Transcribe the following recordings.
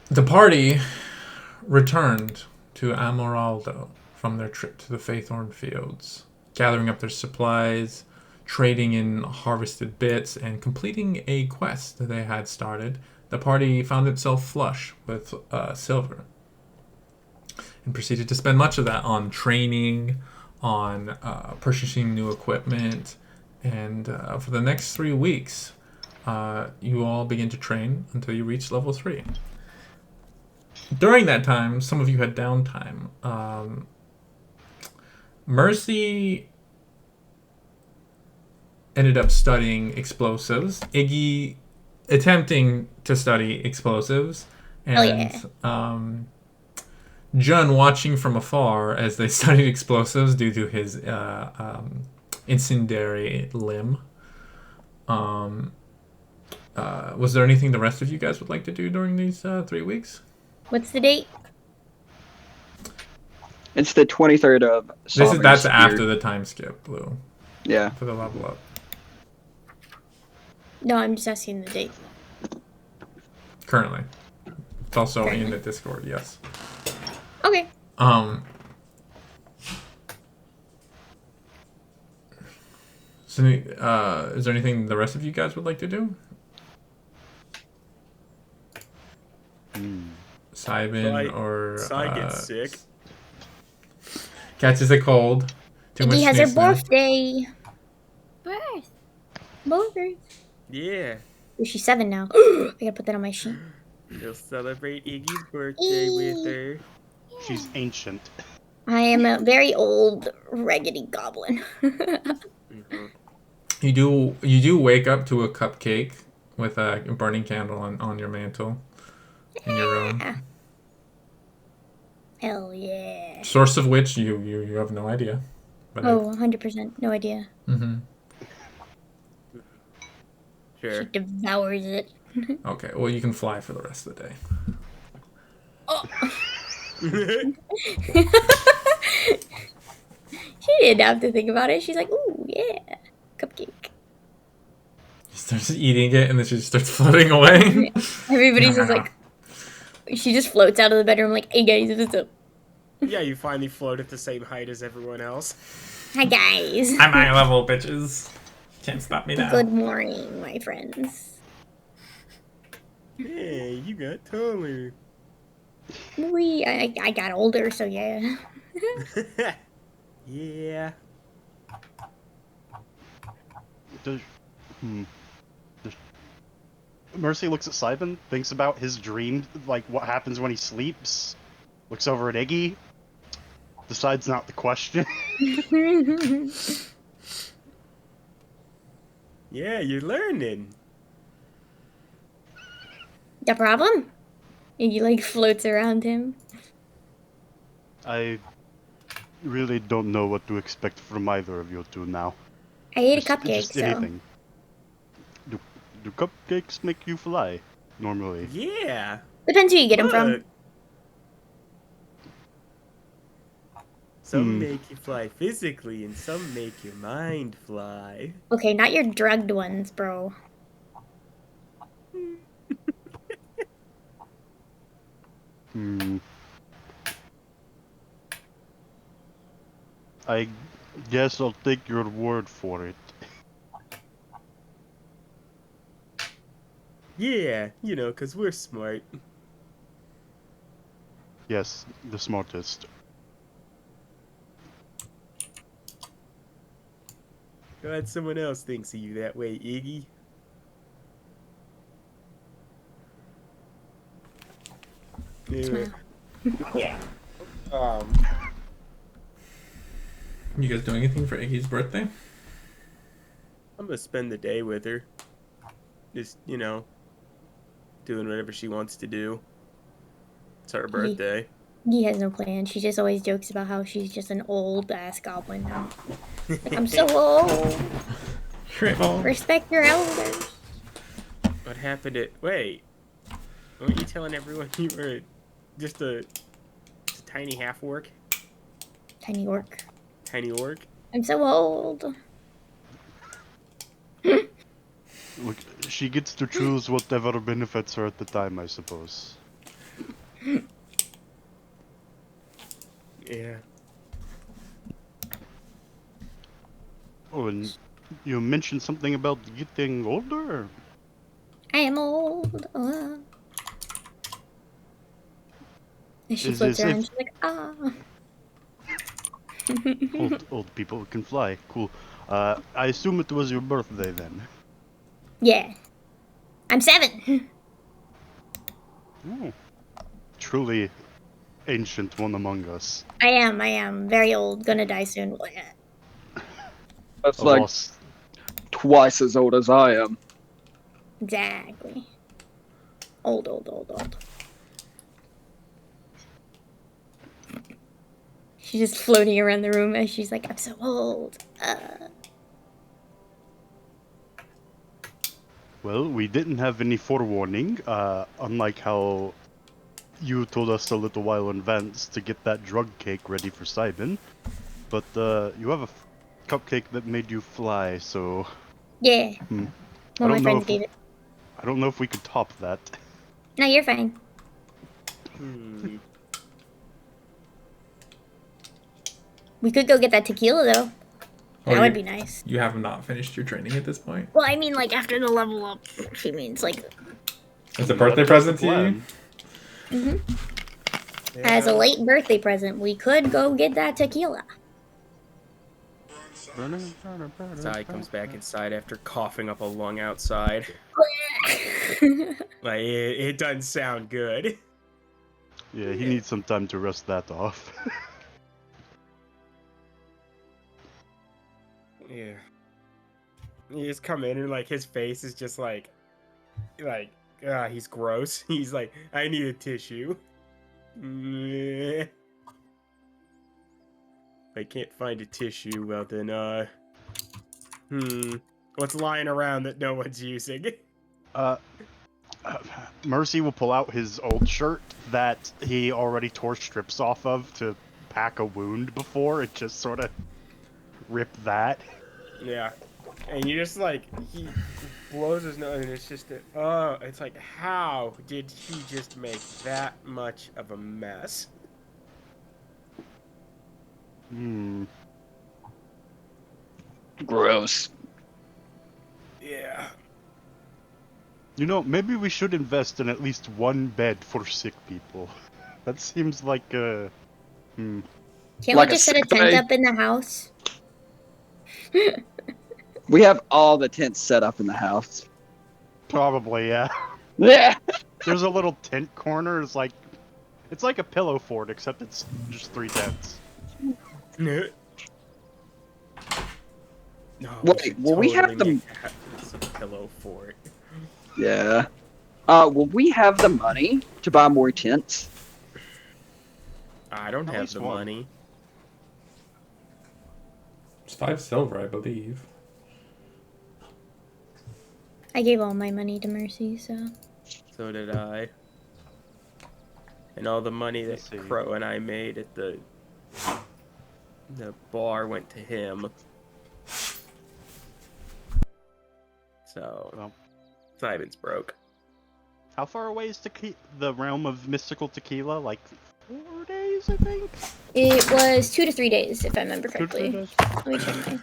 The party returned to Amoraldo from their trip to the Faithorn Fields, gathering up their supplies, trading in harvested bits, and completing a quest that they had started. The party found itself flush with silver and proceeded to spend much of that on training, on purchasing new equipment, and for the next 3 weeks, you all begin to train until you reach level 3. During that time, some of you had downtime. Mercy ended up studying explosives. Iggy attempting to study explosives, Oh yeah. and Jun watching from afar as they studied explosives due to his incendiary limb. Um, was there anything the rest of you guys would like to do during these 3 weeks? What's the date? It's the 23rd of That's Sovereign's after Year. the time skip, Blue, Yeah. for the level up. No, I'm just asking the date. Currently, it's also in Currently. the Discord. Yes. Okay. Um. So, is there anything the rest of you guys would like to do? Cybin or Sai gets sick. catches a cold. Too much Iggy has her snoo-snoo. birthday. Birth. Yeah. Oh, she's 7 now. I gotta put that on my sheet. You'll celebrate Iggy's birthday with her. She's ancient. I am a very old raggedy goblin. You do wake up to a cupcake with a burning candle on your mantle in your room. Hell yeah. Source of which you have no idea. But Oh, 100%. No idea. She Sure. devours it. Okay, well you can fly for the rest of the day. She didn't have to think about it. She's like, ooh, yeah. Cupcake. She starts eating it and then she just starts floating away. Everybody's just like, she just floats out of the bedroom like, hey guys, what's up? Yeah, you finally float at the same height as everyone else. Hi guys. I'm high level, bitches. Can't stop me now. Good morning, my friends. Hey, you got taller. I got older, so yeah. Yeah. Does, Mercy looks at Simon, thinks about his dream, like what happens when he sleeps, looks over at Iggy, decides not the question. Yeah, you're learning. The problem? And he like floats around him. I really don't know what to expect from either of you two now. I ate a Just cupcake, so. anything. Do cupcakes make you fly, normally? Yeah. Depends who you get them from. Look. Some make you fly physically, and some make your mind fly. Okay, not your drugged ones, bro. I guess I'll take your word for it. Yeah, you know, 'cause we're smart. Yes, the smartest. Glad someone else thinks of you that way, Iggy. Anyway. You guys doing anything for Iggy's birthday? I'm gonna spend the day with her. Just, you know, doing whatever she wants to do. It's her birthday. He has no plan. She just always jokes about how she's just an old ass goblin now. Like, I'm so old. Respect your elders. What happened at... Wait. Weren't you telling everyone you were just a tiny half-orc? Tiny orc. Tiny orc? I'm so old. Look, she gets to choose whatever benefits her at the time, I suppose. Yeah. Oh, and you mentioned something about getting older. I am old. And she Is floats this around. if She's like, ah. old people can fly? Cool. I assume it was your birthday then. Yeah. I'm 7. Oh, truly ancient one among us. I am. Very old. Gonna die soon. That's Of like us. twice as old as I am. Exactly. Old. She's just floating around the room as she's like, I'm so old. Well, we didn't have any forewarning, unlike how you told us a little while in advance to get that drug cake ready for Simon. But you have a cupcake that made you fly, so Yeah. I Well, don't my know friends if gave it. I don't know if we could top that. No, you're fine. Hmm. We could go get that tequila, though. Oh, That would you- be nice. You have not finished your training at this point? Well, I mean, like, after the level up, she means, like, It's a birthday present to you? as a late birthday present, we could go get that tequila. Sai comes back inside after coughing up a lung outside. Like, it doesn't sound good. Yeah, he needs some time to rest that off. Yeah. You just come in and, like, his face is just like, he's gross. He's like, I need a tissue. Meh. If I can't find a tissue, well then, what's lying around that no one's using? Mercy will pull out his old shirt that he already tore strips off of to pack a wound before and just sort of rip that. Yeah. And you just, like, he blows his nose and it's just, it's like, how did he just make that much of a mess? Gross. Yeah. You know, maybe we should invest in at least one bed for sick people. That seems like Can't Like we a just set a sick tent bay? up in the house? We have all the tents set up in the house. probably, yeah. Yeah. There's a little tent corner. It's like a pillow fort, except it's just 3 tents. No, Wait, will we have totally the- make a pillow fort. Yeah. Will we have the money to buy more tents? I don't At have least the one. money. It's 5 silver, I believe. I gave all my money to Mercy, so. So did I. And all the money that Let's see. Crow and I made at the bar went to him. So, Well. Simon's broke. How far away is the realm of mystical tequila? Like 4 days, I think? It was 2 to 3 days, if I remember 2 to 3 correctly. days? Let me check my.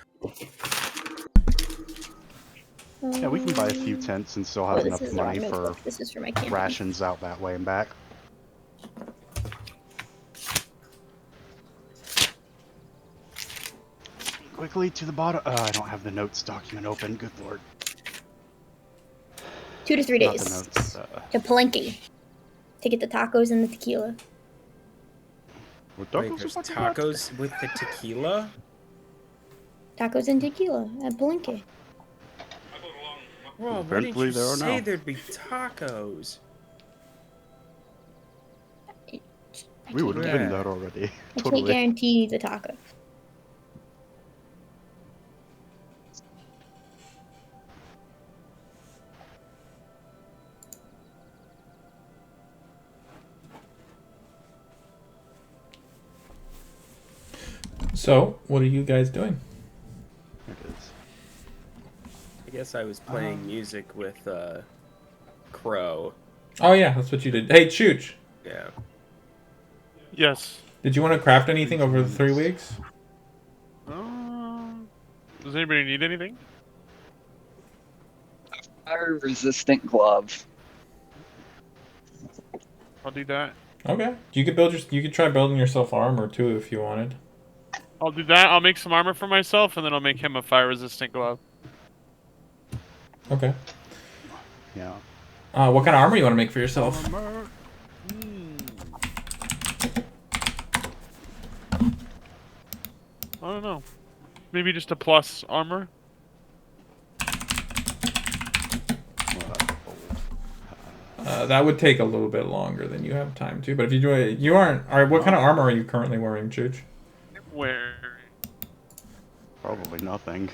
Yeah, we can buy a few tents and still have this enough is the wrong money for notebook. This is for my camera. rations out that way and back. Quickly to the bottom. I don't have the notes document open. Good lord. 2 to 3 Not the days. notes. To Palenque. To get the tacos and the tequila. What Wait, tacos there's are talking about? tacos with the tequila? Tacos and tequila at Palenque. Bro, why didn't Apparently you there are say now. there'd be tacos? We would have Yeah. been there already. I can't Totally. guarantee the tacos. So, what are you guys doing? It is. I guess I was playing music with Crow. Oh yeah, that's what you did. Hey, Chooch, Yeah. Yes. Did you want to craft anything over the 3 weeks? Does anybody need anything? Fire resistant glove. I'll do that. Okay. You could you could try building yourself armor too if you wanted. I'll do that. I'll make some armor for myself, and then I'll make him a fire-resistant glove. Okay. Yeah. What kind of armor you want to make for yourself? Armor. I don't know. Maybe just a plus armor. That would take a little bit longer than you have time to. But if you do it, you aren't. All right. What kind of armor are you currently wearing, Chooch? Where? Probably nothing.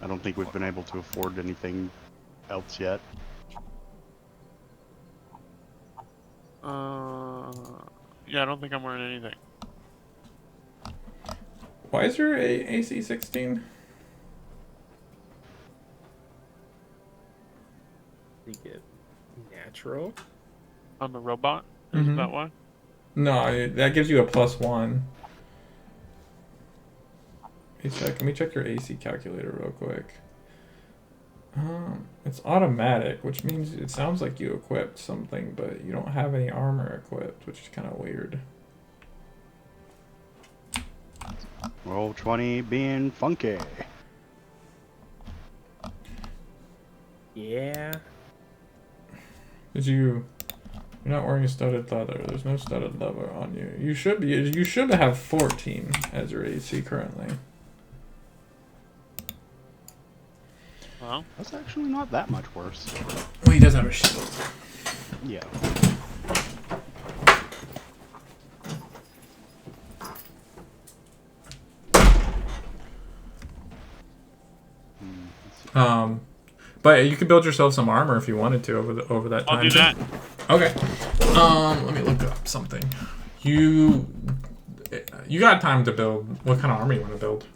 I don't think we've been able to afford anything else yet. Yeah, I don't think I'm wearing anything. Why is your AC 16? You get natural. I'm a robot. Is Mhm. that why? No, that gives you a +1. Let me check your AC calculator real quick. It's automatic, which means it sounds like you equipped something, but you don't have any armor equipped, which is kind of weird. Roll 20 being funky. Yeah. You're not wearing a studded leather. There's no studded leather on you. You should have 14 as your AC currently. Well, That's actually not that much worse. Well, he does have a shield. Yeah. But you could build yourself some armor if you wanted to over that time. I'll do that. Okay. Let me look up something. You got time to build. What kind of armor you want to build?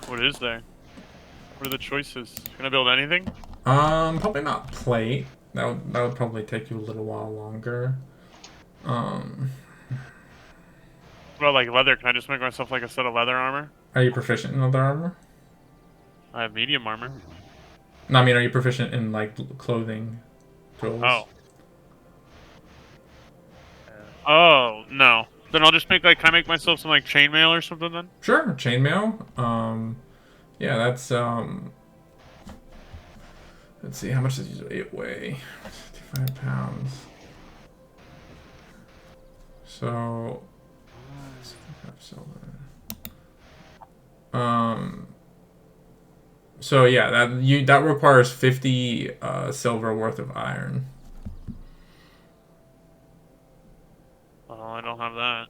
What is there? What are the choices? Can I build anything? Probably not plate. That would probably take you a little while longer. What about like leather? Can I just make myself like a set of leather armor? Are you proficient in other armor? I have medium armor. No, I mean, are you proficient in like clothing tools? Oh, no. Then I'll just make like, can I make myself some like chainmail or something then? Sure, chainmail. Yeah, that's Let's see, how much does it weigh? 55 pounds. So, 65 silver. So yeah, that requires 50 silver worth of iron. Oh, I don't have that.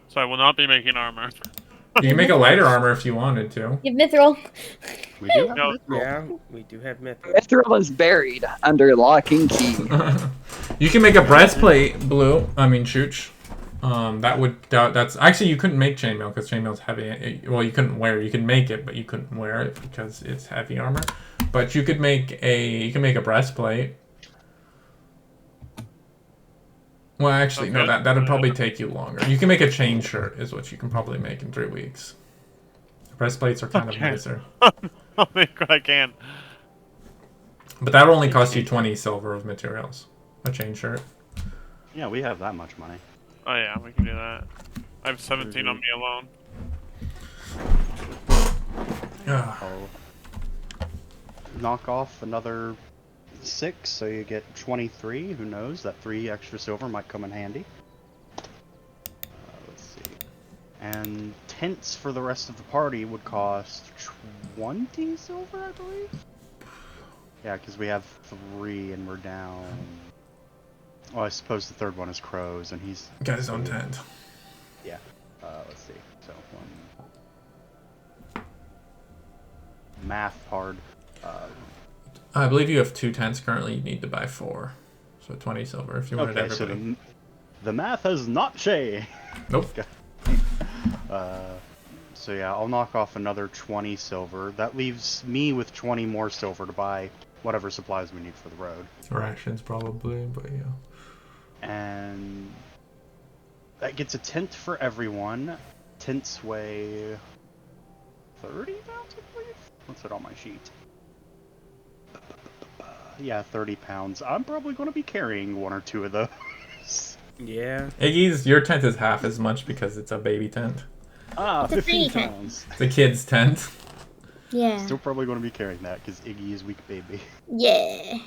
So I will not be making armor. You can make a lighter armor if you wanted to. You have mithril. We do have No. mithril. Yeah, we do have mithril. Mithril is buried under lock and key. You can make a breastplate, Blue. I mean, Chooch. That's actually, you couldn't make chainmail because chainmail's heavy. Well, you couldn't wear it. You could make it, but you couldn't wear it because it's heavy armor. But you could make a breastplate. Well, actually, no. Okay. That'd probably take you longer. You can make a chain shirt, is what you can probably make in 3 weeks. Breastplates are kind of Okay. nicer, I'll make what I can. but that would only cost you 20 silver of materials. A chain shirt. Yeah, we have that much money. Oh yeah, we can do that. I have 17 on me alone. I'll knock off another 6, so you get 23. Who knows? That 3 extra silver might come in handy. Let's see. And tents for the rest of the party would cost 20 silver, I believe? Yeah, because we have 3 and we're down... Oh, I suppose the third one is Crows, and he's... Got his own tent. Yeah. Let's see. So, math hard. I believe you have 2 tents currently. You need to buy 4, so 20 silver if you wanted Okay, so everybody. the math has not changed. Nope. So yeah, I'll knock off another 20 silver. That leaves me with 20 more silver to buy whatever supplies we need for the road. Rations probably, but yeah. And that gets a tent for everyone. Tents weigh 30 pounds, I believe? What's it on my sheet? Yeah, 30 pounds. I'm probably going to be carrying one or two of those. Yeah. Iggy's, your tent is half as much because it's a baby tent. Ah, It's a 15 free tent. pounds. The kid's tent. Yeah. Still probably going to be carrying that because Iggy is weak baby. Yeah.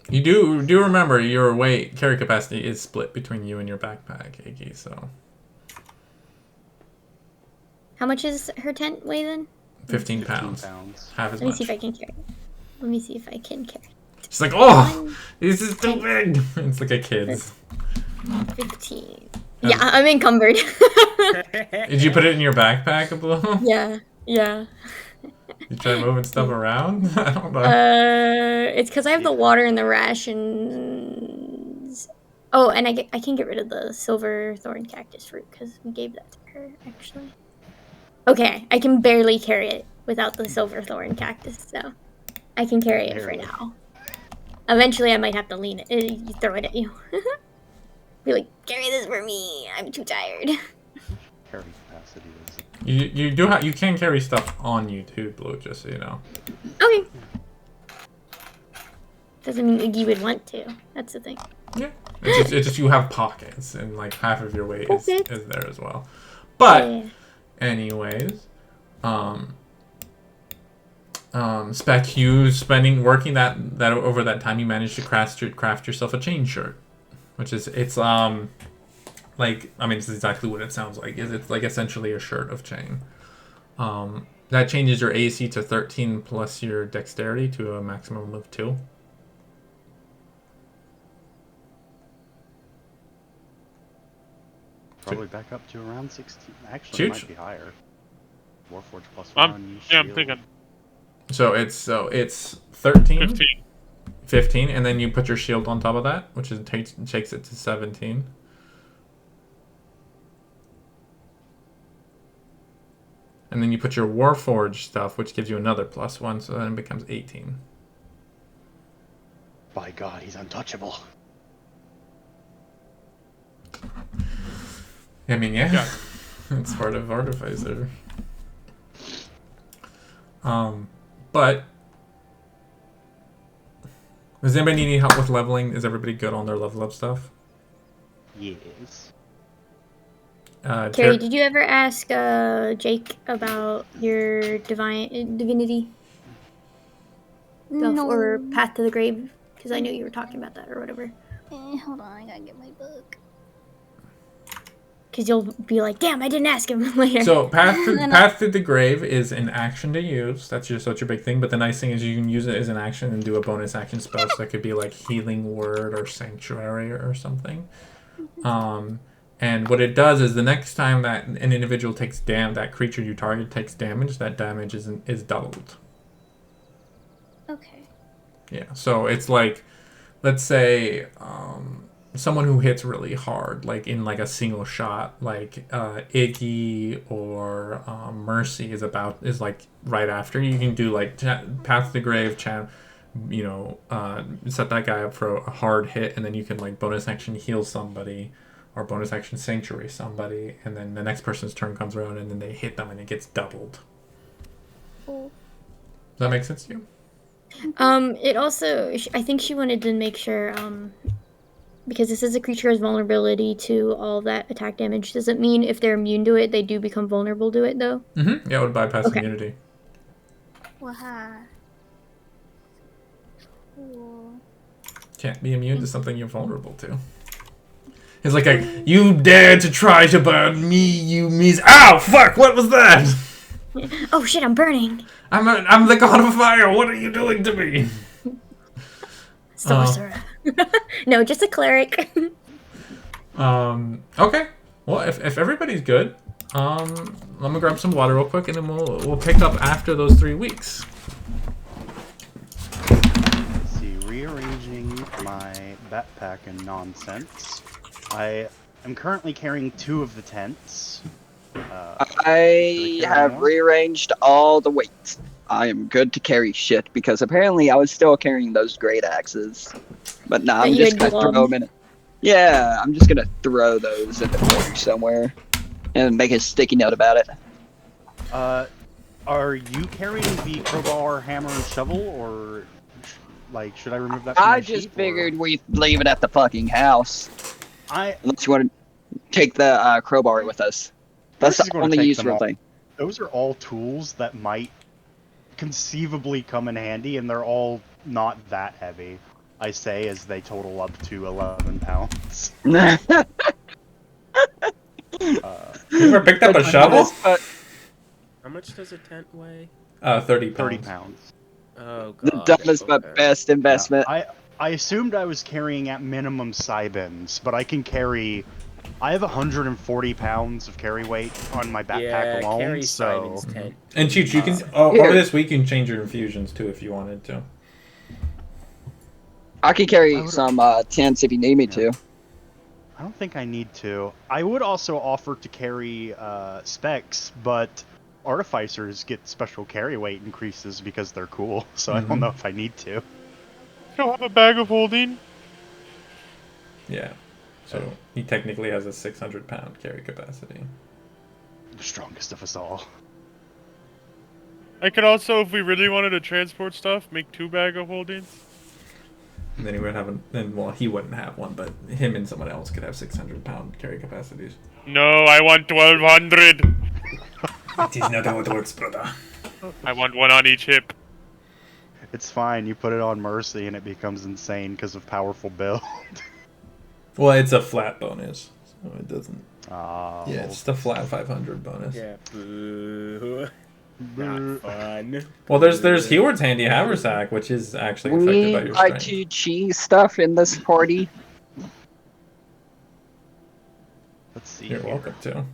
You do remember your weight carry capacity is split between you and your backpack, Iggy, so How much is her tent weigh then? 15 15 pounds. pounds. Half as Let me much. see if I can carry it. Let me see if I can carry it. She's like, oh, this is too big. It's like a kid's. 15. Yeah, I'm encumbered. Did you put it in your backpack, Blue? yeah. You try moving stuff around? I don't know. It's because I have the water and the rations. Oh, and I can get rid of the silver thorn cactus fruit because we gave that to her actually. Okay, I can barely carry it without the silver thorn cactus, so I can carry it for Barely. now. Eventually, I might have to lean it, throw it at you. Be like, carry this for me. I'm too tired. Carry capacity is. You can carry stuff on you too, Blue, just so you know. Okay. Doesn't mean Iggy would want to. That's the thing. Yeah. It's just you have pockets and like half of your weight is Pockets. there as well. But Yeah. anyways, Spec, you working that over that time, you managed to craft yourself a chain shirt, which is it's exactly what it sounds like. It's like essentially a shirt of chain. That changes your AC to 13 plus your dexterity to a maximum of 2. Probably back up to around 16. Actually, Huge. it might be higher. Warforge plus I'm 1. yeah, I'm shield. thinking So it's 13, 15. 15, and then you put your shield on top of that, which takes it to 17. And then you put your Warforge stuff, which gives you another +1, so then it becomes 18. By God, he's untouchable. I mean, yeah. Yeah. It's part of Artificer. But does anybody need help with leveling? Is everybody good on their level up stuff? Yes. Carrie, did you ever ask Jake about your divinity? No. Or Path to the Grave? Because I knew you were talking about that or whatever. Hold on, I gotta get my book. Because you'll be like, damn, I didn't ask him later. So Path to the Grave is an action to use. That's just such a big thing. But the nice thing is you can use it as an action and do a bonus action spell. So that could be like Healing Word or Sanctuary or something. And what it does is the next time that an individual takes that creature you target takes damage, that damage is doubled. Okay. Yeah. So it's like, let's say someone who hits really hard, like in like a single shot, like Iggy or Mercy is like right after. You can do like Path to the Grave, set that guy up for a hard hit, and then you can like bonus action heal somebody or bonus action sanctuary somebody, and then the next person's turn comes around and then they hit them and it gets doubled. Cool. Does that make sense to you? It also, I think she wanted to make sure, because this is a creature has vulnerability to all that attack damage. Does it mean if they're immune to it, they do become vulnerable to it, though? Mm-hmm. Yeah, it would bypass Okay. immunity. Waha. Cool. Can't be immune to something you're vulnerable to. It's like you dare to try to burn me, you Ow! Fuck! What was that? Oh shit, I'm burning! I'm the god of fire. What are you doing to me? Sorcerer. No, just a cleric. Okay. Well, if everybody's good, let me grab some water real quick, and then we'll pick up after those 3 weeks. Let's see, rearranging my backpack and nonsense. I am currently carrying 2 of the tents. I carry have now? rearranged all the weights. I am good to carry shit because apparently I was still carrying those great axes. But nah, That I'm you just had gonna throw gloved. them in. Yeah, I'm just gonna throw those in the corner somewhere and make a sticky note about it. Are you carrying the crowbar, hammer, and shovel, or like should I remove that from I my just sheet? figured we'd leave it at the fucking house. I Unless you want to take the crowbar with us. That's Marcy's the going to only take them useful all. thing. Those are all tools that might conceivably come in handy, and they're all not that heavy. I say as they total up to 11 pounds. You ever picked up a But- shovel? but How much does a tent weigh? 30 30 pounds. pounds. Oh the god. dumbest but okay. best investment. I assumed I was carrying at minimum Cybins, but I can carry. I have 140 pounds of carry weight on my backpack Yeah, alone, carry so Simon's tent. And Cheech, you can Here. over this week you can change your infusions too if you wanted to. I can I carry would- some tents if you need me to. I don't think I need to. I would also offer to carry specs, but artificers get special carry weight increases because they're cool, so I Mhm. don't know if I need to. You'll have a bag of holding. Yeah. So he technically has a 600-pound carry capacity. The strongest of us all. I could also, if we really wanted to transport stuff, make 2 bag of holdings. And then he would have he wouldn't have one, but him and someone else could have 600-pound carry capacities. No, I want 1,200. It is not how it works, brother. I want one on each hip. It's fine, you put it on Mercy and it becomes insane because of powerful build. Well, it's a flat bonus, so it doesn't. Oh. Yeah, it's the flat 500 bonus. Yeah. Boo. Not fun. Well, there's Heward's handy haversack, which is actually affected by We your like strength. to cheese stuff in this party. Let's see. You're here. welcome to.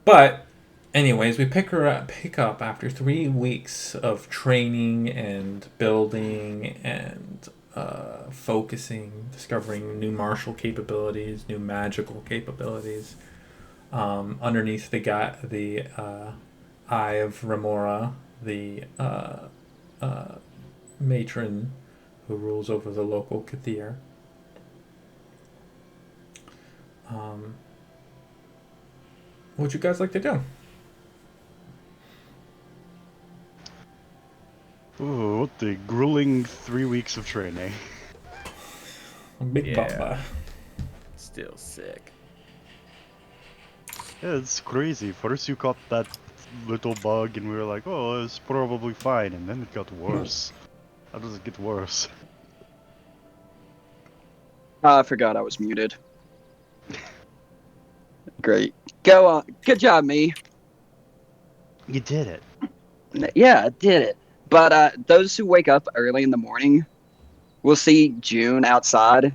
But, anyways, we pick up after 3 weeks of training and building and focusing, discovering new martial capabilities, new magical capabilities. Underneath the eye of Remora, the matron who rules over the local Kathir. What would you guys like to do? Ooh, what the grueling 3 weeks of training. Big Yeah. Bamba. Still sick. Yeah, it's crazy. First you caught that little bug and we were like, oh, it's probably fine, and then it got worse. How does it get worse? I forgot I was muted. Great. Go on. Good job, me. You did it. Yeah, I did it. But those who wake up early in the morning will see June outside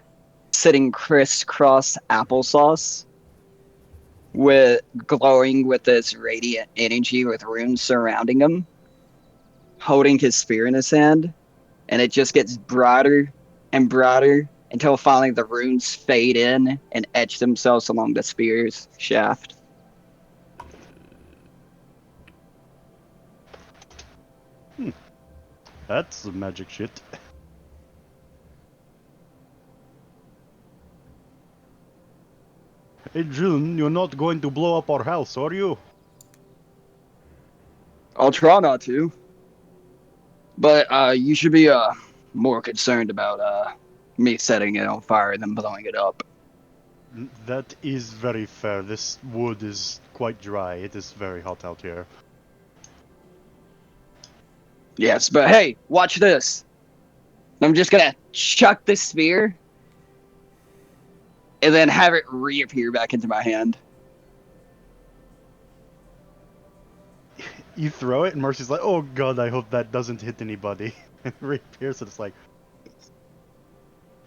sitting crisscross applesauce with glowing with this radiant energy with runes surrounding him, holding his spear in his hand, and it just gets brighter and brighter until finally the runes fade in and etch themselves along the spear's shaft. That's some magic shit. Hey June, you're not going to blow up our house, are you? I'll try not to. But you should be more concerned about me setting it on fire than blowing it up. That is very fair. This wood is quite dry. It is very hot out here. Yes, but hey, watch this. I'm just gonna chuck the spear and then have it reappear back into my hand. You throw it, and Mercy's like, "Oh God, I hope that doesn't hit anybody." And it reappears, and it's like,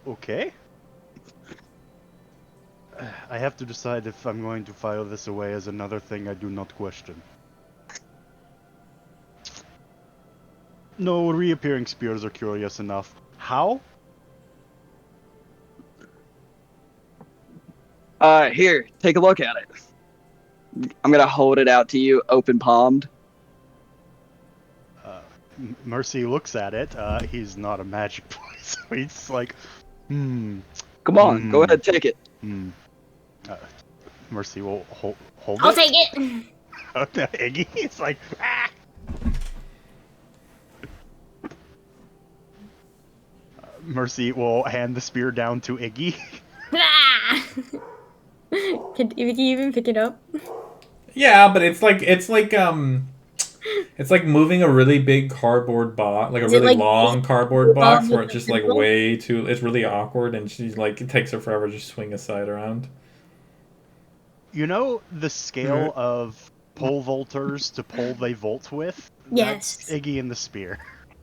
okay. I have to decide if I'm going to file this away as another thing I do not question. No, reappearing spears are curious enough. How? Here, take a look at it. I'm gonna hold it out to you, open palmed. Mercy looks at it. He's not a magic boy, so he's like, Come on, go ahead, take it. Mercy will hold I'll it. take it. Iggy, it's like, ah! Mercy will hand the spear down to Iggy. Ah! Can you even pick it up? Yeah, but it's like moving a really big cardboard box, like a Is it really like long cardboard box, with where the it's just like pencil? way too. It's really awkward, and she's like, it takes her forever to just swing a side around. You know the scale of pole vaulters to pole they vault with? Yes. That's Iggy and the spear.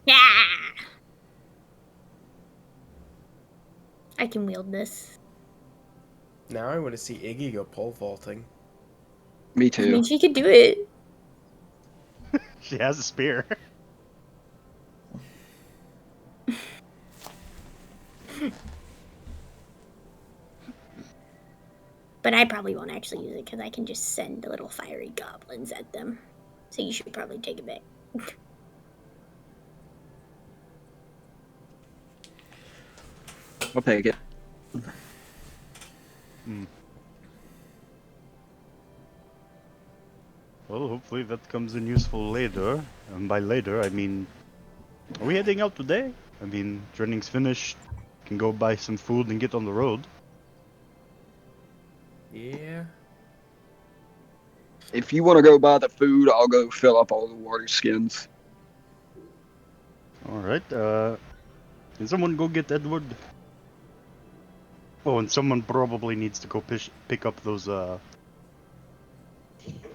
Yeah. I can wield this. Now I want to see Iggy go pole vaulting. Me I too. mean, she could do it. She has a spear. But I probably won't actually use it because I can just send the little fiery goblins at them. So you should probably take it back. I'll take it. Well, hopefully that comes in useful later. And by later, I mean, are we heading out today? I mean, training's finished. Can go buy some food and get on the road. Yeah. If you want to go buy the food, I'll go fill up all the water skins. Alright, can someone go get Edward? Oh, and someone probably needs to go pick up those,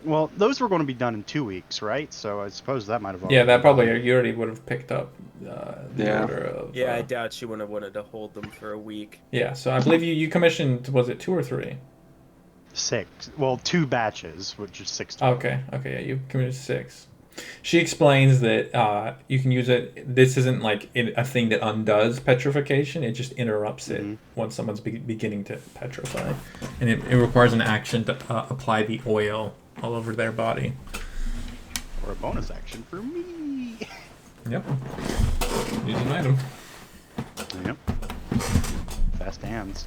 well, those were going to be done in 2 weeks, right? So I suppose that might have already Yeah, that been probably done. you already would have picked up the Yeah. order of. Yeah, I doubt she would have wanted to hold them for a week. Yeah, so I believe you commissioned, was it 2 or 3? 6. Well, 2 batches, which is 6 total. Okay, yeah, you committed 6. She explains that you can use it. This isn't like a thing that undoes petrification. It just interrupts it once someone's beginning to petrify, and it requires an action to apply the oil all over their body. Or a bonus action for me. Yep. Use an item. Yep. Fast hands.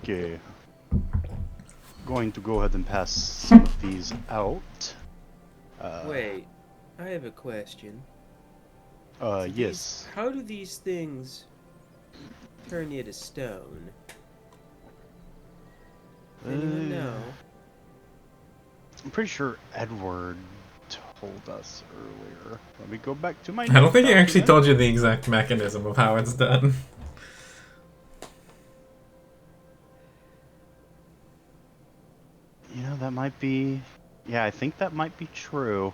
Okay. Going to go ahead and pass some of these out. Wait, I have a question. Yes. How do these things turn you to stone? Anyone know? I'm pretty sure Edward told us earlier. Let me go back to my. I don't think he actually document. told you the exact mechanism of how it's done. You know, that might be. Yeah, I think that might be true.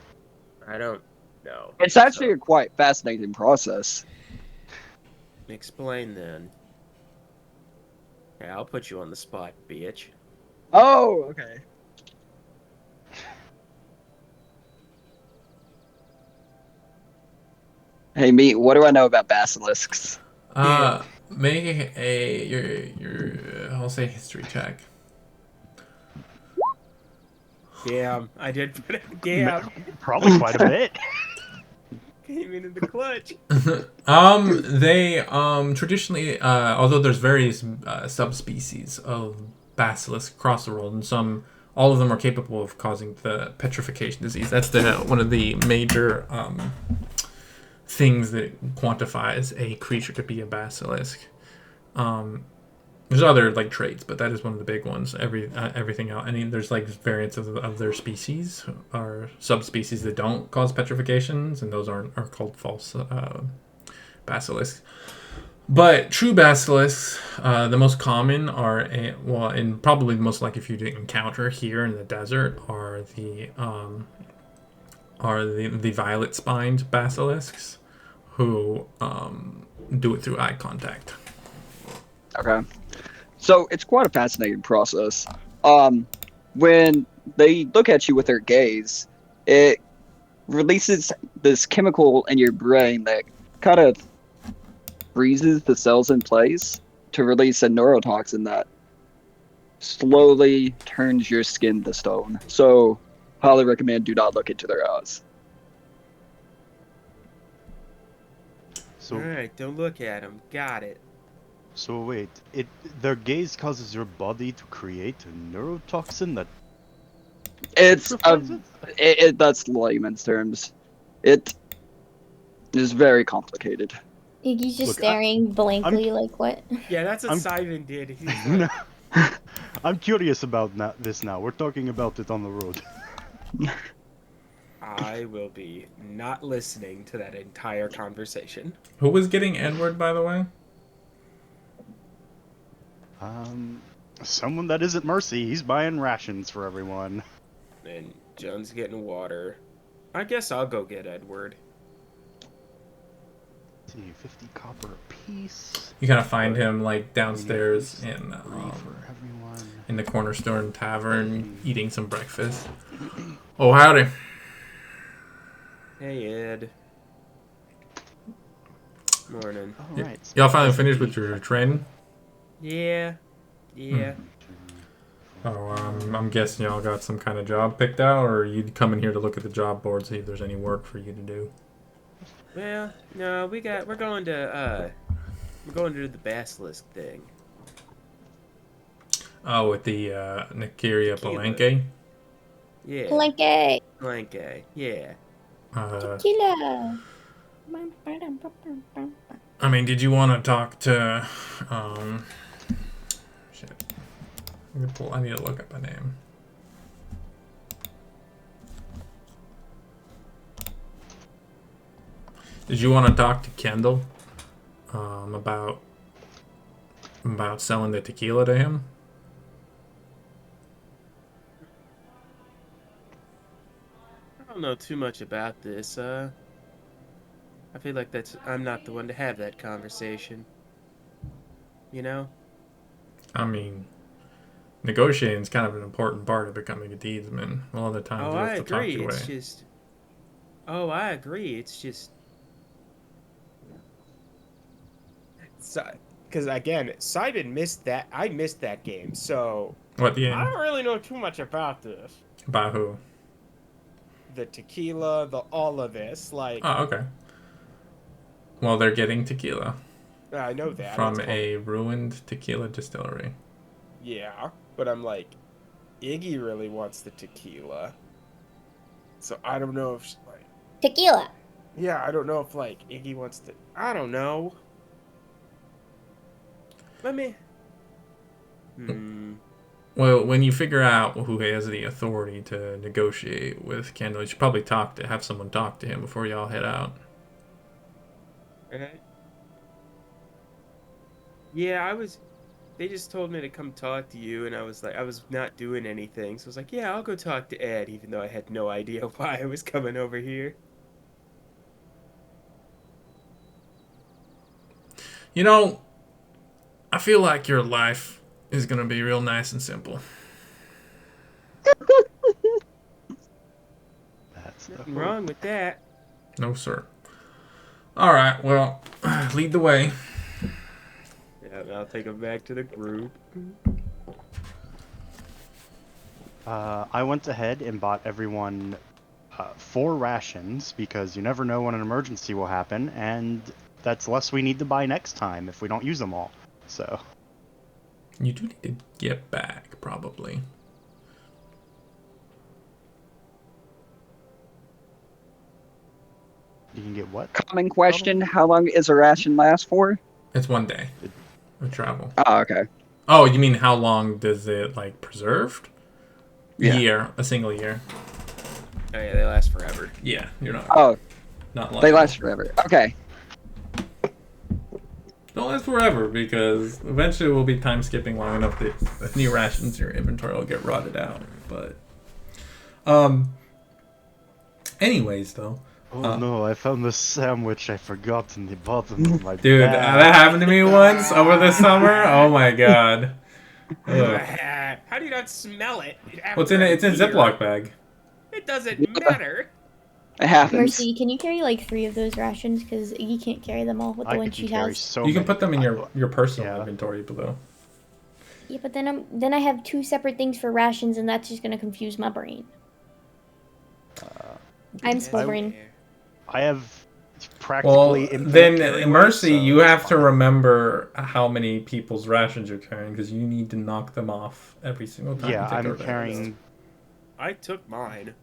I don't know. It's actually a quite fascinating process. Explain then. Yeah, I'll put you on the spot, bitch. Oh, okay. Hey, me. What do I know about basilisks? Make your I'll say history check. Damn, I did put it. Damn, Probably quite a bit. came in the clutch. They traditionally, although there's various subspecies of basilisk across the world, and all of them are capable of causing the petrification disease. That's one of the major things that quantifies a creature to be a basilisk. There's other like traits, but that is one of the big ones. Everything else, there's like variants of their species or subspecies that don't cause petrifications, and those are called false basilisks. But true basilisks, the most common and probably the most likely for you to encounter here in the desert are the violet spined basilisks, who do it through eye contact. Okay. So it's quite a fascinating process. When they look at you with their gaze, it releases this chemical in your brain that kind of freezes the cells in place to release a neurotoxin that slowly turns your skin to stone. So, highly recommend do not look into their eyes. So, Alright, don't look at him. Got it. so wait, their gaze causes your body to create a neurotoxin that It's purifies it? that's layman's terms. It is very complicated. Iggy's just Look, staring blankly, like what? Yeah, that's what I'm- Simon did. He's like, No. I'm curious about this now. We're talking about it on the road. I will be not listening to that entire conversation. Who was getting Edward, by the way? Someone that isn't Mercy. He's buying rations for everyone. And John's getting water. I guess I'll go get Edward. Let's see, 50 copper apiece. You kind of find him like downstairs in Three for everyone. the Cornerstone Tavern eating some breakfast. Oh, howdy. Hey, Ed. Morning. All right. Y'all finally finished with your training? Yeah. Yeah. Oh, I'm guessing y'all got some kind of job picked out, or you'd come in here to look at the job board, see if there's any work for you to do. Well, no, we're going to do the basilisk thing. Oh, with the Nikiria Tequila. Palenque? Yeah. Planky! Palenque. Yeah. Killer! I mean, did you want to talk to, shit. I need to look up a name. Did you want to talk to Kendall, about selling the tequila to him? I don't know too much about this. I feel like I'm not the one to have that conversation. You know? I mean, negotiating is kind of an important part of becoming a deedsman. A lot of the times Oh, you I have to talk agree. your way. It's just. Oh, I agree. It's just. Because again, Simon missed that. I missed that game, so What the I end? don't really know too much about this. About who? The tequila, all of this. Like, Oh, okay. Well, they're getting tequila I know that from it's a ruined tequila distillery. yeah, but I'm like, Iggy really wants the tequila, so I don't know if like, Tequila! yeah, I don't know if like Iggy wants to. I don't know. Let me. Well, when you figure out who has the authority to negotiate with Kendall, you should probably have someone talk to him before y'all head out. Okay. Yeah, they just told me to come talk to you, and I was like, I was not doing anything, so I was like, yeah, I'll go talk to Ed, even though I had no idea why I was coming over here. You know, I feel like your life is gonna be real nice and simple. That's the Nothing hope. wrong with that. No, sir. All right, well, lead the way. Yeah, I'll take him back to the group. I went ahead and bought everyone 4 rations because you never know when an emergency will happen, and that's less we need to buy next time if we don't use them all. So, You do need to get back, probably. you can get what? Common question: how long is a ration last for? It's 1 day of travel. Oh, okay. Oh, you mean how long does it, like, preserved? Yeah. Year. A single year. Oh yeah, they last forever. Yeah, you're not Oh, long. they last forever. Okay. Don't last forever, because eventually we'll be time skipping long enough that the new rations in your inventory will get rotted out. But, anyways, though. Oh no, I found the sandwich I forgot in the bottom of my Dude, bag. that happened to me once over the summer. Oh my god. Ugh. How do you not smell it? What's in it? It's in a after Ziploc bag. It doesn't matter. It happens. Mercy, can you carry like 3 of those rations? Because you can't carry them all with the I one can she carry has. so You can many. put them in your personal Yeah. inventory below. Yeah, but then I have 2 separate things for rations, and that's just gonna confuse my brain. I'm small brain. I have practically Well, infinite then carry weight, Mercy, so you it's have to fine. remember how many people's rations you're carrying because you need to knock them off every single time. Yeah, you take a I'm rest. carrying. I took mine.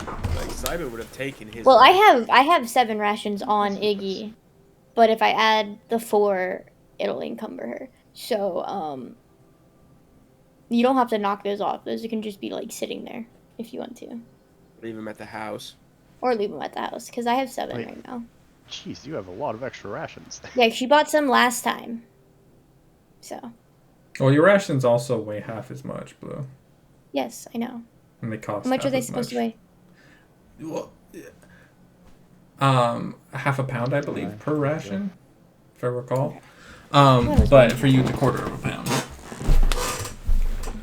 Like Simon would have taken his. Well, I have 7 rations on Iggy, but if I add the 4, it'll encumber her. So you don't have to knock those off. Those can just be like sitting there if you want to, Leave him at the house. or leave them at the house because I have 7 Wait. right now. Jeez, you have a lot of extra rations. Yeah, she bought some last time. So Well, your rations also weigh half as much, Blue, yes, I know. and they cost. How much half are they as supposed to much. weigh? Well, half a pound, I believe, Okay. per ration, if I recall. That was But good. for you, it's a quarter of a pound.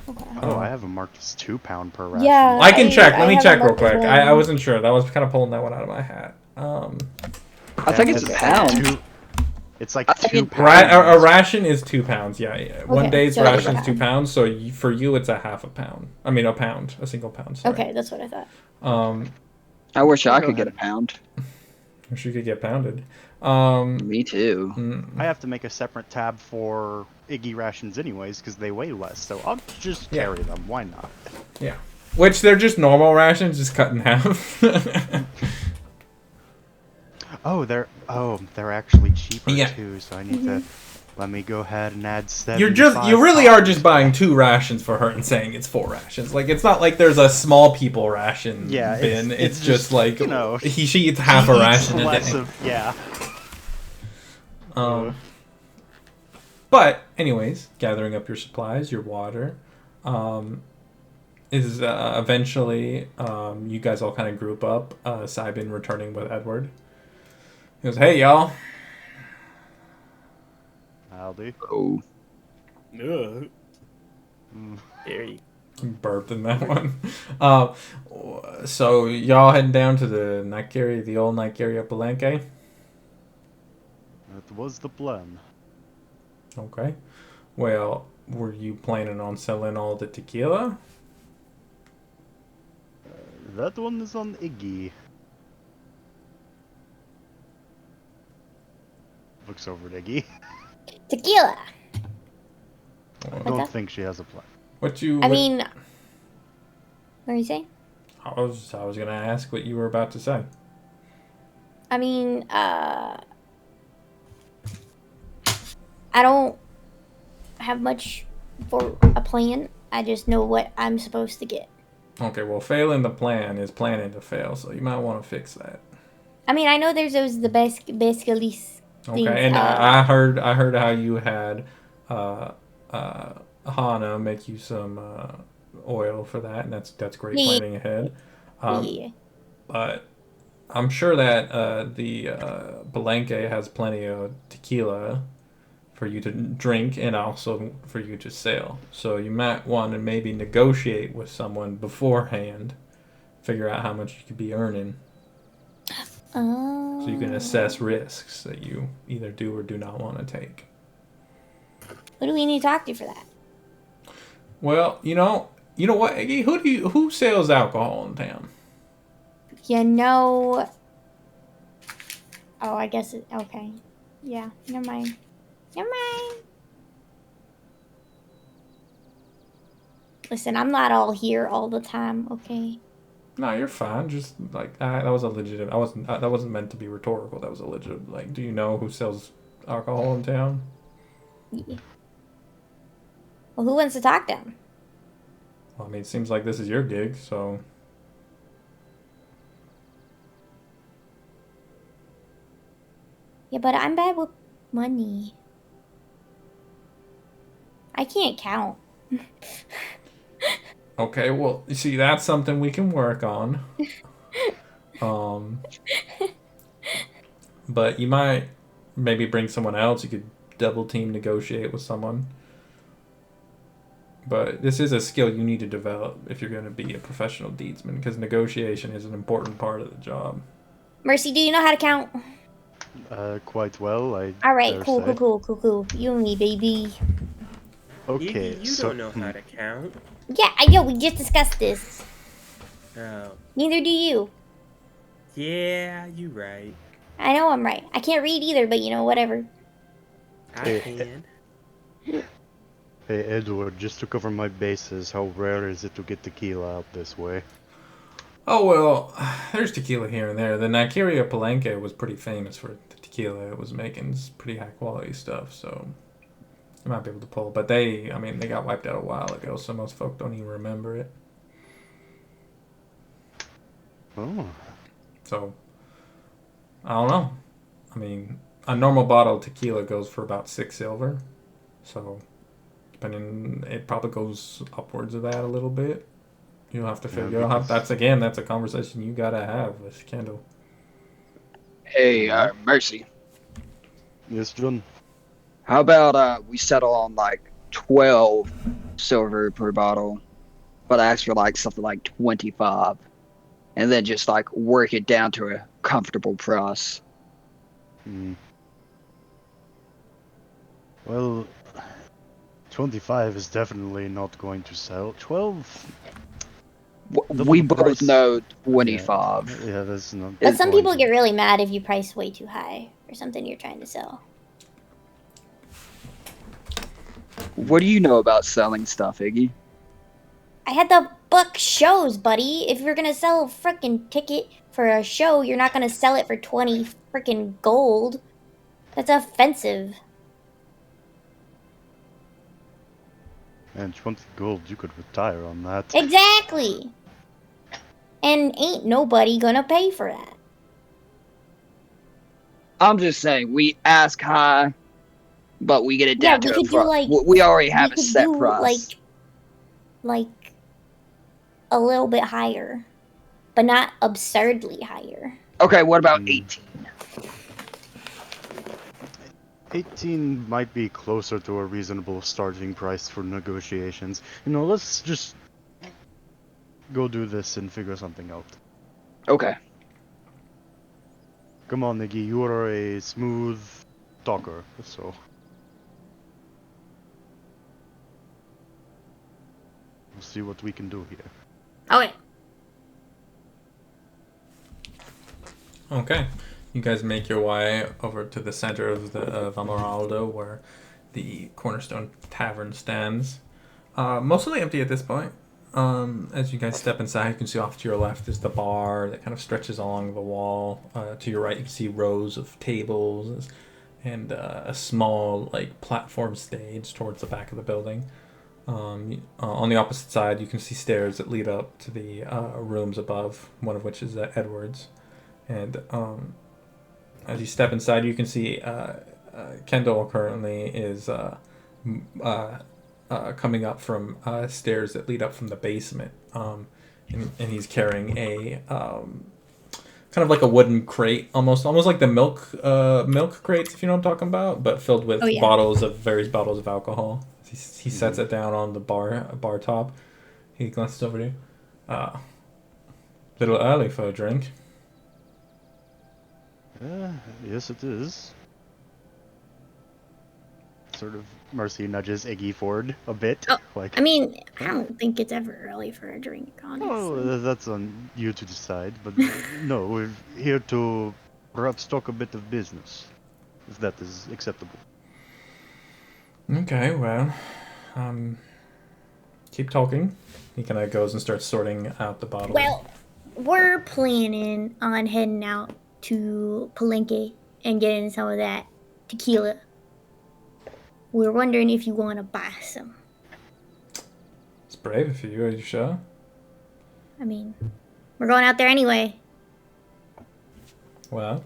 Okay. Oh, I have them marked as 2 pound per ration. Yeah. I can check. Let me have check a real quick. marked I one. wasn't sure. That was kind of pulling that one out of my hat. I think it's a pound. It's like I think 2 it- pounds. A ration is 2 pounds. Yeah. One Okay, day's so ration is it's 2 pounds. So for you, it's a half a pound. I mean, a pound, a single pound. Sorry. Okay, that's what I thought. I wish I Go could get a ahead. pound. Wish you could get pounded. Me too. I have to make a separate tab for Iggy rations anyways because they weigh less. So I'll just Yeah. carry them. Why not? Yeah. Which they're just normal rations, just cut in half. They're actually cheaper Yeah. too. So I need to let me go ahead and add 7. You really are just buying 2 rations for her and saying it's 4 rations. Like it's not like there's a small people ration Yeah, bin. it's It's just, just like you know, she eats half a ration a less day. yeah. But anyways, gathering up your supplies, your water, is eventually you guys all kind of group up. Sybin returning with Edward. He goes, "Hey y'all." Howdy. Oh, Ugh. Mm. Very. Burped in that one. So y'all heading down to the Nightgary, the old Nightgary Palenque? That was the plan. Okay. Well, were you planning on selling all the tequila? That one is on Iggy. Looks over at Iggy. Tequila. I What's don't that? think she has a plan. I mean, what are you saying? I was gonna ask what you were about to say. I mean, I don't have much for a plan. I just know what I'm supposed to get. Okay, well, failing the plan is planning to fail, so you might want to fix that. I mean, I know there's the best things. Okay, and I heard how you had Hana make you some oil for that, and that's great Yeah. planning ahead. Yeah. But I'm sure that the Palenque has plenty of tequila for you to drink and also for you to sell. So you might want to maybe negotiate with someone beforehand, figure out how much you could be earning, so you can assess risks that you either do or do not want to take. Who do we need to talk to for that? Well, you know what, Iggy? Who sells alcohol in town? You know. Oh, I guess it. Okay. Yeah. Never mind. Never mind. Listen, I'm not all here all the time. Okay. No, you're fine. Just like that was a legitimate. I wasn't. That wasn't meant to be rhetorical. That was a legit. Like, do you know who sells alcohol in town? Yeah. Well, who wants to talk to him? Well, I mean, it seems like this is your gig, so. Yeah, but I'm bad with money. I can't count. Okay, well, you see, that's something we can work on. But you might maybe bring someone else. You could double team negotiate with someone. But this is a skill you need to develop if you're going to be a professional deedsman, because negotiation is an important part of the job. Mercy, do you know how to count? Quite well. All right, dare cool. say. You and me, baby. Okay, You so don't know how to count. Yeah, I know. We just discussed this. Oh, Neither do you. yeah, you right. I know I'm right. I can't read either, but whatever. I Hey, can. Hey Edward, just to cover my bases, how rare is it to get tequila out this way? Oh well, there's tequila here and there. The Nigeria Palenque was pretty famous for the tequila it was making. It's pretty high quality stuff, so you might be able to pull. But they got wiped out a while ago, so most folk don't even remember it. Oh, So I don't know. I mean, a normal bottle of tequila goes for about 6 silver, so depending, it probably goes upwards of that a little bit. You'll have to yeah, figure out. because... That's a conversation you gotta have with Kendall. Hey, Mhm. Mercy. Yes, John. How about we settle on like 12 silver per bottle, but ask for like something like 25, and then just like work it down to a comfortable price. Hmm. Well, 25 is definitely not going to sell. 12? The We full both price. know Yeah, 25. yeah, that's not. But some going people to- get really mad if you price way too high for something you're trying to sell. What do you know about selling stuff, Iggy? I had to book shows, buddy. If you're gonna sell a freaking ticket for a show, you're not gonna sell it for 20 freaking gold. That's offensive. And 20 gold, you could retire on that. Exactly. And ain't nobody gonna pay for that. I'm just saying, we ask high, but we get it Yeah, down we to a could do price. like We already we have a could set do price. like a little bit higher, but not absurdly higher. Okay, what about Hmm. 18? 18 might be closer to a reasonable starting price for negotiations. You know, let's just go do this and figure something out. Okay. Come on, Niggy, you are a smooth talker, so... We'll see what we can do here. Okay. Okay, you guys make your way over to the center of Amaraldo, where the Cornerstone Tavern stands. Mostly empty at this point. As you guys step inside, you can see off to your left is the bar that kind of stretches along the wall. To your right, you can see rows of tables and a small platform stage towards the back of the building. On the opposite side, you can see stairs that lead up to the rooms above, one of which is Edward's. And as you step inside, you can see Kendall currently is coming up from stairs that lead up from the basement. And he's carrying a kind of like a wooden crate, almost like the milk crates, if you know what I'm talking about, but filled with various bottles of alcohol. He sets it down on the bar top. He glances over to you. Little early for a drink. Yes, it is. Sort of Mercy nudges Iggy forward a bit. Oh, like, I mean, I don't think it's ever early for a drink, honestly. oh, that's on you to decide, but no, we're here to perhaps talk a bit of business, if that is acceptable. Okay, well, keep talking. He kind of goes and starts sorting out the bottles. Well, we're planning on heading out to Palenque and getting some of that tequila. We're wondering if you want to buy some. It's brave of you. Are you sure? I mean, we're going out there anyway. Well,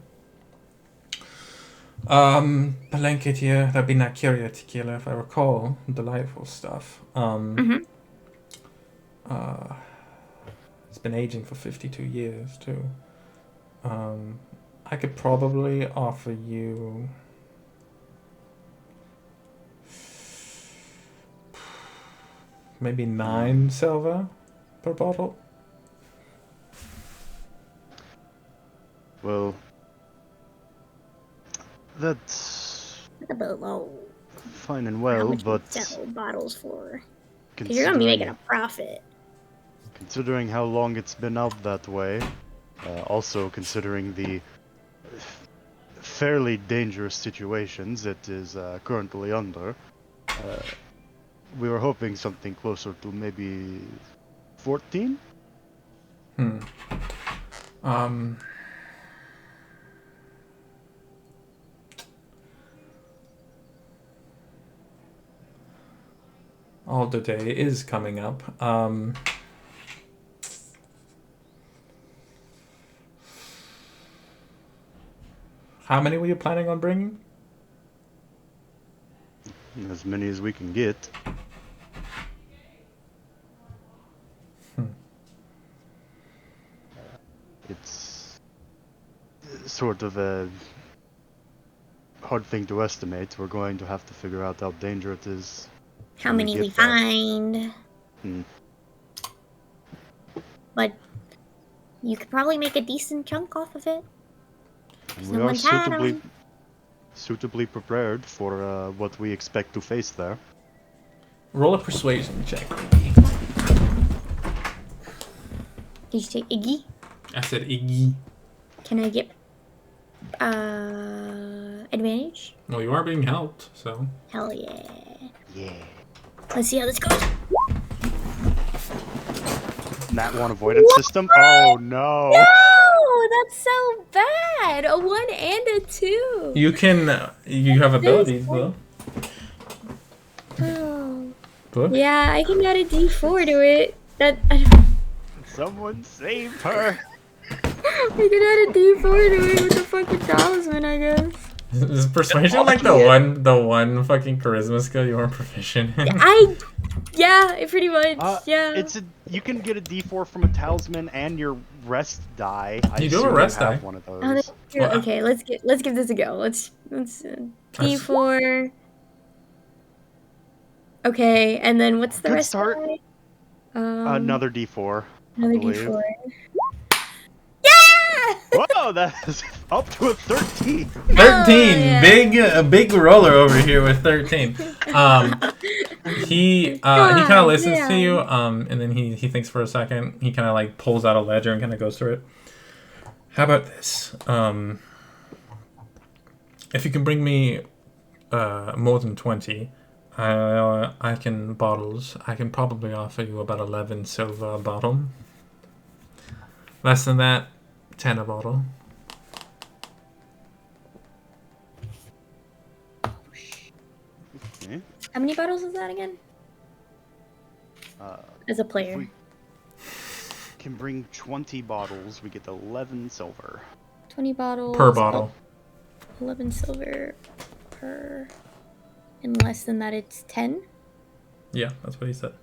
Palenque here. That'd be Nigeria tequila, if I recall. Delightful stuff. It's been aging for 52 years too. I could probably offer you maybe 9 silver per bottle. Well, that's A bit low. Fine and How well, much but we sell bottles for? Because you're gonna be making a profit. considering how long it's been out that way, also considering the fairly dangerous situations it is currently under, we were hoping something closer to maybe 14? Um, all the day is coming up. How many were you planning on bringing? As many as we can get. It's sort of a hard thing to estimate. We're going to have to figure out how dangerous it is. How when many we get there. find? Hmm. But you could probably make a decent chunk off of it. And we are Someone's had 'em. suitably prepared for what we expect to face there. Roll a persuasion check. Did you say Iggy? I said Iggy. Can I get advantage? Well, you are being helped, so. Hell yeah. Yeah. Let's see how this goes. Nat 1 avoidance system? Oh no! No, that's so bad. A 1 and a 2. You can. You have abilities, though. Oh. Book? Yeah, I can add a D4 to it. That Someone save her! I can add a D4 to it with the fucking talisman, I guess. Is persuasion like the one fucking charisma skill you weren't proficient in? Yeah, pretty much. Yeah. You can get a D4 from a talisman and your rest die. You do a assume rest have die. one of those. Oh, that's true. Well, Okay, let's give this a go. Let's D4. Okay, and then what's the Good rest? start. Die? Another D4. Another I believe. D4. Yeah! Whoa, that's up to a 13. 13, yeah. big roller over here with 13. He kind of listens to you, and then he thinks for a second. He kind of like pulls out a ledger and kind of goes through it. How about this? If you can bring me more than 20, I can bottles. I can probably offer you about 11 silver a bottle. Less than that, 10 a bottle. Okay. How many bottles is that again? As a If player. we can bring 20 bottles, we get 11 silver. 20 bottles. Per bottle. 11 silver per. And less than that, it's 10? Yeah, that's what he said.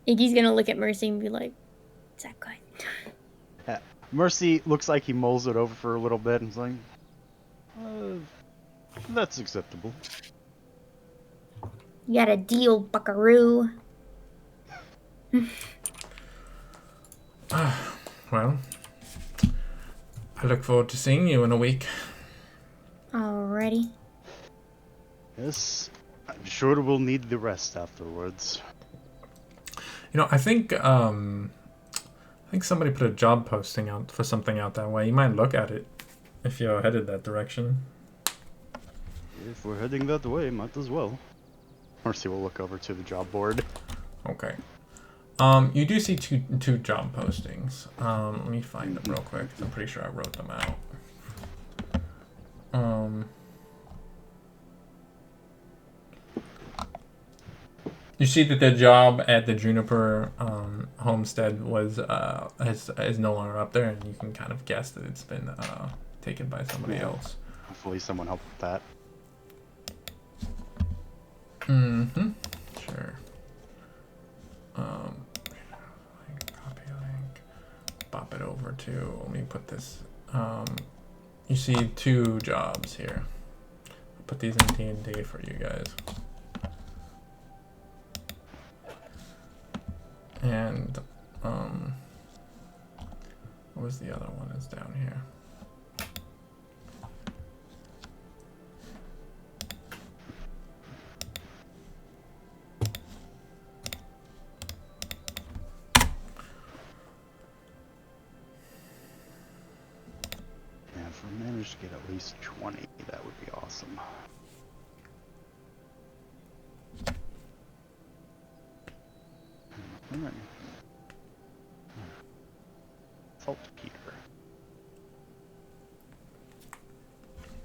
Iggy's gonna look at Mercy and be like, is that good? Mercy looks like he mulls it over for a little bit and is like, that's acceptable. You got a deal, buckaroo. Well, I look forward to seeing you in a week. Alrighty. Yes, I'm sure we'll need the rest afterwards. You know, I think somebody put a job posting out for something out that way. You might look at it if you're headed that direction. If we're heading that way, might as well. Mercy will look over to the job board. Okay. You do see two job postings. Let me find them real quick. I'm pretty sure I wrote them out. You see that the job at the Juniper homestead was is no longer up there, and you can kind of guess that it's been taken by somebody else. Hopefully someone helped with that. Mm-hmm. Sure. Copy link. Pop it over to. Let me put this. You see two jobs here. I'll put these in D&D for you guys. And what was the other one? Is down here. I managed to get at least 20, that would be awesome. Alright. Saltpeter.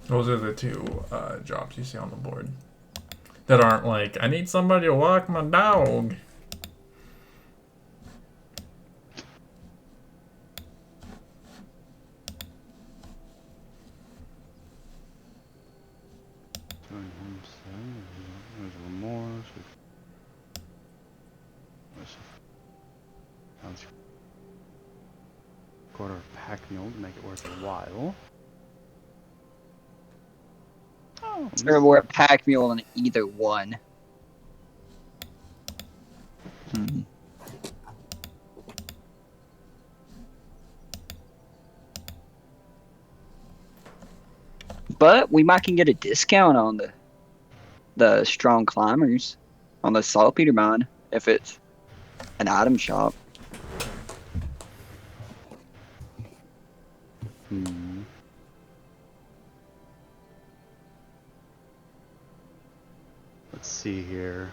Those are the two jobs you see on the board that aren't like, I need somebody to walk my dog. There's one more. Quarter of pack mule to make it worth a while. Oh, Remember, we're at pack mule on either one. But we might can get a discount on the strong climbers on the saltpeter mine if it's an item shop. Let's see here.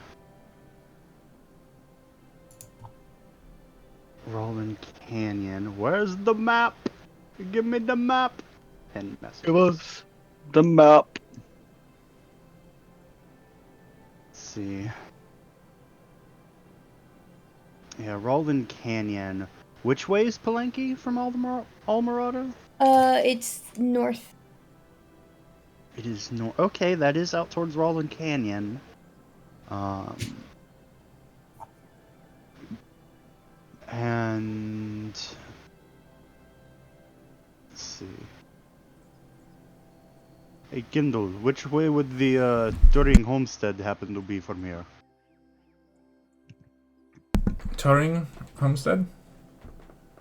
Rolling Canyon. Where's the map? Give me the map. And message. Give us the map. Let's see. Yeah, Rolling Canyon. Which way is Palenque from Almorado? It's north. It is north. Okay, that is out towards Rolling Canyon. And let's see. Hey, Kindle, which way would the Turing Homestead happen to be from here? Turing Homestead?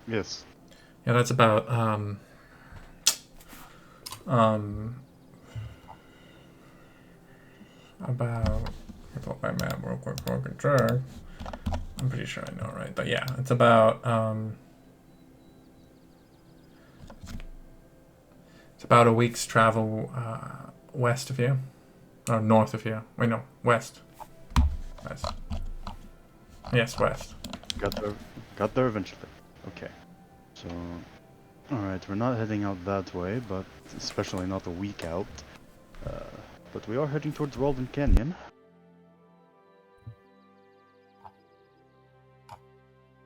Yes. Yeah, that's about I pull up my map real quick so I can check. I'm pretty sure I know, right? But yeah, it's about a week's travel west of you, or north of you. Wait, no, west. West. Yes, west. Got there eventually. Okay. So, alright, we're not heading out that way, but especially not a week out. But we are heading towards Walden Canyon.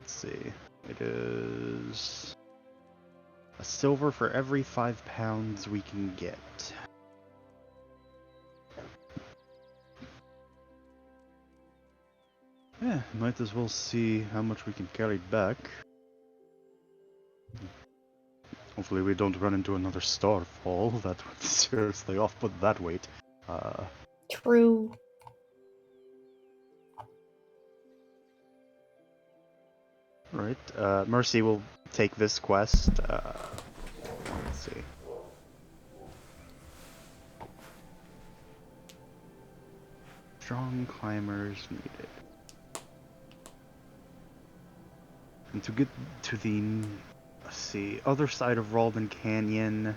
Let's see. It is a silver for every 5 pounds we can get. Yeah, might as well see how much we can carry back. Hopefully we don't run into another starfall. That would seriously off-put that weight. True. Right, Mercy will take this quest. Let's see. Strong climbers needed. And to get to the, let's see, other side of Ralden Canyon,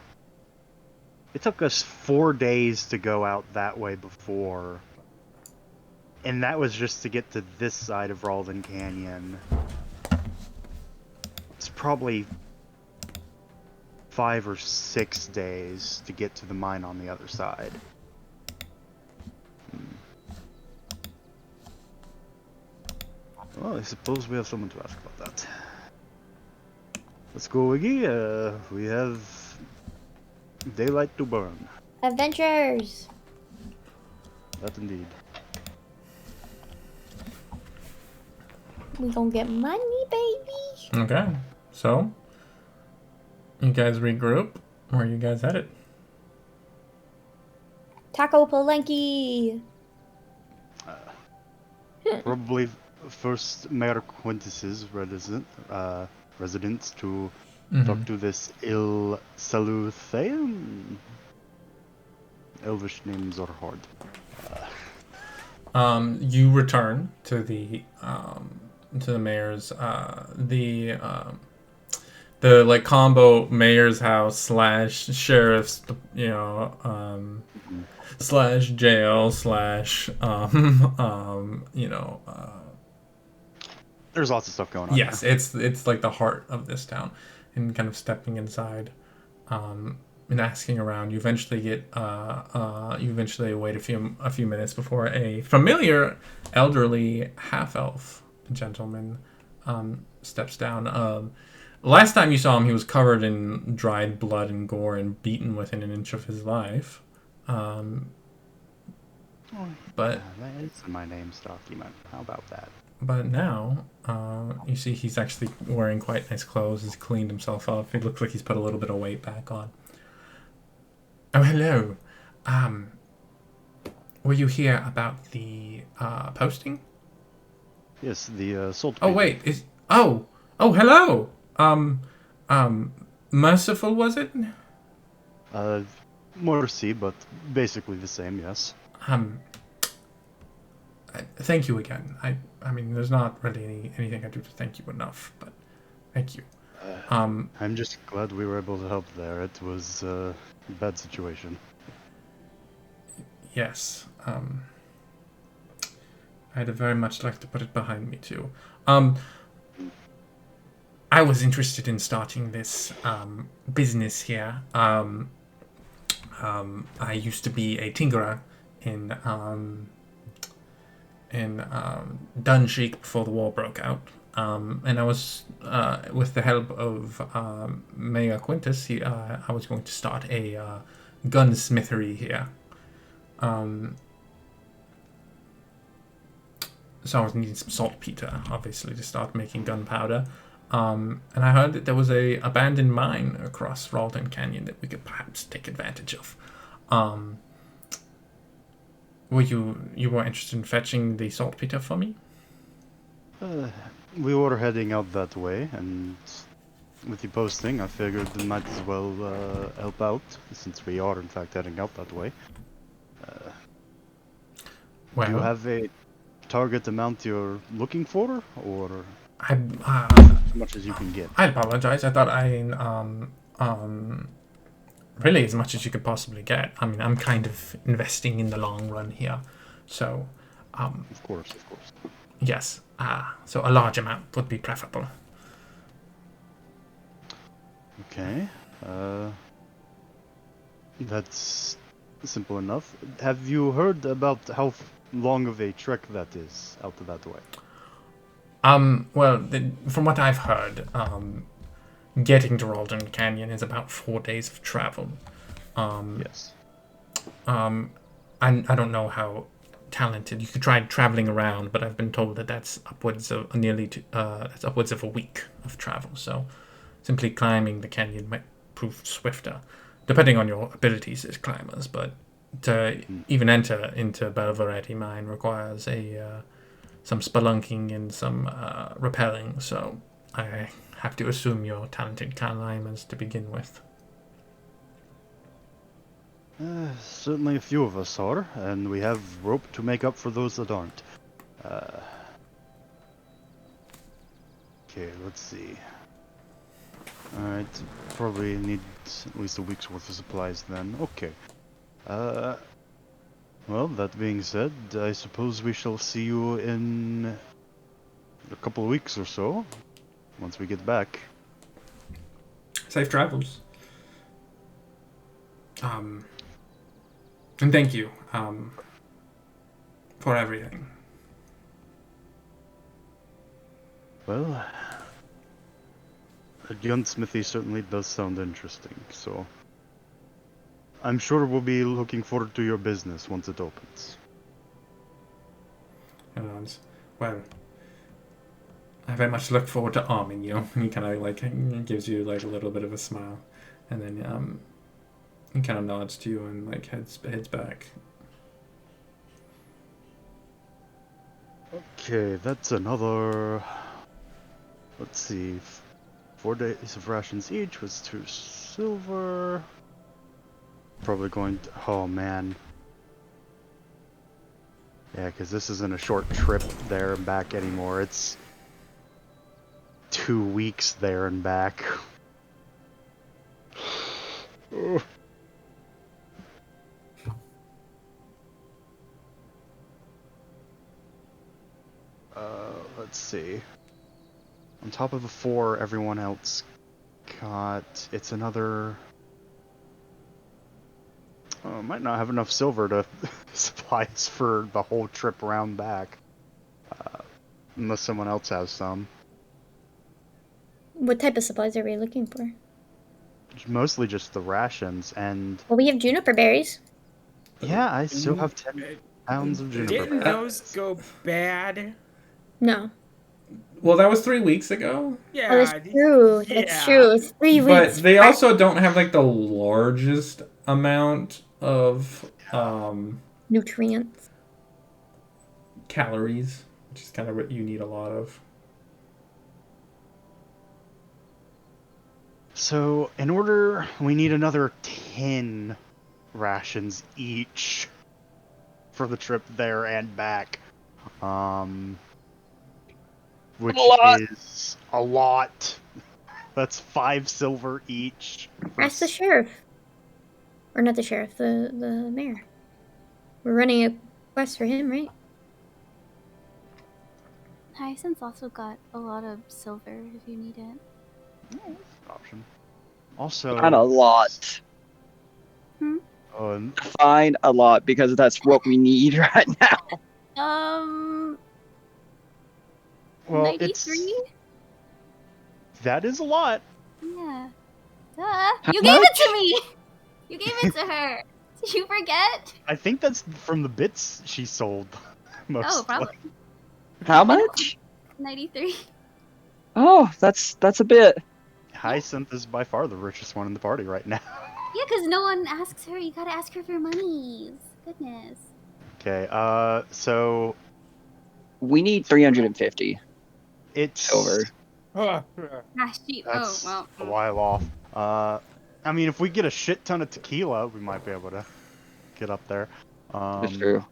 it took us 4 days to go out that way before. And that was just to get to this side of Ralden Canyon. It's probably 5 or 6 days to get to the mine on the other side. Well, I suppose we have someone to ask about that. Let's go, Iggy. We have daylight to burn. Adventures. That indeed. We gonna get money, baby. Okay, so you guys regroup. Where are you guys headed? Taco Palenque. Probably first Mayor Quintus's residence to talk to this Il Saluthaean. Elvish names are hard. You return to the mayor's. The the like combo mayor's house slash sheriff's, slash jail slash There's lots of stuff going on. yes, it's like the heart of this town, and kind of stepping inside, and asking around. You eventually wait a few minutes before a familiar elderly half elf gentleman steps down. Last time you saw him, he was covered in dried blood and gore and beaten within an inch of his life. But It's in my name's document. How about that? But now, you see he's actually wearing quite nice clothes. He's cleaned himself up. It looks like he's put a little bit of weight back on. Oh, hello. Were you here about the posting? Yes, the salt. Oh, wait. Oh, hello. Merciful, was it? Morrissey, but basically the same. Yes. Thank you again. I mean, there's not really anything I do to thank you enough, but thank you. I'm just glad we were able to help there. It was a bad situation. Yes. I'd very much like to put it behind me too. I was interested in starting this business here. I used to be a tinkerer in Dunsheik before the war broke out. And I was, with the help of Mayor Quintus, I was going to start a gunsmithery here. So I was needing some saltpeter, obviously, to start making gunpowder. And I heard that there was a abandoned mine across Ralden Canyon that we could perhaps take advantage of. Were you were interested in fetching the saltpeter for me? We were heading out that way, and with the posting, I figured we might as well help out, since we are in fact heading out that way. Do you have a target amount you're looking for, or as much as you can get? I apologize. I thought really as much as you could possibly get. I mean, I'm kind of investing in the long run here, so Of course. yes. So a large amount would be preferable. Okay. That's simple enough. Have you heard about how long of a trek that is out of that way? Well, from what I've heard, getting to Ralden Canyon is about 4 days of travel. Yes. I don't know how talented you could try traveling around, but I've been told that that's upwards of a week of travel. So simply climbing the canyon might prove swifter, depending on your abilities as climbers. But to even enter into Belverati mine requires some spelunking and some rappelling. So I have to assume you're talented climbers to begin with. Certainly a few of us are, and we have rope to make up for those that aren't. Okay, let's see. Alright, probably need at least a week's worth of supplies then. Okay. Well, that being said, I suppose we shall see you in a couple of weeks or so, once we get back. Safe travels. And thank you, for everything. Well, a gunsmithy certainly does sound interesting, so I'm sure we'll be looking forward to your business once it opens. And well, I very much look forward to arming you. He kind of like gives you like a little bit of a smile, and then he kind of nods to you and like heads back. Okay, that's another. Let's see, 4 days of rations each was 2 silver. Probably going to, oh man. Yeah, because this isn't a short trip there and back anymore. It's 2 weeks there and back. Let's see. On top of the 4, everyone else got. It's another. Might not have enough silver to supply us for the whole trip around back. Unless someone else has some. What type of supplies are we looking for? Mostly just the rations, and Well, we have juniper berries. yeah, I still have 10 pounds of juniper. Didn't those go bad? No. Well, that was 3 weeks ago. Yeah. Oh, that's true. That's yeah. true. It's 3 But weeks. they also don't have like the largest amount of Nutrients. calories, which is kind of what you need a lot of. So, in order, we need another 10 rations each for the trip there and back. Which is a lot. That's 5 silver each. Ask the sheriff. Or not the sheriff, the mayor. We're running a quest for him, right? Hyacinth also got a lot of silver if you need it. Option. Also, Not a lot. Oh, Fine, a lot, because that's what we need right now. well, 93? that is a lot. Yeah. Duh. How You gave it much? to me! You gave it to her! Did you forget? I think that's from the bits she sold. Mostly. Oh, probably. How much? 93. Oh, that's a bit. Hyacinth is by far the richest one in the party right now. Yeah, because no one asks her. You gotta ask her for monies. Goodness. Okay, so We need 350 it's silver. Ah, shoot. That's Oh, a well. while off. I mean, if we get a shit ton of tequila, we might be able to get up there. That's true.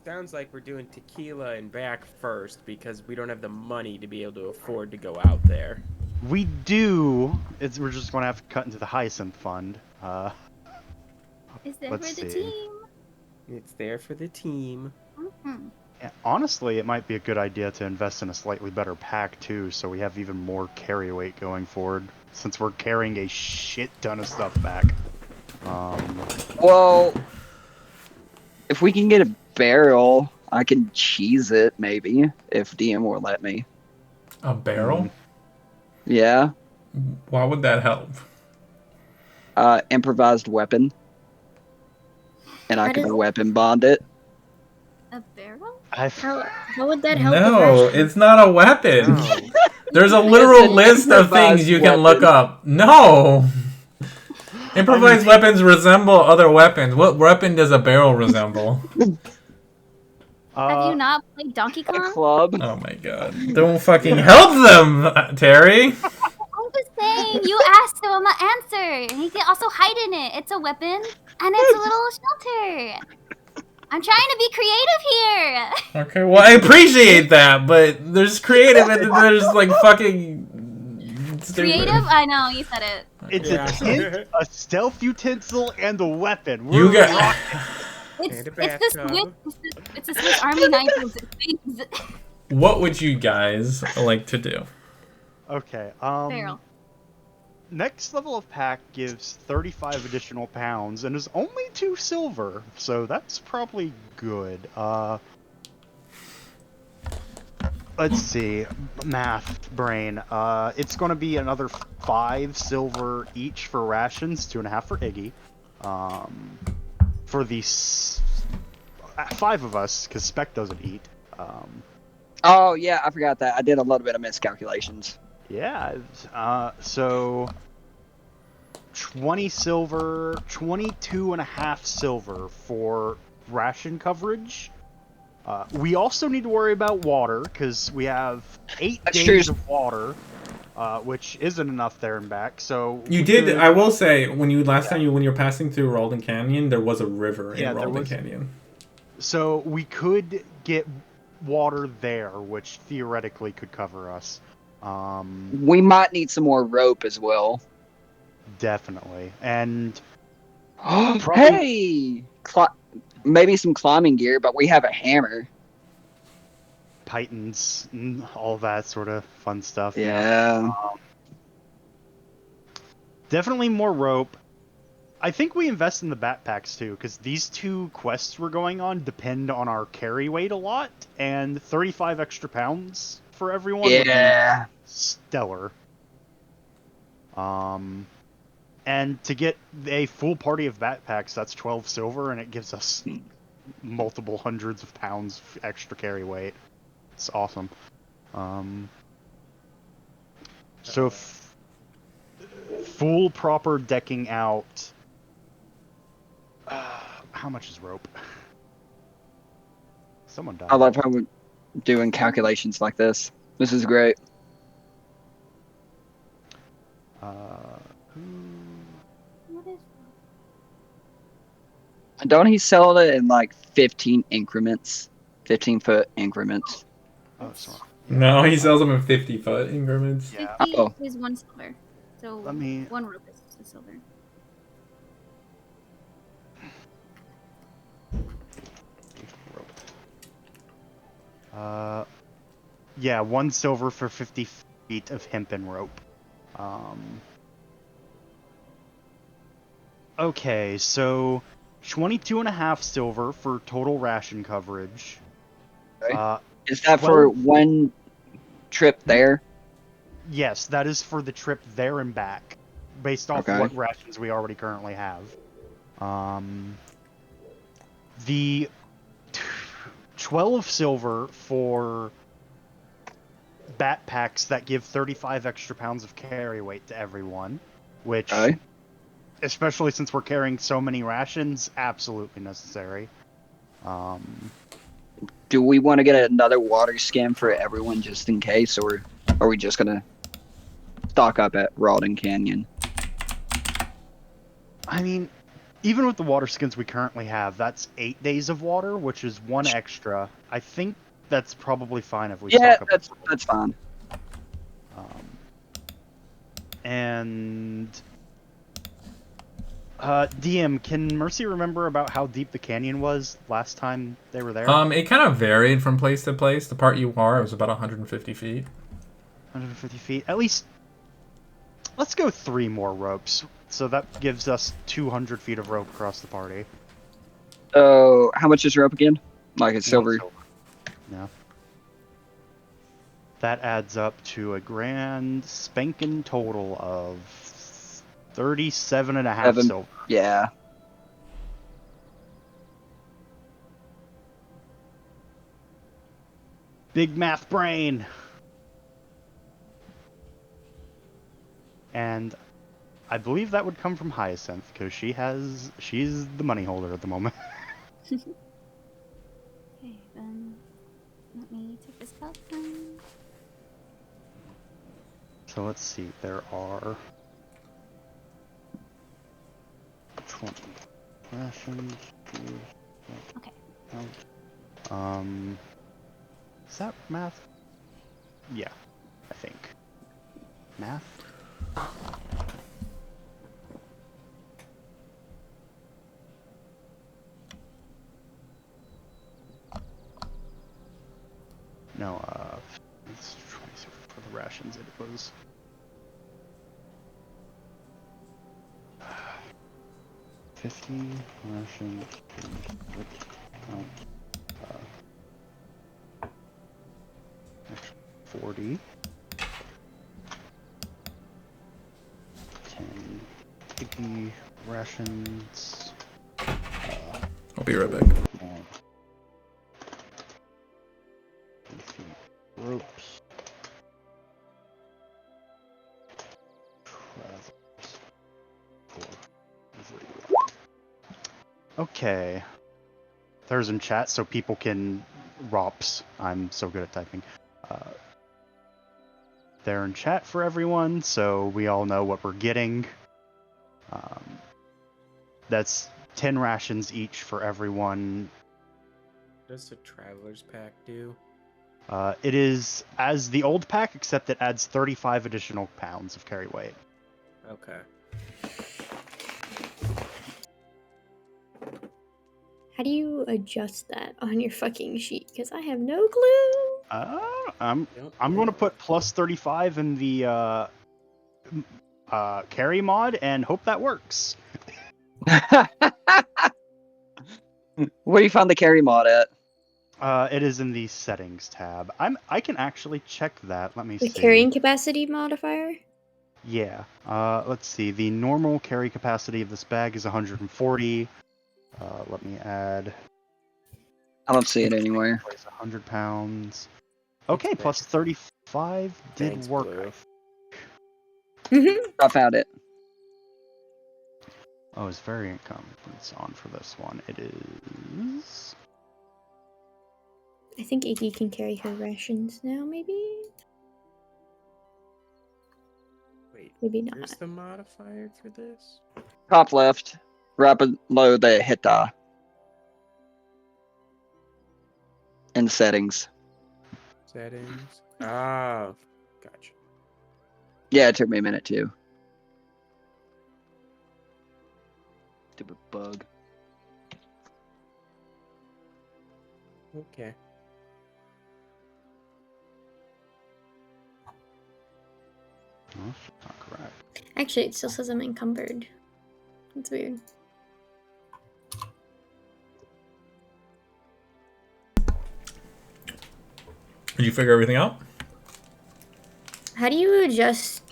Sounds like we're doing tequila and back first because we don't have the money to be able to afford to go out there. We do. We're just going to have to cut into the Hyacinth Fund. Is there Let's for the see. team? It's there for the team. Mm-hmm. Yeah, honestly, it might be a good idea to invest in a slightly better pack too, so we have even more carry weight going forward, since we're carrying a shit ton of stuff back. Well, if we can get a barrel, I can cheese it, maybe, if DM will let me. A barrel? Yeah. Why would that help? Improvised weapon. And I How can does- weapon bond it. A barrel? How would that help? with No, rations? it's not a weapon. No. There's a It's literal an list of things improvised you can look weapon. up. No! Improvised weapons resemble other weapons. What weapon does a barrel resemble? Have you not played Donkey A Kong? club. Oh my god. Don't fucking help them, Terry! I'm just saying, you asked him an answer, and he can also hide in it. It's a weapon, and it's a little shelter. I'm trying to be creative here. Okay, well, I appreciate that, but there's creative and then there's like fucking. stupid. Creative? I know, you said it. It's Yeah. a tent, a stealth utensil, and a weapon. You We're got. It's And a it's the bathtub. It's the Swiss Army knife of things. What would you guys like to do? Okay. Barrel. Next level of pack gives 35 additional pounds and is only 2 silver, so that's probably good. Let's see. Math brain. It's going to be another 5 silver each for rations, 2.5 for Iggy. For the 5 of us, because Spec doesn't eat. Oh, yeah, I forgot that. I did a little bit of miscalculations. Yeah, so 20 silver, 22.5 silver for ration coverage. We also need to worry about water, because we have 8 That's days true. of water, which isn't enough there and back, so... You we did. could- I will say, when you when you were passing through Ralden Canyon, there was a river in Yeah, there Ralden was. Canyon. So we could get water there, which theoretically could cover us. We might need some more rope as well. Definitely. And probably- Hey! Maybe some climbing gear, but we have a hammer. Pythons, and all that sort of fun stuff. Yeah. Definitely more rope. I think we invest in the backpacks too, because these two quests we're going on depend on our carry weight a lot, and 35 extra pounds for everyone would be Yeah. stellar. And to get a full party of backpacks, that's 12 silver, and it gives us multiple hundreds of pounds extra carry weight. It's awesome. So full proper decking out. How much is rope? Someone died. I love how we're doing calculations like this. This is great. What is Don't he sell it in like 15 increments? 15-foot increments. Oh, sorry. No, he sells them in 50-foot increments. Yeah. 50 Oh. is 1 silver. So Let me- 1 rope is a silver. Yeah, 1 silver for 50 feet of hempen rope. Okay, so 22.5 silver for total ration coverage. Okay. Is that for one trip there? Yes, that is for the trip there and back, based off Okay. what rations we already currently have. The 12 silver for backpacks that give 35 extra pounds of carry weight to everyone, which, Okay. especially since we're carrying so many rations, absolutely necessary. Do we want to get another water skin for everyone just in case, or are we just gonna stock up at Rawdon Canyon? I mean, even with the water skins we currently have, that's 8 days of water, which is 1 extra. I think that's probably fine if we Yeah, stock up. that's fine. And DM, can Mercy remember about how deep the canyon was last time they were there? It kind of varied from place to place. The part you are, it was about 150 feet. 150 feet. At least, let's go 3 more ropes. So that gives us 200 feet of rope across the party. So, how much is rope again? Like a silver? Yeah. That adds up to a grand spanking total of 37.5 Seven. silver. Yeah. Big math brain. And I believe that would come from Hyacinth, because she's the money holder at the moment. Okay, then let me take this out then. So let's see, there are 20 rations. Okay. Is that math? Yeah, I think. Math? No, it's 20 for the rations. It was 50 rations. 40. 10 50 rations. I'll be right back. 50 ropes. Trousers. 4 everywhere. Okay. There's in chat so people can ROPS. I'm so good at typing. They're in chat for everyone, so we all know what we're getting. That's 10 rations each for everyone. What does the Traveler's Pack do? It is as the old pack, except it adds 35 additional pounds of carry weight. Okay. How do you adjust that on your fucking sheet? Because I have no clue. I'm going to put plus 35 in the carry mod and hope that works. Where do you find the carry mod at? It is in the settings tab. I can actually check that. Let me The see. carrying capacity modifier? Yeah. Let's see. The normal carry capacity of this bag is 140. Let me add. I don't see it anywhere. 100 pounds. Okay, plus 35 did Thanks, work. Blue. I found it. Oh, it's variant components on for this one. It is. I think Iggy can carry her rations now, maybe? Wait, Maybe where's not. the modifier for this? Top left. Right below the hit die. In settings. Settings. Ah, gotcha. Yeah, it took me a minute too. Stupid bug. Okay. Oh, that's not correct. Actually, it still says I'm encumbered. That's weird. Did you figure everything out? How do you adjust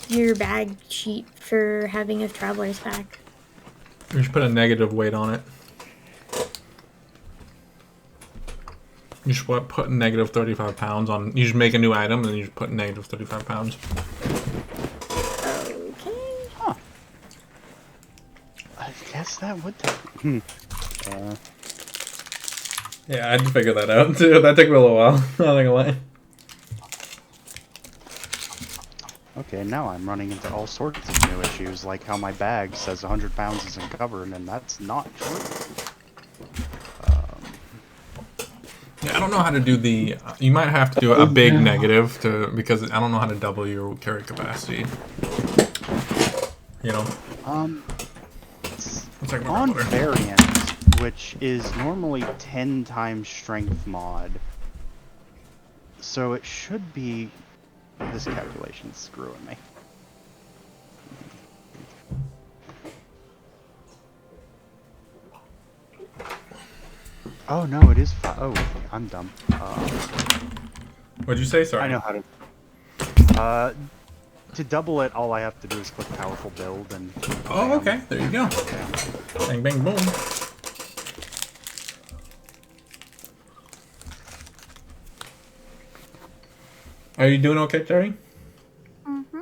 your bag sheet for having a traveler's pack? You just put a negative weight on it. You just put negative 35 pounds on. You just make a new item and then you just put negative 35 pounds. Okay. Huh. I guess that would take. Yeah, I had to figure that out too. That took me a little while. Not gonna lie. Okay, now I'm running into all sorts of new issues, like how my bag says 100 pounds isn't covered, and that's not true. Yeah, I don't know how to do the. You might have to do a big negative because I don't know how to double your carry capacity. You know. It's like my on water. variant, which is normally 10 times strength mod, so it should be. This calculation's screwing me. Oh no, it is. Oh, I'm dumb. What'd you say? Sorry. I know how to. To double it, all I have to do is click powerful build and. Oh, okay. There you go. Bang, bang, boom. Are you doing okay, Terry? Mm-hmm.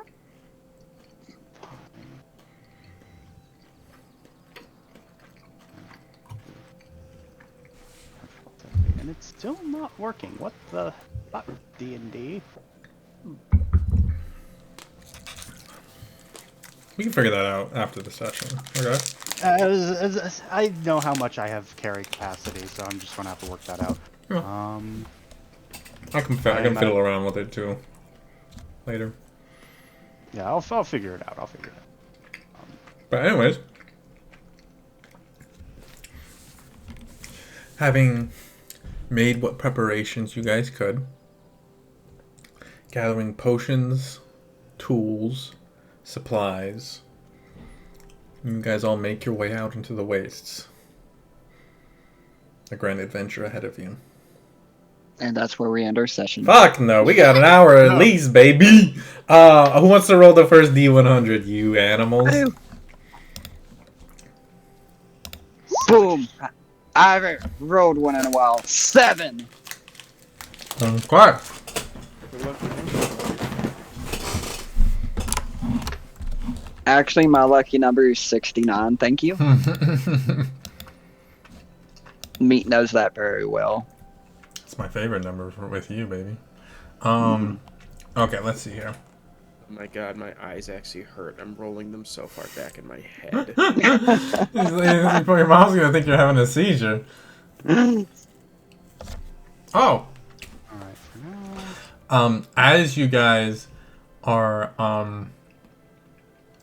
And it's still not working. What the fuck, D&D? We can figure that out after the session. Okay. I know how much I have carry capacity, so I'm just gonna have to work that out. Yeah. I can fiddle around with it too. Later. Yeah, I'll figure it out. I'll figure it out. But anyways, having made what preparations you guys could, gathering potions, tools, supplies, you guys all make your way out into the wastes. A grand adventure ahead of you. And that's where we end our session. Fuck no, we got an hour at least, baby. Who wants to roll the first D100, you animals? Boom! I haven't rolled one in a while. 7! Okay. Actually, my lucky number is 69, thank you. Meat knows that very well. It's my favorite number with you, baby. Okay, let's see here. Oh my god, my eyes actually hurt. I'm rolling them so far back in my head. Your mom's gonna think you're having a seizure. Oh. Alright, for now. As you guys are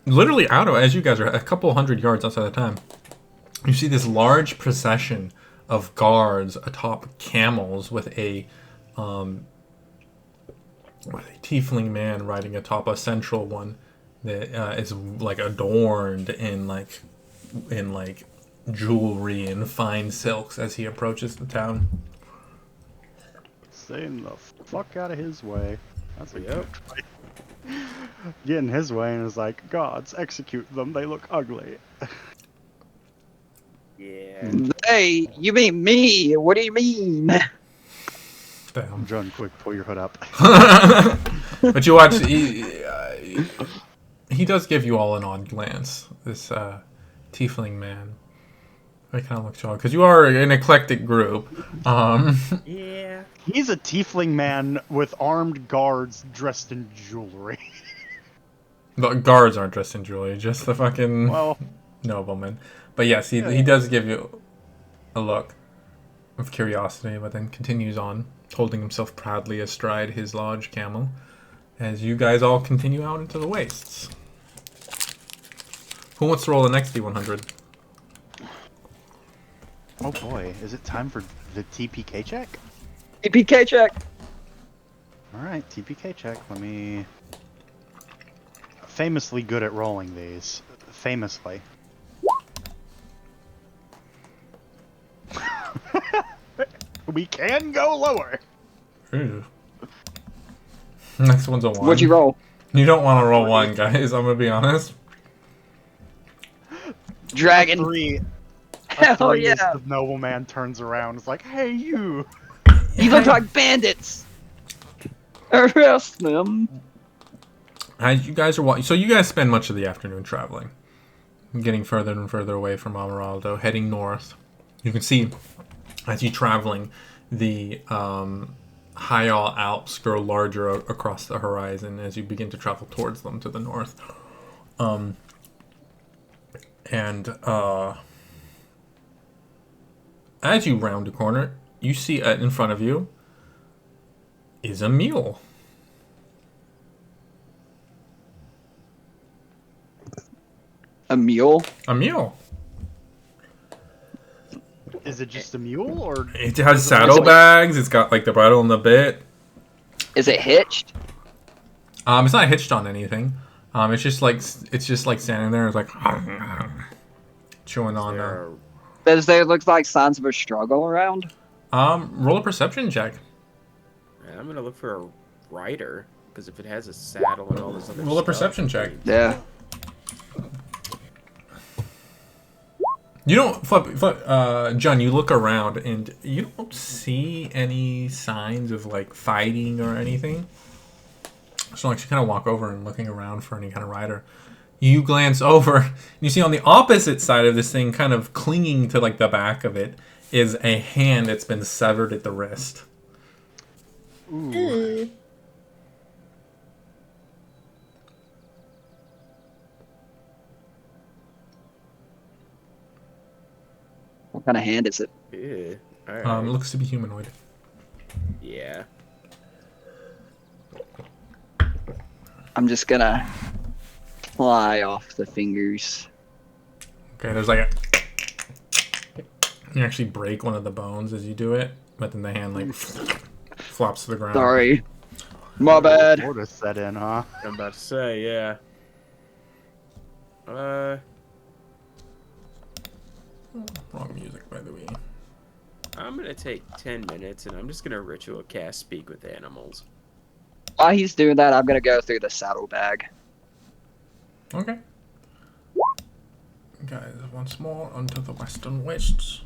literally as you guys are a couple hundred yards outside the time, you see this large procession of guards atop camels with a tiefling man riding atop a central one that is like adorned in like jewelry and fine silks as he approaches the town. Staying the fuck out of his way. That's a Yep. good way. Get in his way and is like, gods, execute them. They look ugly. Yeah. Hey, you mean me? What do you mean? Damn. John, quick, pull your hood up. But you watch, he does give you all an odd glance, this tiefling man. I kind of look to you because you are an eclectic group. Yeah. He's a tiefling man with armed guards dressed in jewelry. The guards aren't dressed in jewelry, just the fucking Well, nobleman. But yes, he does give you a look of curiosity, but then continues on, holding himself proudly astride his large camel, as you guys all continue out into the wastes. Who wants to roll the next D100? oh boy, is it time for the TPK check? EPK check. Alright, TPK check. Let me... Famously good at rolling these. Famously. We can go lower. Ooh. Next one's a 1. What'd you roll? You don't want to roll 1, guys, I'm going to be honest. Dragon. Three. Hell Three is yeah. the nobleman turns around and is like, hey you! You look like bandits. Arrest them. As you guys are walking, so you guys spend much of the afternoon traveling, getting further and further away from Amaraldo, heading north. You can see, as you're traveling, the Hyal Alps grow larger across the horizon as you begin to travel towards them to the north. As you round a corner, you see in front of you is a mule. A mule? A mule. Is it just a mule, or It has saddlebags. It's got like the bridle and the bit. Is it hitched? It's not hitched on anything. It's just like standing there. It's like chewing on there. Does there look like signs of a struggle around? Roll a perception check. I'm gonna look for a rider because if it has a saddle and all this other Roll a stuff, perception check. Yeah. You don't, John. You look around and you don't see any signs of like fighting or anything. So like you kind of walk over and looking around for any kind of rider. You glance over and you see on the opposite side of this thing, kind of clinging to like the back of it, is a hand that's been severed at the wrist. Ooh. What kind of hand is it? Yeah. All right. It looks to be humanoid. Yeah. I'm just gonna fly off the fingers. Okay, there's like a. You actually break one of the bones as you do it, but then the hand like flops to the ground. Sorry. My bad. Order set in, huh? I'm about to say, yeah. Wrong music, by the way. I'm gonna take 10 minutes and I'm just gonna ritual cast Speak with Animals. While he's doing that, I'm gonna go through the saddlebag. Okay. Guys, once more onto the western wastes.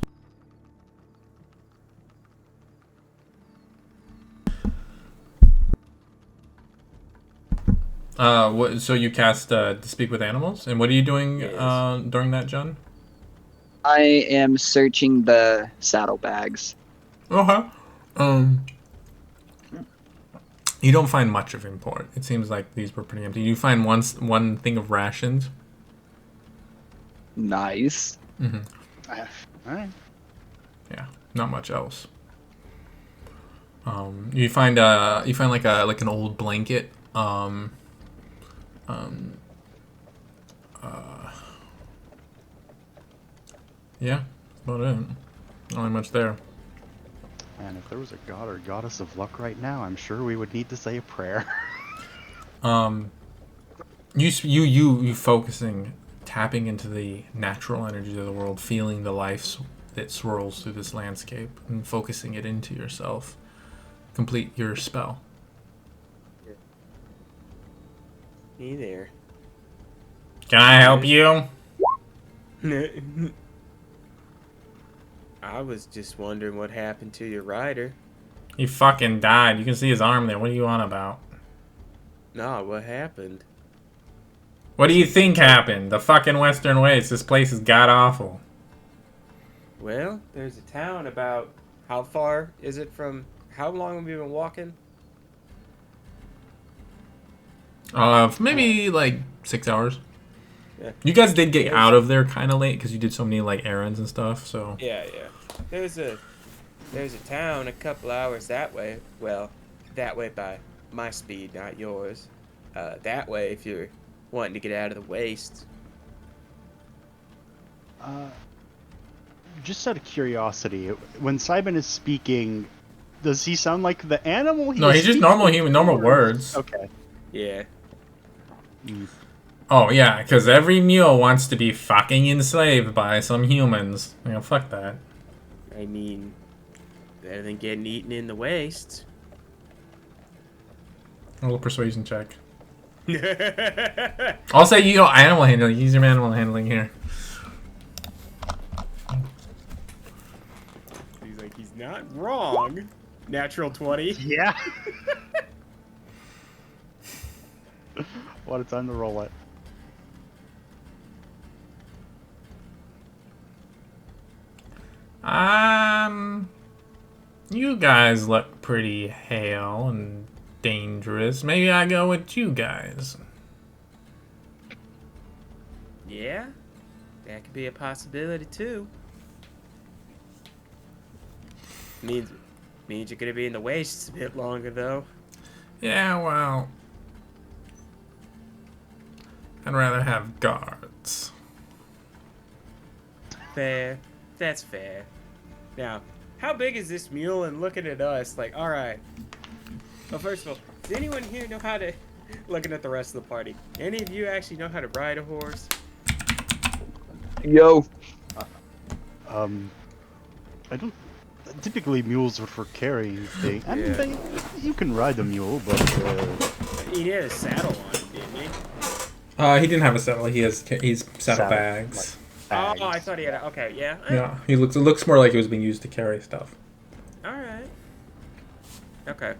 So you cast to speak with animals, and what are you doing Yes. during that, John? I am searching the saddlebags. Okay. You don't find much of import. It seems like these were pretty empty. You find one thing of rations. Nice. Alright. Yeah, not much else. You find like an old blanket. Yeah, that's about it. Not much there. And if there was a god or goddess of luck right now, I'm sure we would need to say a prayer. You focusing, tapping into the natural energies of the world, feeling the life that swirls through this landscape, and focusing it into yourself. Complete your spell. Hey there. Can I help you? I was just wondering what happened to your rider. He fucking died. You can see his arm there. What are you on about? Nah, what happened? What do you think happened? The fucking Western Waste. This place is god awful. Well, there's a town about... How far is it from... How long have you been walking? Maybe like 6 hours. Yeah. You guys did get out of there kind of late because you did so many like errands and stuff. So Yeah. There's a town a couple hours that way. Well, that way by my speed, not yours. That way if you're wanting to get out of the waste. Just out of curiosity, when Simon is speaking, does he sound like the animal? no, he's just normal human, normal words. Okay. Yeah. Oh yeah, because every mule wants to be fucking enslaved by some humans. You know, fuck that. I mean, better than getting eaten in the waste. A little persuasion check. I'll say you know animal handling. Use your animal handling here. He's like, he's not wrong. Natural 20. Yeah. What a time to roll it. You guys look pretty hale and dangerous. Maybe I go with you guys. Yeah, that could be a possibility too. Means you're gonna be in the wastes a bit longer though. Yeah, well, I'd rather have guards. Fair. That's fair. Now, how big is this mule? And looking at us, like, all right. Well, first of all, does anyone here know how to? Looking at the rest of the party, any of you actually know how to ride a horse? Yo. I don't. Typically, mules are for carrying things. I mean, Yeah. you can ride a mule, but He had a saddle on him, didn't he? He didn't have a saddle. He's saddle Saddle, bags. bags. Oh, I thought he had a... Okay, yeah. Yeah, it looks more like it was being used to carry stuff. Alright. Okay.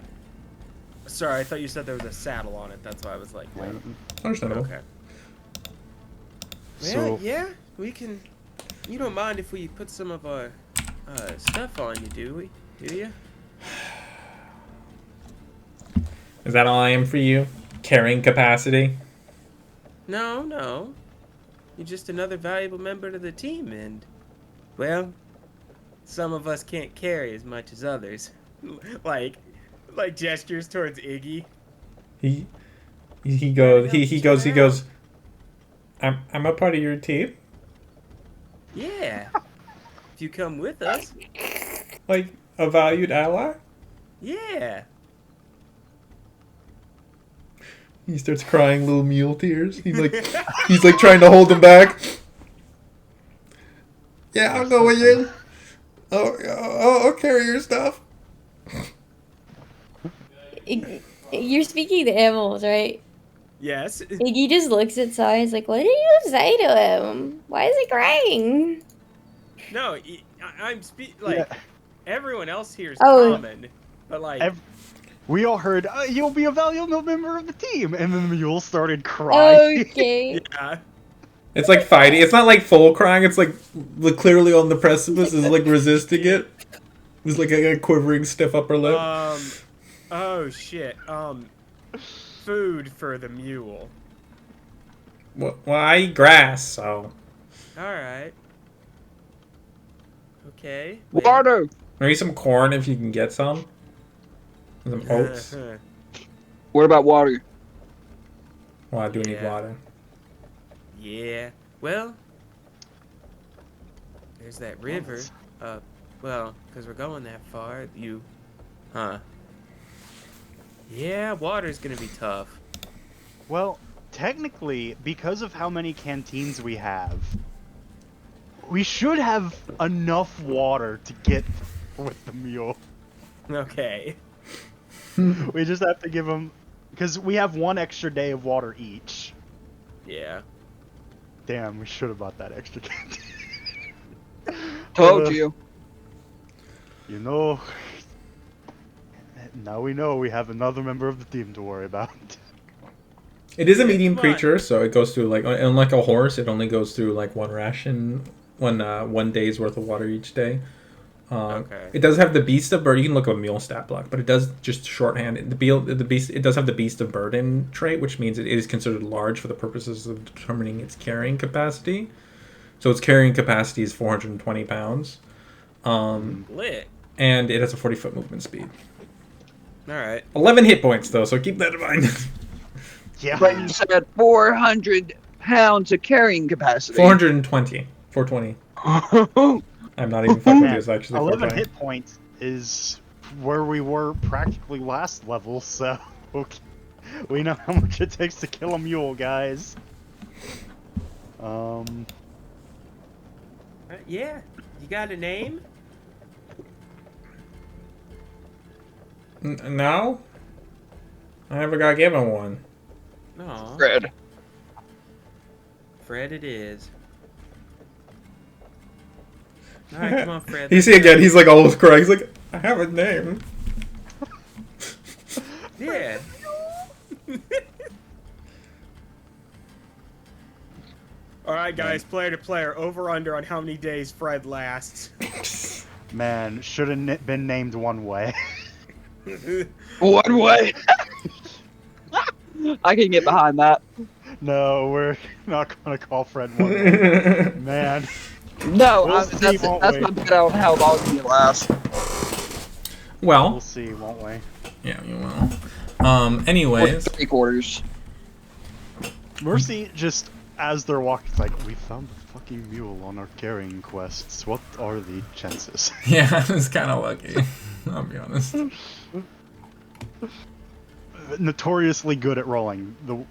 Sorry, I thought you said there was a saddle on it. That's why I was like... Yeah. Understandable. Okay. Well, So- yeah, we can... You don't mind if we put some of our stuff on you, do we? Do you? Is that all I am for you? Carrying capacity? No, no. You're just another valuable member of the team, and... Well, some of us can't carry as much as others. like gestures towards Iggy. He goes. I'm a part of your team. Yeah. If you come with us. Like a valued ally. Yeah. He starts crying little mule tears. He's like trying to hold them back. Yeah, I'll go with you. I'll carry your stuff. You're speaking to animals, right? Yes. Iggy just looks at Sai. He's like, "What did you say to him? Why is he crying?" No, I'm like Yeah. everyone else here is Oh. common, but like We all heard, you'll be a valuable member of the team, and then the mule started crying. Okay. yeah. It's like fighting. It's not like full crying. It's like clearly on the precipice. Is like resisting it. It's like a quivering stiff upper lip. Oh shit. Food for the mule. Well, I eat grass, so All right. Okay. Water. maybe some corn if you can get some. Some oats. What about water? Well, I do need Yeah. water. Yeah. Well, there's that river. Well, because we're going that far, huh? Yeah, water's gonna be tough. Well, technically, because of how many canteens we have, we should have enough water to get with the mule. Okay. We just have to give them, because we have 1 extra day of water each. Yeah. Damn, we should have bought that extra canteen. Told you. You know, now we know we have another member of the team to worry about. It is a medium come on. creature, so it goes through like, unlike a horse, it only goes through like 1 ration, 1 day's worth of water each day. Okay. It does have the Beast of Burden. You can look up a mule stat block, but it does just shorthand. The beast. It does have the Beast of Burden trait, which means it is considered large for the purposes of determining its carrying capacity. So its carrying capacity is 420 pounds, Lit. and it has a 40-foot movement speed. All right. 11 hit points though, so keep that in mind. Yeah. But you said 400 pounds of carrying capacity. 420. 420. I'm not even fucking with you. It's actually 11 420. hit points is where we were practically last level, so okay. We know how much it takes to kill a mule, guys. Yeah. You got a name? No? I never got given one. No. Fred. Fred it is. All right, come on, Fred. You see again, he's like almost crying. He's like, I have a name. Yeah. All right, guys, player to player, over under on how many days Fred lasts. Man, should have been named One Way. One way. I can get behind that. No, we're not gonna call Fred One Way. Man. No, We'll see, that's won't my we? bet on how long it lasts. Well, We'll see, won't we? yeah, you will. Anyways, 3/4. Mercy just, as they're walking, it's like, we found a fucking mule on our carrying quests. What are the chances? yeah, I was kind of lucky. I'll be honest. Notoriously good at rolling the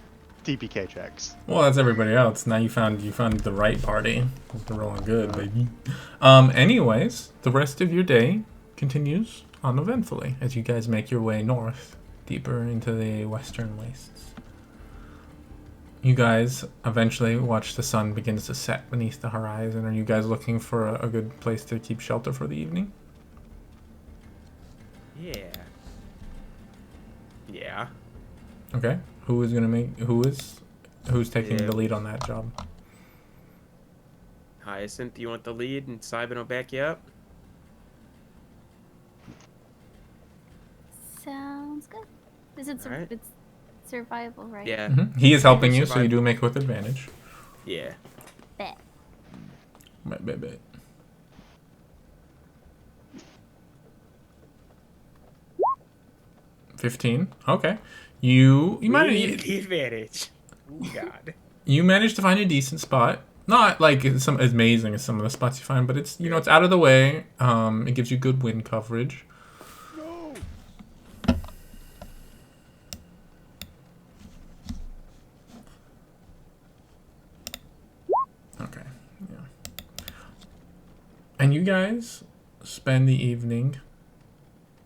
TPK checks. Well, that's everybody else. Now you found the right party. They're rolling good, baby. Anyways, the rest of your day continues uneventfully as you guys make your way north, deeper into the western wastes. You guys eventually watch the sun begins to set beneath the horizon. Are you guys looking for a good place to keep shelter for the evening? Yeah. Yeah. Okay. Who's taking Yeah. the lead on that job? Hyacinth, you want the lead and Simon will back you up? Sounds good. Is it Alright. it's survival, right? Yeah. He is helping you, so Survive. you do make with advantage. Yeah. Bet. Bet. 15. Okay. You We might need the advantage. Oh, God. you managed to find a decent spot. Not like it's as amazing as some of the spots you find, but it's it's out of the way. It gives you good wind coverage. Okay. Yeah. And you guys spend the evening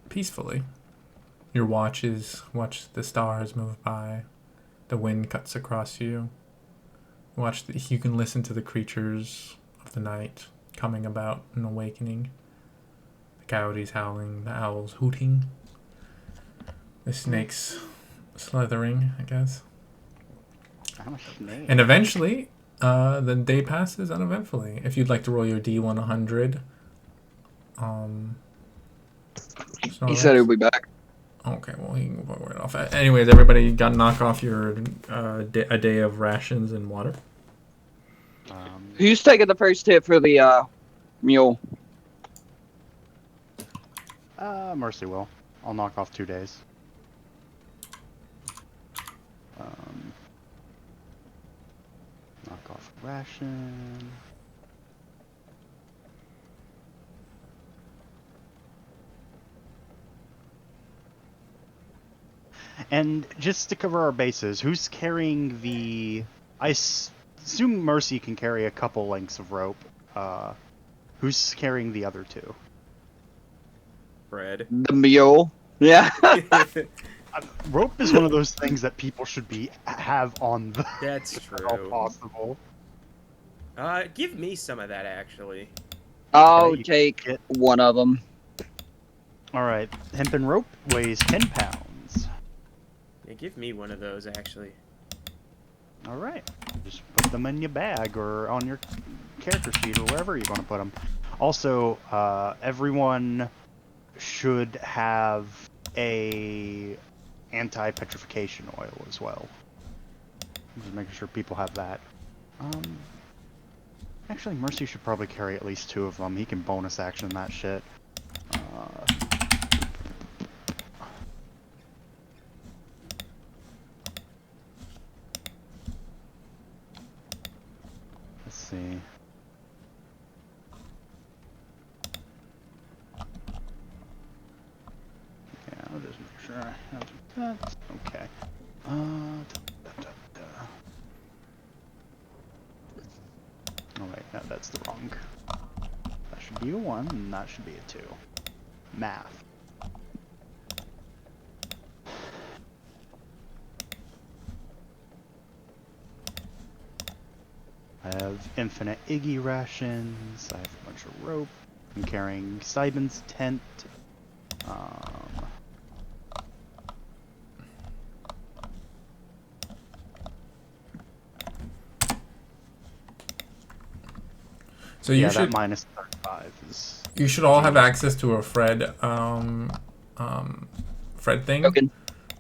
peacefully. Your watch the stars move by. The wind cuts across you. You can listen to the creatures of the night coming about and awakening. The coyotes howling, the owls hooting. The snakes slithering, I guess. I'm a snake. And eventually, the day passes uneventfully. If you'd like to roll your D100, He said he'll be back. Okay, well, he can work it off. Anyways, everybody got to knock off your a day of rations and water. Who's taking the first hit for the mule? Mercy will. I'll knock off 2 days. Knock off ration. And just to cover our bases, who's carrying the... assume Mercy can carry a couple lengths of rope. Who's carrying the other two? Fred. The mule. Yeah. Rope is one of those things that people should have on the That's at all true. possible. Give me some of that, actually. I'll you take get- one of them. All right, hempen rope weighs 10 pounds. Yeah, give me one of those, actually. All right, just put them in your bag or on your character sheet or wherever you want to put them. Also, everyone should have a anti-petrification oil as well. Just making sure people have that. Actually, Mercy should probably carry at least 2 of them. He can bonus action that shit. Let's see. Okay, I'll just make sure I have that. Okay. Oh wait, no, that's the wrong. That should be a 1, and that should be a 2. Math. I have infinite Iggy rations. I have a bunch of rope. I'm carrying Siben's tent. So yeah, you should that minus 35 is. you should all have access to a Fred Fred thing. Token.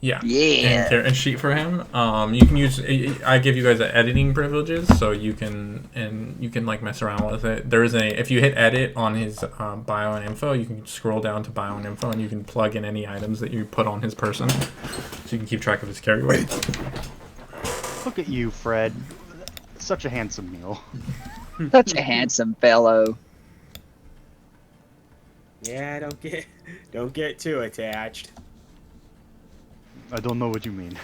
Yeah. Yeah. And a sheet for him. You can use. I give you guys editing privileges, so you can like mess around with it. There is if you hit edit on his bio and info, you can scroll down to bio and info, and you can plug in any items that you put on his person, so you can keep track of his carry weight. Look at you, Fred. Such a handsome meal. Such a handsome fellow. Yeah, don't get too attached. I don't know what you mean.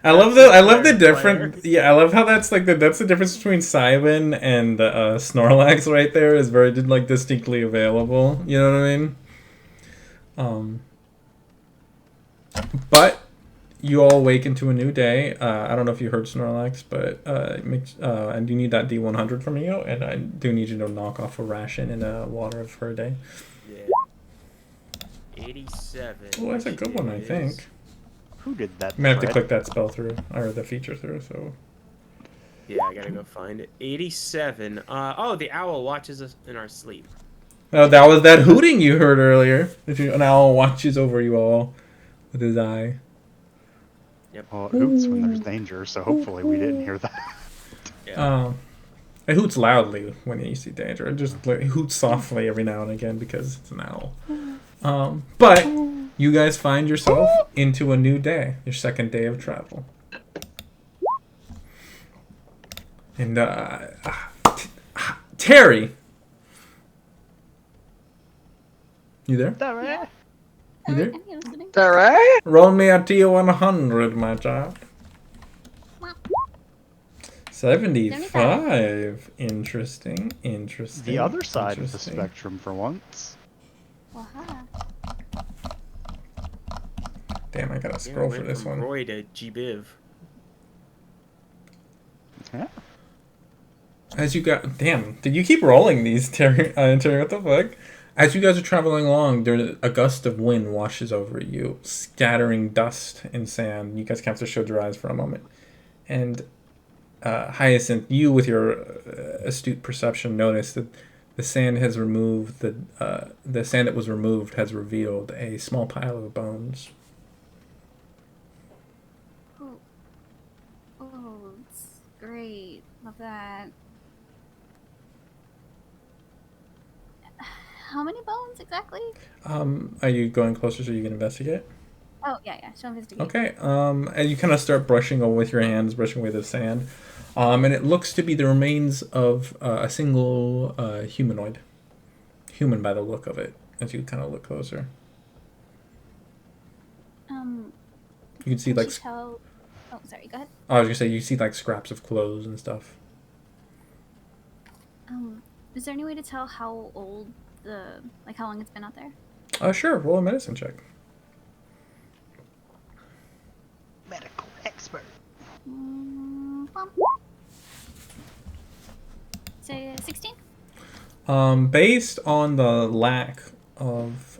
I love the different. Yeah, I love how that's like that's the difference between Siben and Snorlax right there is very like distinctly available. You know what I mean? But you all wake into a new day. I don't know if you heard Snorlax, but I do need that D100 from you, and I do need you to knock off a ration and a water for a day. Yeah. 87. Oh, that's a which good one, I is- think. Who did that? I'm gonna have to Fred? click that spell through or the feature through. So. Yeah, I gotta go find it. 87. Oh, the owl watches us in our sleep. Oh, that was that hooting you heard earlier. An owl watches over you all with his eye. Well, it hoots when there's danger, so hopefully we didn't hear that. Yeah. It hoots loudly when you see danger. It just hoots softly every now and again because it's an owl. But you guys find yourself into a new day, your second day of travel. And Terry, you there? You there? I'm here listening. All right. Roll me a T100, my child. 75. Interesting. The other side of the interesting. spectrum for once. Waha. Damn, I gotta Yeah, scroll for went this from one. Roy to G-Biv. Yeah. As you got, damn, did you keep rolling these, Terry? Terry, what the fuck? As you guys are traveling along, there's a gust of wind washes over you, scattering dust and sand. You guys have to shut your eyes for a moment. And Hyacinth, you with your astute perception notice that the sand has removed the sand that was removed has revealed a small pile of bones. Oh, it's great. Love that. How many bones exactly? Are you going closer so you can investigate? Oh, yeah. Show investigate. Okay. And you kind of start brushing away with your hands, brushing away the sand. And it looks to be the remains of a single humanoid. Human by the look of it, as you kind of look closer. You can see Can like she tell? Oh, sorry. Go ahead. I was gonna say you see like scraps of clothes and stuff. Is there any way to tell how old how long it's been out there? Sure. Roll a medicine check. Medical expert. Say 16. Based on the lack of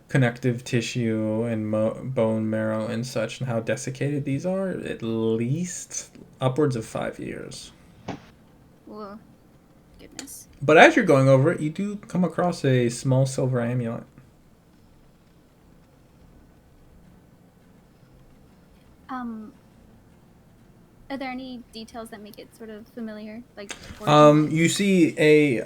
connective tissue and bone marrow and such, and how desiccated these are, at least upwards of 5 years. Whoa. Goodness. But as you're going over it, you do come across a small silver amulet. Are there any details that make it sort of familiar? You see a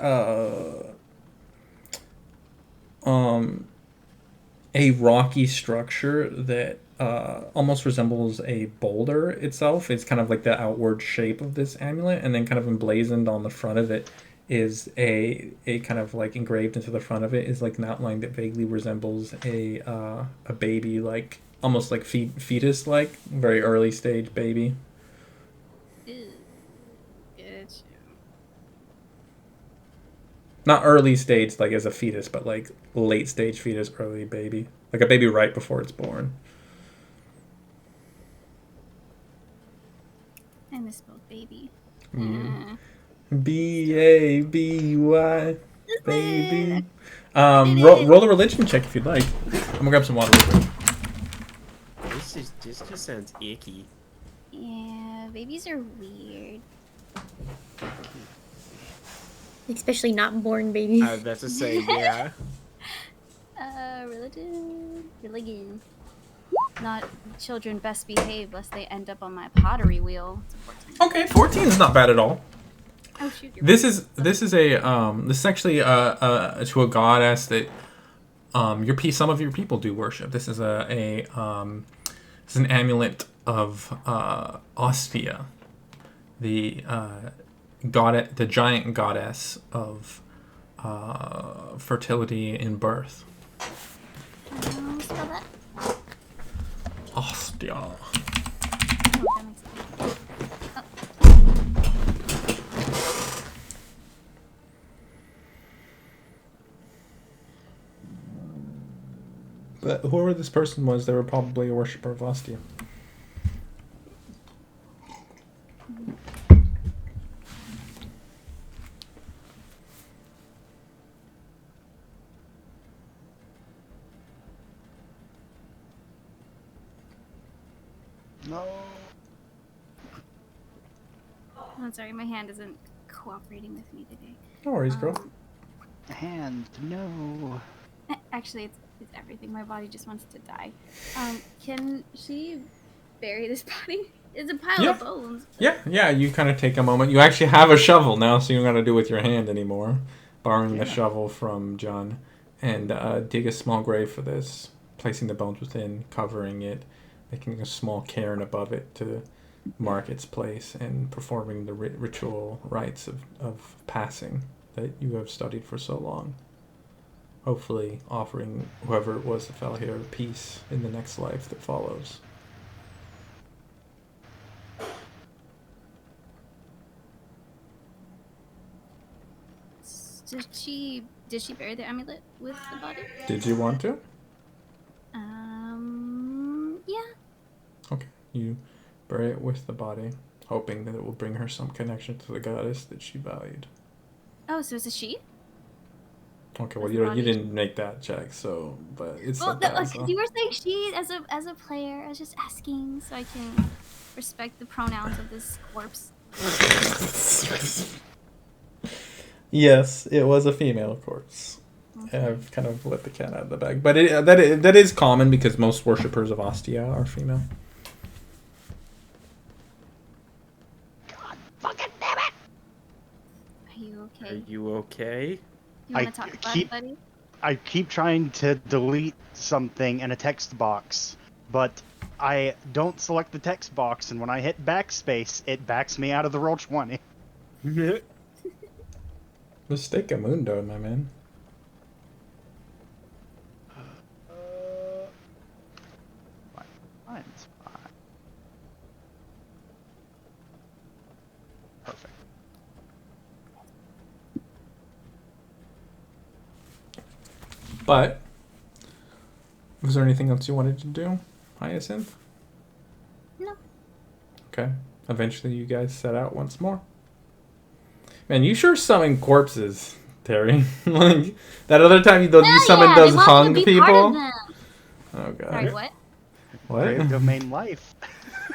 rocky structure that almost resembles a boulder itself. It's kind of like the outward shape of this amulet, and then kind of emblazoned on the front of it is a kind of like engraved into the front of it is like an outline that vaguely resembles a baby, like almost like fetus, like very early stage baby. Not early stage like as a fetus, but like late stage fetus, early baby. Like a baby right before it's born. I misspelled baby. B-A-B-Y. Baby. Roll a religion check if you'd like. I'm gonna grab some water real quick. This just sounds icky. Yeah, babies are weird. Especially not born babies. I was about to say, yeah. Religion. Not children best behave lest they end up on my pottery wheel. Okay, 14 is not bad at all. Oh shoot! This is actually to a goddess that some of your people do worship. This is it's an amulet of Ostia, the giant goddess of fertility and birth. Spell that. Ostia. Oh, that makes sense. But whoever this person was, they were probably a worshiper of Ostia. No. I'm sorry, my hand isn't cooperating with me today. No worries, girl. Hand, no. Actually, it's everything. My body just wants to die. Can she bury this body? It's a pile of bones. Yeah, you kind of take a moment. You actually have a shovel now, so you don't got to do it with your hand anymore. Borrowing the shovel from John. And dig a small grave for this. Placing the bones within, covering it. Making a small cairn above it to mark its place. And performing the ritual rites of passing that you have studied for so long. Hopefully offering whoever it was that fell here peace in the next life that follows. Did she bury the amulet with the body? Did you want to? Yeah. Okay. You bury it with the body, hoping that it will bring her some connection to the goddess that she valued. Oh, so it's a she? Okay, well you didn't make that check, but it's Well, like that. So. You were saying she as a player. I was just asking so I can respect the pronouns of this corpse. Yes, it was a female corpse. Okay. I've kind of let the cat out of the bag, but that is common because most worshippers of Ostia are female. God fucking damn it! Are you okay? Are you okay? You want to talk about it, buddy? I keep trying to delete something in a text box, but I don't select the text box, and when I hit backspace, it backs me out of the Roll20. Mistake a mundo, my man. Perfect. But was there anything else you wanted to do, Hyacinth? No. Okay. Eventually, you guys set out once more. Man, you sure summon corpses, Terry. Like that other time you summoned those hung people. Oh god. Sorry, what? What? Grave domain life.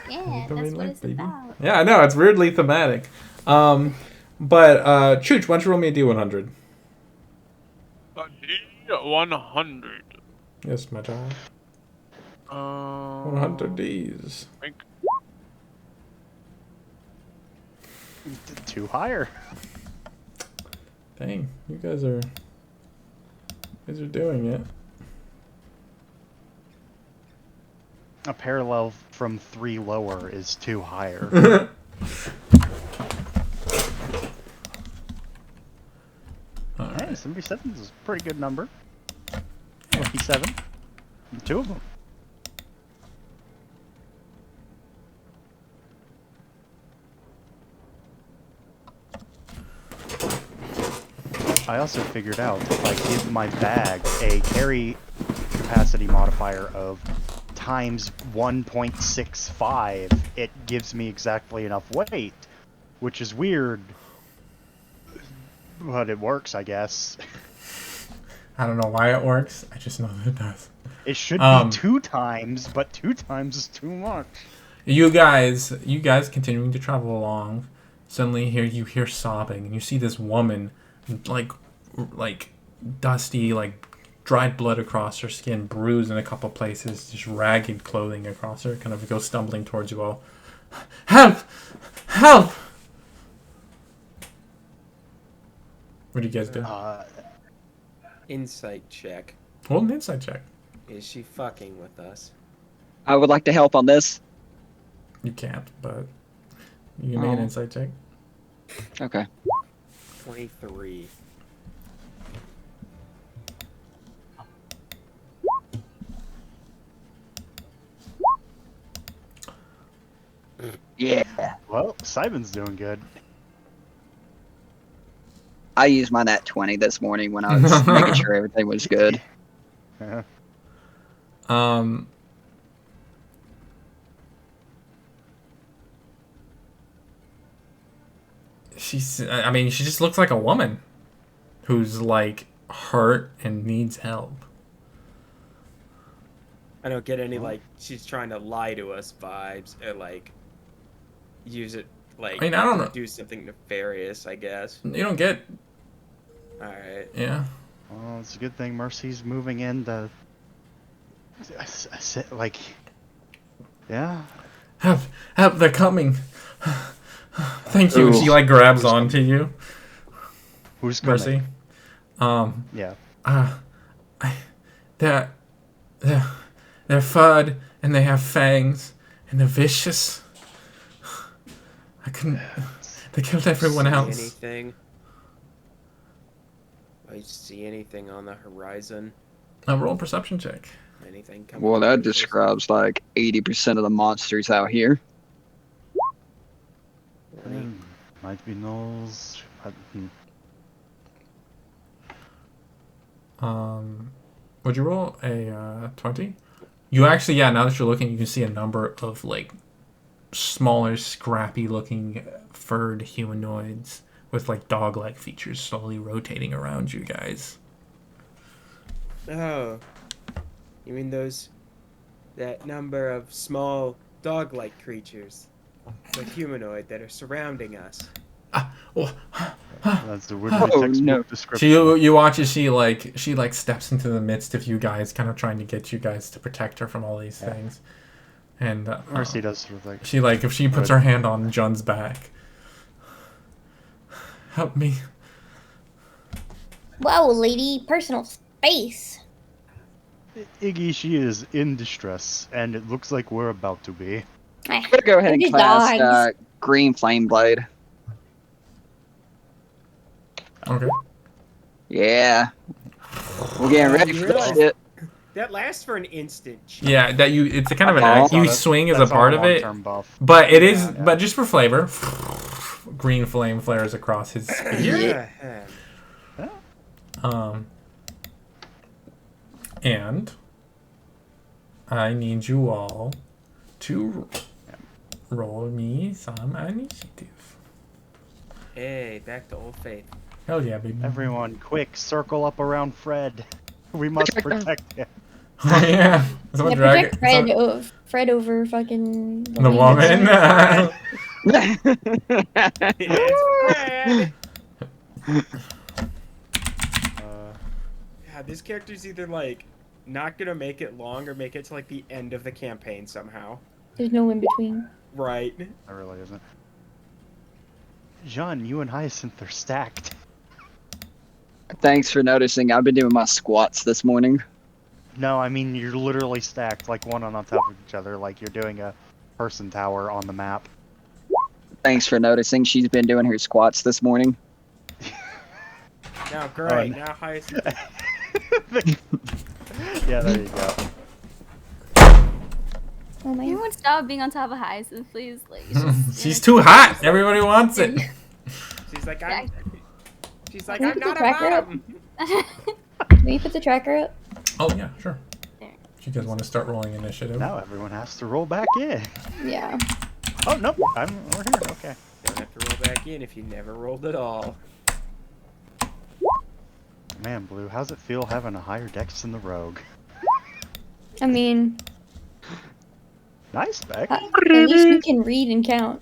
Yeah, that's what it's about. Yeah, I know, it's weirdly thematic. But Chooch, why don't you roll me a D100? A D100. Yes, my child. 100 Ds. Two higher. Dang, you guys are doing it. A parallel from 3 lower is 2 higher. Hey, 77 is a pretty good number. 27. 2 of them. I also figured out if I give my bag a carry capacity modifier of times 1.65, it gives me exactly enough weight, which is weird, but it works, I guess. I don't know why it works. I just know that it does. It should be 2 times, but 2 times is too much. You guys continuing to travel along. Suddenly, you hear sobbing, and you see this woman, like dusty, like dried blood across her skin, bruised in a couple places, just ragged clothing across her. Kind of goes stumbling towards you all. Help! Help! What do you guys do? Insight check. Roll an insight check. Is she fucking with us? I would like to help on this. You can't, but you can make an insight check. Okay. 23. Yeah. Well, Simon's doing good. I used my nat 20 this morning when I was making sure everything was good. Yeah. She just looks like a woman who's like hurt and needs help. I don't get any like she's trying to lie to us vibes or like use it like I don't know. Do something nefarious, I guess. You don't get. Alright. Yeah. Well, it's a good thing Mercy's moving in to... like... Yeah. Help, they're coming. Thank you. Ooh. She like grabs onto you. Who's coming? Mercy. Yeah. They're furred and they have fangs and they're vicious. I couldn't. They killed everyone else. Anything? I see anything on the horizon? Roll a perception check. Anything coming? Well, that towards us? describes like 80% of the monsters out here. Might be gnolls. Would you roll a 20? You actually, now that you're looking, you can see a number of like smaller, scrappy-looking furred humanoids with like dog-like features slowly rotating around you guys. Oh. You mean that number of small dog-like creatures, the humanoid that are surrounding us? That's the weirdly textbook description. You watch as she steps into the midst of you guys, kind of trying to get you guys to protect her from all these things. And Mercy does sort of like... She if she puts her hand on Jun's back. Help me. Whoa, lady, personal space. Iggy, she is in distress, and it looks like we're about to be. I'm gonna go ahead and These cast dogs. Green Flame Blade. Okay. Yeah. We're getting ready for this shit. That lasts for an instant. Yeah, it's a kind of an Oh, act. You that's- swing as a that's part our of it, long-term buff. but it is. Yeah. But just for flavor, green flame flares across his spear. And I need you all to roll me some initiative. Hey, back to old faith. Hell yeah, baby. Everyone, quick, circle up around Fred. We must protect him. Oh yeah. Someone Yeah, drag project it. Fred over fucking The woman. It's Fred. Yeah, this character's either like not gonna make it long or make it to like the end of the campaign somehow. There's no in between. Right. That really isn't. Jean, you and Hyacinth are stacked. Thanks for noticing. I've been doing my squats this morning. No, I mean you're literally stacked, like one on top of each other, like you're doing a person tower on the map. Thanks for noticing. She's been doing her squats this morning. Now, great. Now, Hyacinth. Yeah, there you go. Oh my. Everyone stop being on top of Hyacinth, please. Like, it's just, She's too hot. Everybody wants it. She's like, Yeah. Can I'm we put not the tracker a up? bottom. Can you put the tracker up? Oh yeah, sure. There. You guys want to start rolling initiative? Now everyone has to roll back in. Yeah. Oh nope, we're here. Okay. Don't have to roll back in if you never rolled at all. Man, Blue, how's it feel having a higher dex than the rogue? I mean, Nice, Beck. at least you can read and count.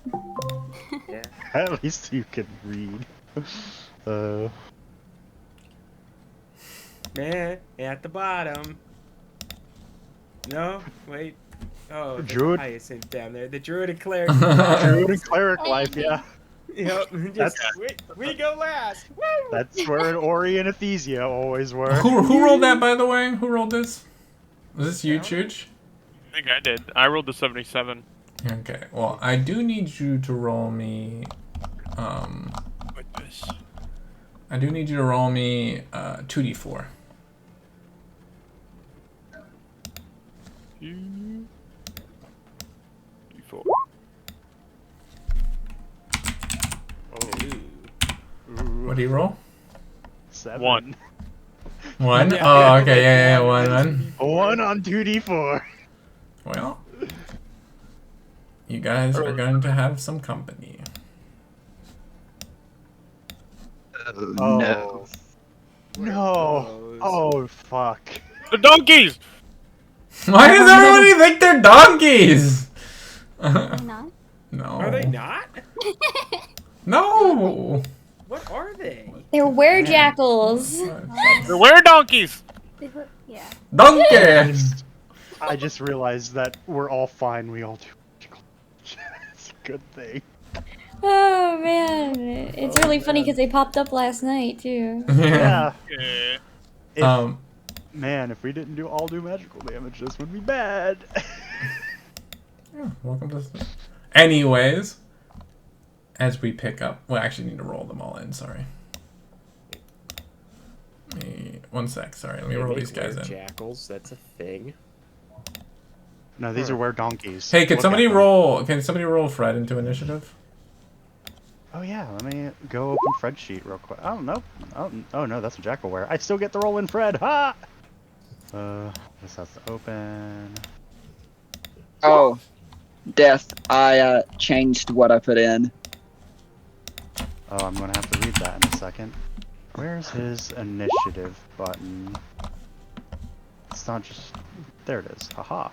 Yeah. At least you can read. Man, at the bottom. No, wait. Oh, there's Druid. Hyacinth down there. The druid and cleric. Druid and cleric life, yeah. Yep. Just we go last. Woo! That's where Ori and Athesia always were. Who rolled that, by the way? Who rolled this? Was this you, Chooch? I think I did. I rolled the 77. Okay. Well, I do need you to roll me. With this. I do need you to roll me 2d4. Four. What do you roll? 7. 1. 1? Yeah. Oh, okay. Yeah. 1. 1 on 2d4. Well, you guys are going to have some company. Oh. No. No. Oh, fuck. The donkeys! Why does everybody think they're donkeys? Why not? No. Are they not? No. What are they? They're werejackals. They're were-donkeys! They look, yeah. Donkey. I just realized that we're all fine. We all do. It's a good thing. Oh man, it's really funny because they popped up last night too. Yeah. Yeah. If, man, if we didn't all do magical damage, this would be bad. Yeah, welcome to. Anyways, as we pick up, well, I actually need to roll them all in. Sorry. One sec. Sorry, let me roll these guys in. Jackals, that's a thing. No, these are were donkeys. Hey, can Look somebody at them. roll? Can somebody roll Fred into initiative? Oh yeah, let me go open Fred's sheet real quick. Oh no, oh no, that's a Jackalware. I still get to roll in Fred. Ha! This has to open. Oh, Death. I changed what I put in. Oh, I'm gonna have to read that in a second. Where's his initiative button? It's not just. There it is. Haha.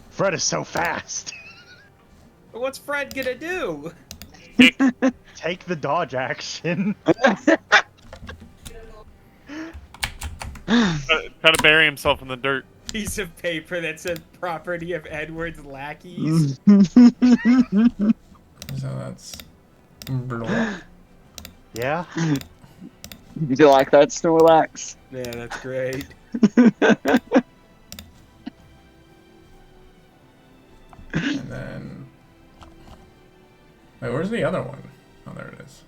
Fred is so fast. What's Fred gonna do? Take the dodge action. Try to bury himself in the dirt. Piece of paper that says property of Edward's lackeys. So that's. Blah. Yeah. You feel like that, Snorlax? Yeah, that's great. And then. Wait, where's the other one? Oh, there it is.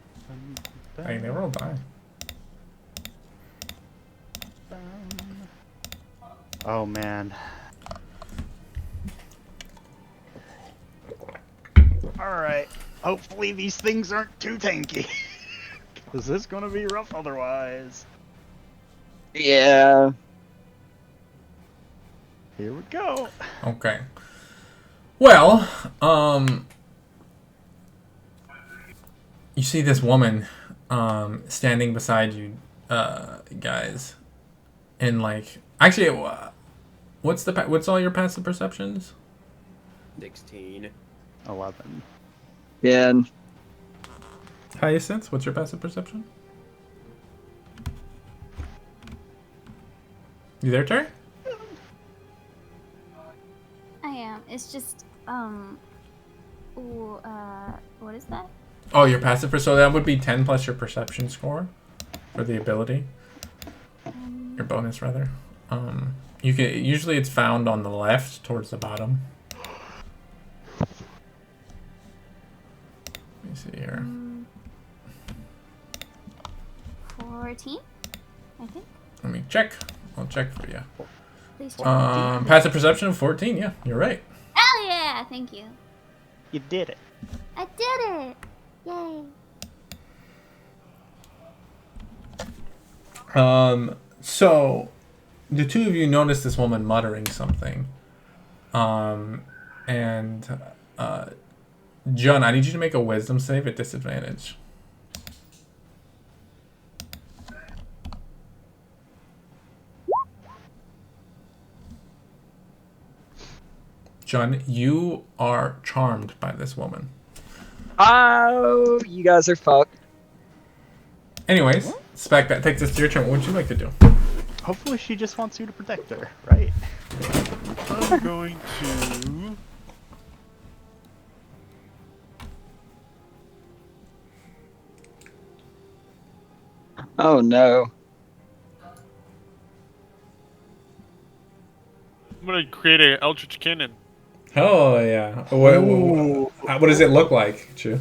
Hey, they roll die. Oh man. Alright. Hopefully these things aren't too tanky. Because it's gonna be rough otherwise. Yeah. Here we go. Okay. Well, you see this woman standing beside you guys, and like, actually, what's all your passive perceptions? 16. 11. Yeah. And Hyacinth, what's your passive perception? You there, Terry? I am. It's just, what is that? Oh, your passive so that would be 10 plus your perception score for the ability. Your bonus rather. You can usually it's found on the left towards the bottom. Let me see here. 14, I think. Let me check. I'll check for you. Please check. Passive perception of 14. Yeah, you're right. Hell yeah! Thank you. You did it. I did it! Yay! So the two of you notice this woman muttering something. And John, I need you to make a wisdom save at disadvantage. John, you are charmed by this woman. oh, you guys are fucked. Anyways, Spec, that takes us to your turn. What would you like to do? Hopefully she just wants you to protect her, right? I'm going to. Oh no. I'm gonna create a Eldritch Cannon. Oh, yeah. What does it look like, Chu?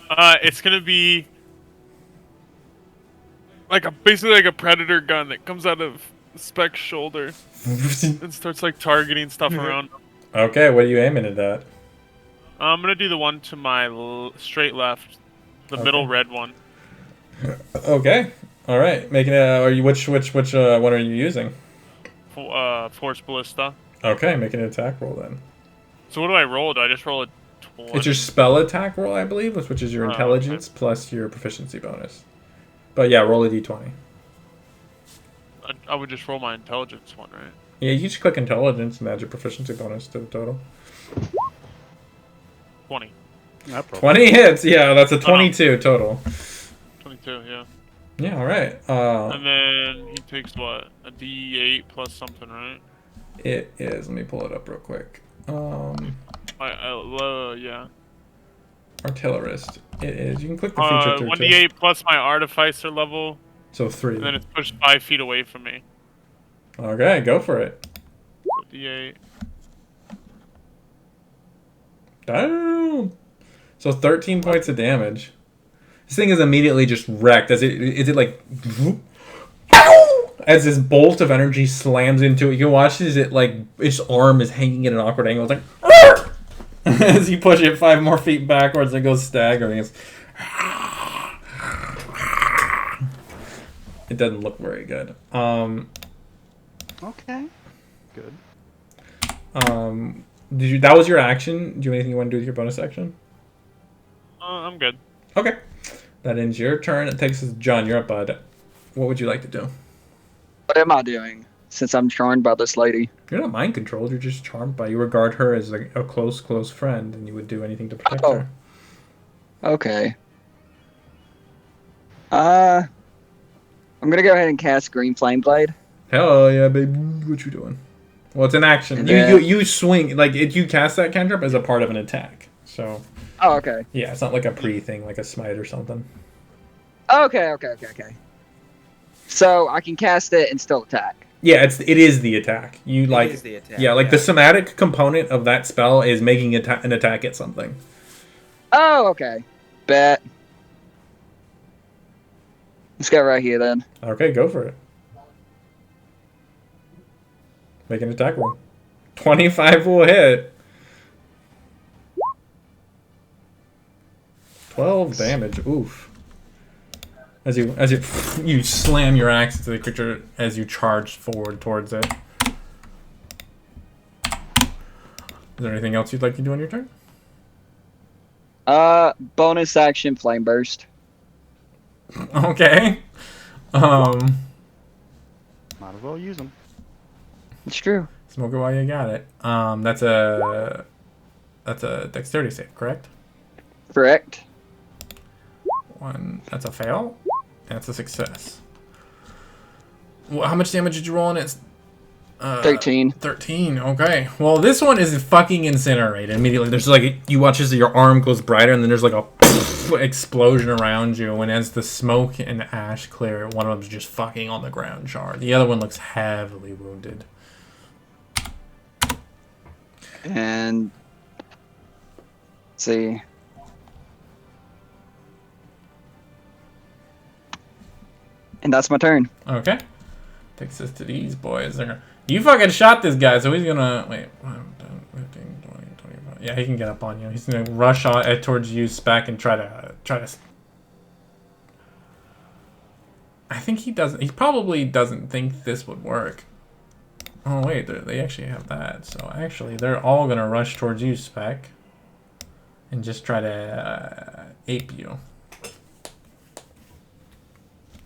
It's gonna be basically like a predator gun that comes out of Spec's shoulder and starts like targeting stuff around. Okay, what are you aiming at that? I'm gonna do the one to my straight left, the middle red one. Okay. All right. Making which one are you using? Force Ballista. Okay, make an attack roll then. So what do I roll? Do I just roll a 20? It's your spell attack roll, I believe, which is your intelligence plus your proficiency bonus. But yeah, roll a d20. I would just roll my intelligence one, right? Yeah, you just click intelligence and add your proficiency bonus to the total. 20. 20 hits, yeah, that's a 22 total. 22, yeah. Yeah, all right. And then he takes what? A D8 plus something, right? It is. Let me pull it up real quick. Yeah. Artillerist. It is. You can click the feature through 1d8 plus my artificer level. So 3. And then it's pushed 5 feet away from me. Okay, go for it. So D8. Damn. So 13 points of damage. This thing is immediately just wrecked. Is it like as this bolt of energy slams into it? You can watch as its arm is hanging at an awkward angle. It's like as you push it 5 more feet backwards, it goes staggering. It doesn't look very good. Okay. Good. That was your action? Do you have anything you want to do with your bonus action? I'm good. Okay. That ends your turn. It takes us, John, you're up, bud. What would you like to do? What am I doing? Since I'm charmed by this lady. You're not mind controlled. You're just charmed by. You regard her as a close friend, and you would do anything to protect her. Okay. I'm gonna go ahead and cast Green Flame Blade. Hell yeah, baby! What you doing? Well, it's an action. You swing you cast that cantrip as a part of an attack. So. Oh, okay. Yeah, it's not like a pre-thing, like a smite or something. Okay. So I can cast it and still attack. Yeah, it is the attack. It is the attack. Yeah, the somatic component of that spell is making an attack at something. Oh, okay. Bet. Let's go right here then. Okay, go for it. Make an attack roll. 25 will hit. 12 damage. Oof. As you you slam your axe into the creature as you charge forward towards it. Is there anything else you'd like to do on your turn? Bonus action flame burst. Okay. Might as well use them. It's true. Smoke it while you got it. That's a dexterity save, correct? Correct. One. That's a fail. That's a success. How much damage did you roll on it? 13. 13. Okay. Well, this one is fucking incinerated immediately. There's like you watch as your arm goes brighter, and then there's like a explosion around you. And as the smoke and ash clear, one of them's just fucking on the ground, charred. The other one looks heavily wounded. And let's see. And that's my turn. Okay. Takes us to these boys. You fucking shot this guy, so he's gonna wait. 15, 20, 25. Yeah, he can get up on you. He's gonna rush on towards you, Spec, and try to. I think he doesn't. He probably doesn't think this would work. Oh wait, they actually have that. So actually, they're all gonna rush towards you, Spec, and just try to ape you.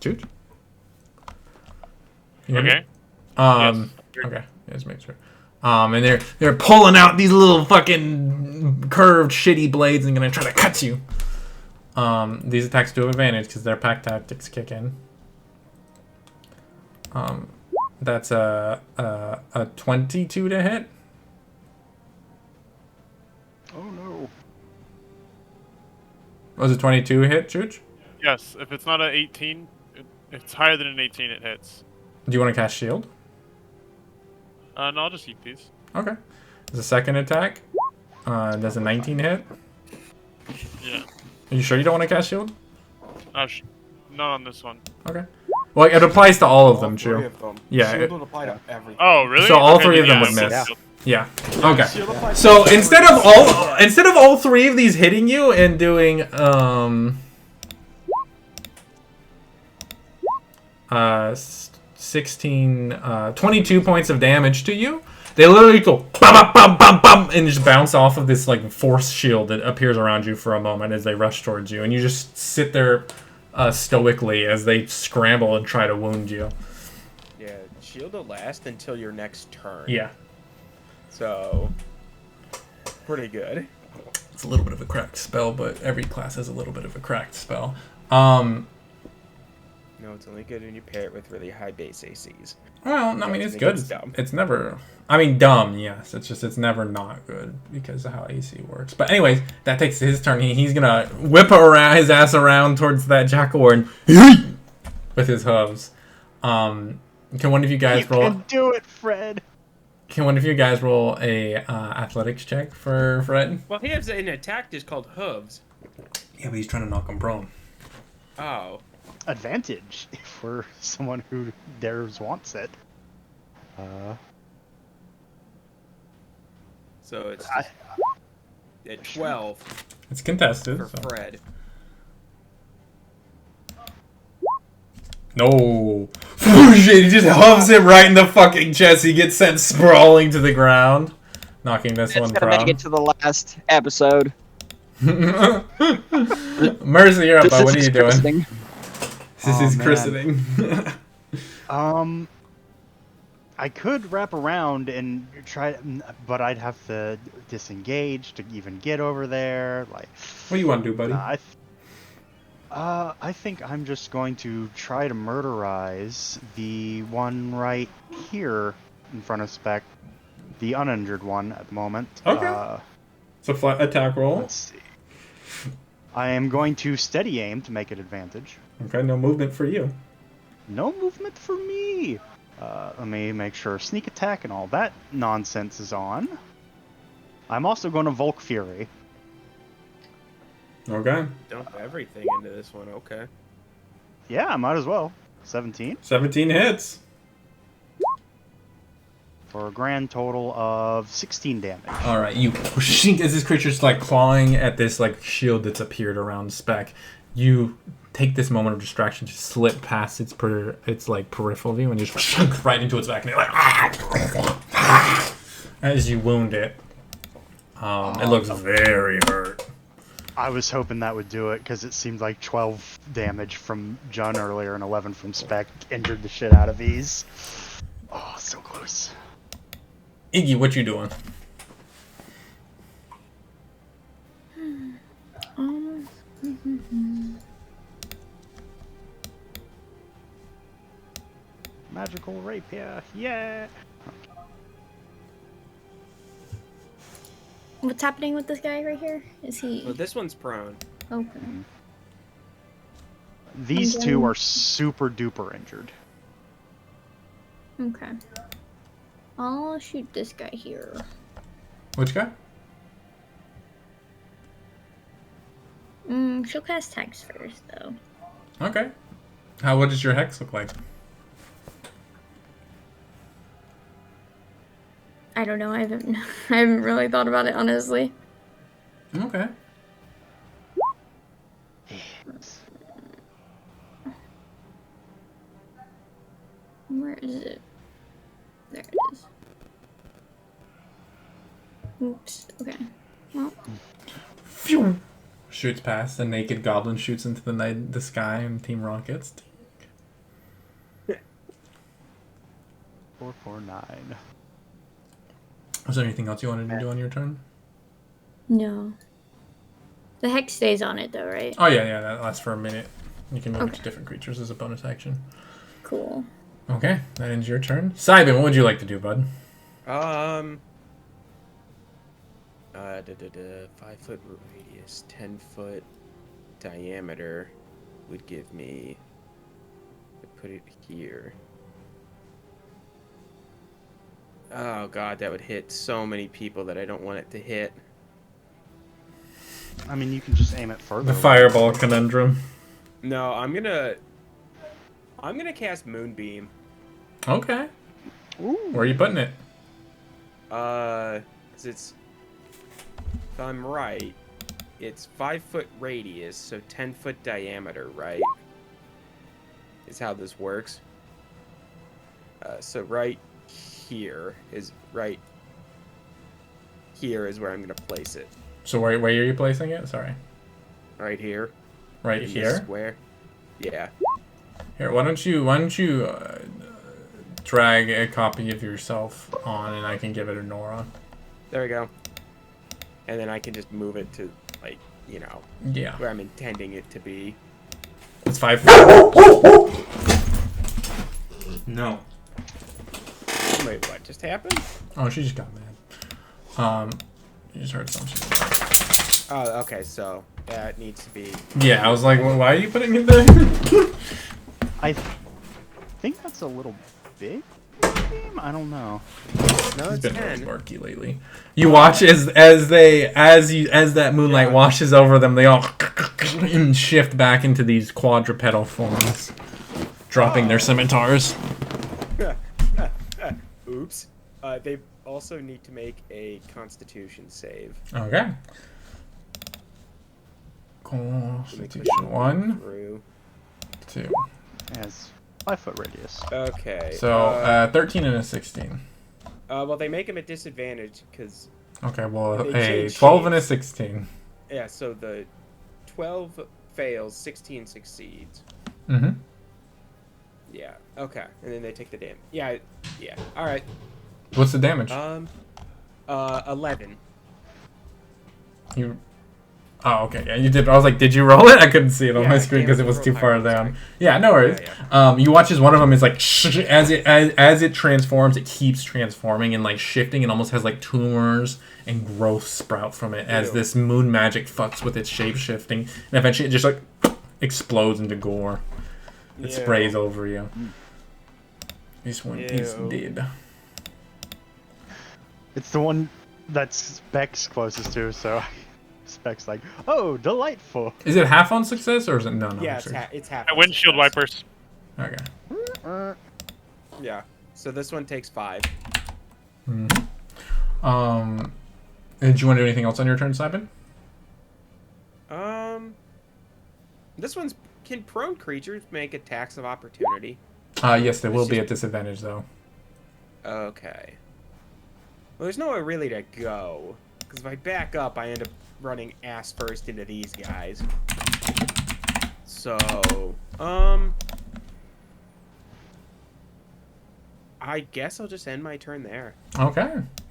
Shoot. Okay. Okay. Yeah, just make sure. And they're pulling out these little fucking curved shitty blades and gonna try to cut you. These attacks do have advantage because their pack tactics kick in. That's a 22 to hit. Oh no. Was it 22 hit, Chooch? Yes, if it's not an 18, if it's higher than an 18, it hits. Do you want to cast shield? No, I'll just eat these. Okay. There's a second attack. Does a 19 hit? Yeah. Are you sure you don't want to cast shield? Not on this one. Okay. Well, it applies to all of them, Three Chew. of them. Yeah. Shield would apply to everything. Oh, really? So all Okay, three of them yeah, would miss. yeah. Yeah. Okay. Shield applies So to instead of all three of these hitting you and doing 22 points of damage to you, they literally go bum bum bum bum bum and just bounce off of this like force shield that appears around you for a moment as they rush towards you, and you just sit there stoically as they scramble and try to wound you. Yeah, shield will last until your next turn. Yeah. So, pretty good. It's a little bit of a cracked spell, but every class has a little bit of a cracked spell. No, it's only good when you pair it with really high base ACs. Well, I mean, it's It good. gets dumb. It's never... I mean, dumb, yes. It's never not good because of how AC works. But anyways, that takes his turn. He's gonna whip his ass around towards that Jackal with his hooves. Can one of you guys roll... You can do it, Fred. Can one of you guys roll a athletics check for Fred? Well, he has an attack just called hooves. Yeah, but he's trying to knock him prone. Oh. Advantage for someone who dares wants it. So it's just at 12 It's contested. for So. Fred. No. He just hooves him right in the fucking chest. He gets sent sprawling to the ground, knocking this It's one gonna make prone. it to the last episode. Mercy, you're up. Bud. What are is you doing? christening. This Oh, is man. christening. I could wrap around and try, but I'd have to disengage to even get over there. Like, What do you want to do, buddy? I think I'm just going to try to murderize the one right here in front of Spec, the uninjured one at the moment. Okay. It's a flat attack roll. Let's see. I am going to steady aim to make it advantage. Okay, no movement for you. No movement for me. Let me make sure sneak attack and all that nonsense is on. I'm also going to Volk Fury. Okay. Dump everything into this one. Okay. Yeah, I might as well. 17. 17 hits. for a grand total of 16 damage. All right, you shink as this creature's like clawing at this like shield that's appeared around Spec. You take this moment of distraction to slip past its like peripheral view and just shink right into its back, and you're like as you wound it. It looks very hurt. I was hoping that would do it because it seemed like 12 damage from Jun earlier and 11 from Spec injured the shit out of these. Oh, so close. Iggy, what you doing? Magical rapier, yeah. What's happening with this guy right here? Is he Well, this one's prone. okay? These two are super duper injured. Okay. I'll shoot this guy here. Which guy? She'll cast Hex first, though. Okay. What does your hex look like? I don't know. I haven't really thought about it, honestly. Okay. Where is it? There it is. Oops. Okay. Well, Phew! Shoots past. A naked goblin shoots into the sky, and Team Rockets. 449. Was there anything else you wanted to do on your turn? no. The Hex stays on it, though, right? Oh yeah, that lasts for a minute. You can move it Okay. to different creatures as a bonus action. Cool. Okay, that ends your turn. Cybin, what would you like to do, bud? 5 foot radius, 10 foot diameter would give me. Put it here. Oh god, that would hit so many people that I don't want it to hit. I mean, you can just aim it further. The fireball conundrum. No, I'm gonna cast Moonbeam. Okay. Ooh. Where are you putting it? 'Cause it's, if I'm right, it's 5 foot radius, so 10 foot diameter, right? Is how this works. So right here is where I'm gonna place it. So where are you placing it? Sorry. Right here. Right in this here? square. Yeah. Here, why don't you drag a copy of yourself on, and I can give it to Nora. There we go. And then I can just move it to, like, you know, Yeah. where I'm intending it to be. It's 5. No. Wait, what just happened? Oh, she just got mad. You just heard something. Oh, okay, so that needs to be. Yeah, I was like, well, why are you putting it there? I think that's a little big game? I don't know. No, It's it's been really 10. sparky lately. You watch as that moonlight washes over them, they all shift back into these quadrupedal forms, dropping their scimitars. Oops. They also need to make a Constitution save. Okay. Let me push Constitution it 1, through. 2. Has 5 foot radius. Okay. So 13 and a 16. Well, they make him at disadvantage because Okay, well They a change 12 and a shapes. 16. yeah. So the 12 fails, 16 succeeds. Mm-hmm. Yeah. Okay. And then they take the damage. Yeah. Yeah. All right. What's the damage? 11. You. Oh, okay. Yeah, you did. I was like, did you roll it? I couldn't see it on Yeah, my I screen because it was rolled too far higher, down. sorry. Yeah, no worries. Yeah, You watch as one of them is like as it transforms, it keeps transforming and like shifting, and almost has like tumors and growth sprout from it as Ew. this moon magic fucks with its shape shifting, and eventually it just like explodes into gore. It Ew. sprays over you. This one is Ew. dead. It's the one that Spec's closest to, so Spec's like, oh, delightful. Is it half on success or is it no? Yeah. actually. It's half. Windshield wipers. Okay. Yeah. So this one takes 5. Did you want to do anything else on your turn, Simon? This one's, can prone creatures make attacks of opportunity? Yes, they will be at disadvantage, though. Okay. Well, there's nowhere really to go. Because if I back up, I end up running ass first into these guys. So, I guess I'll just end my turn there. Okay.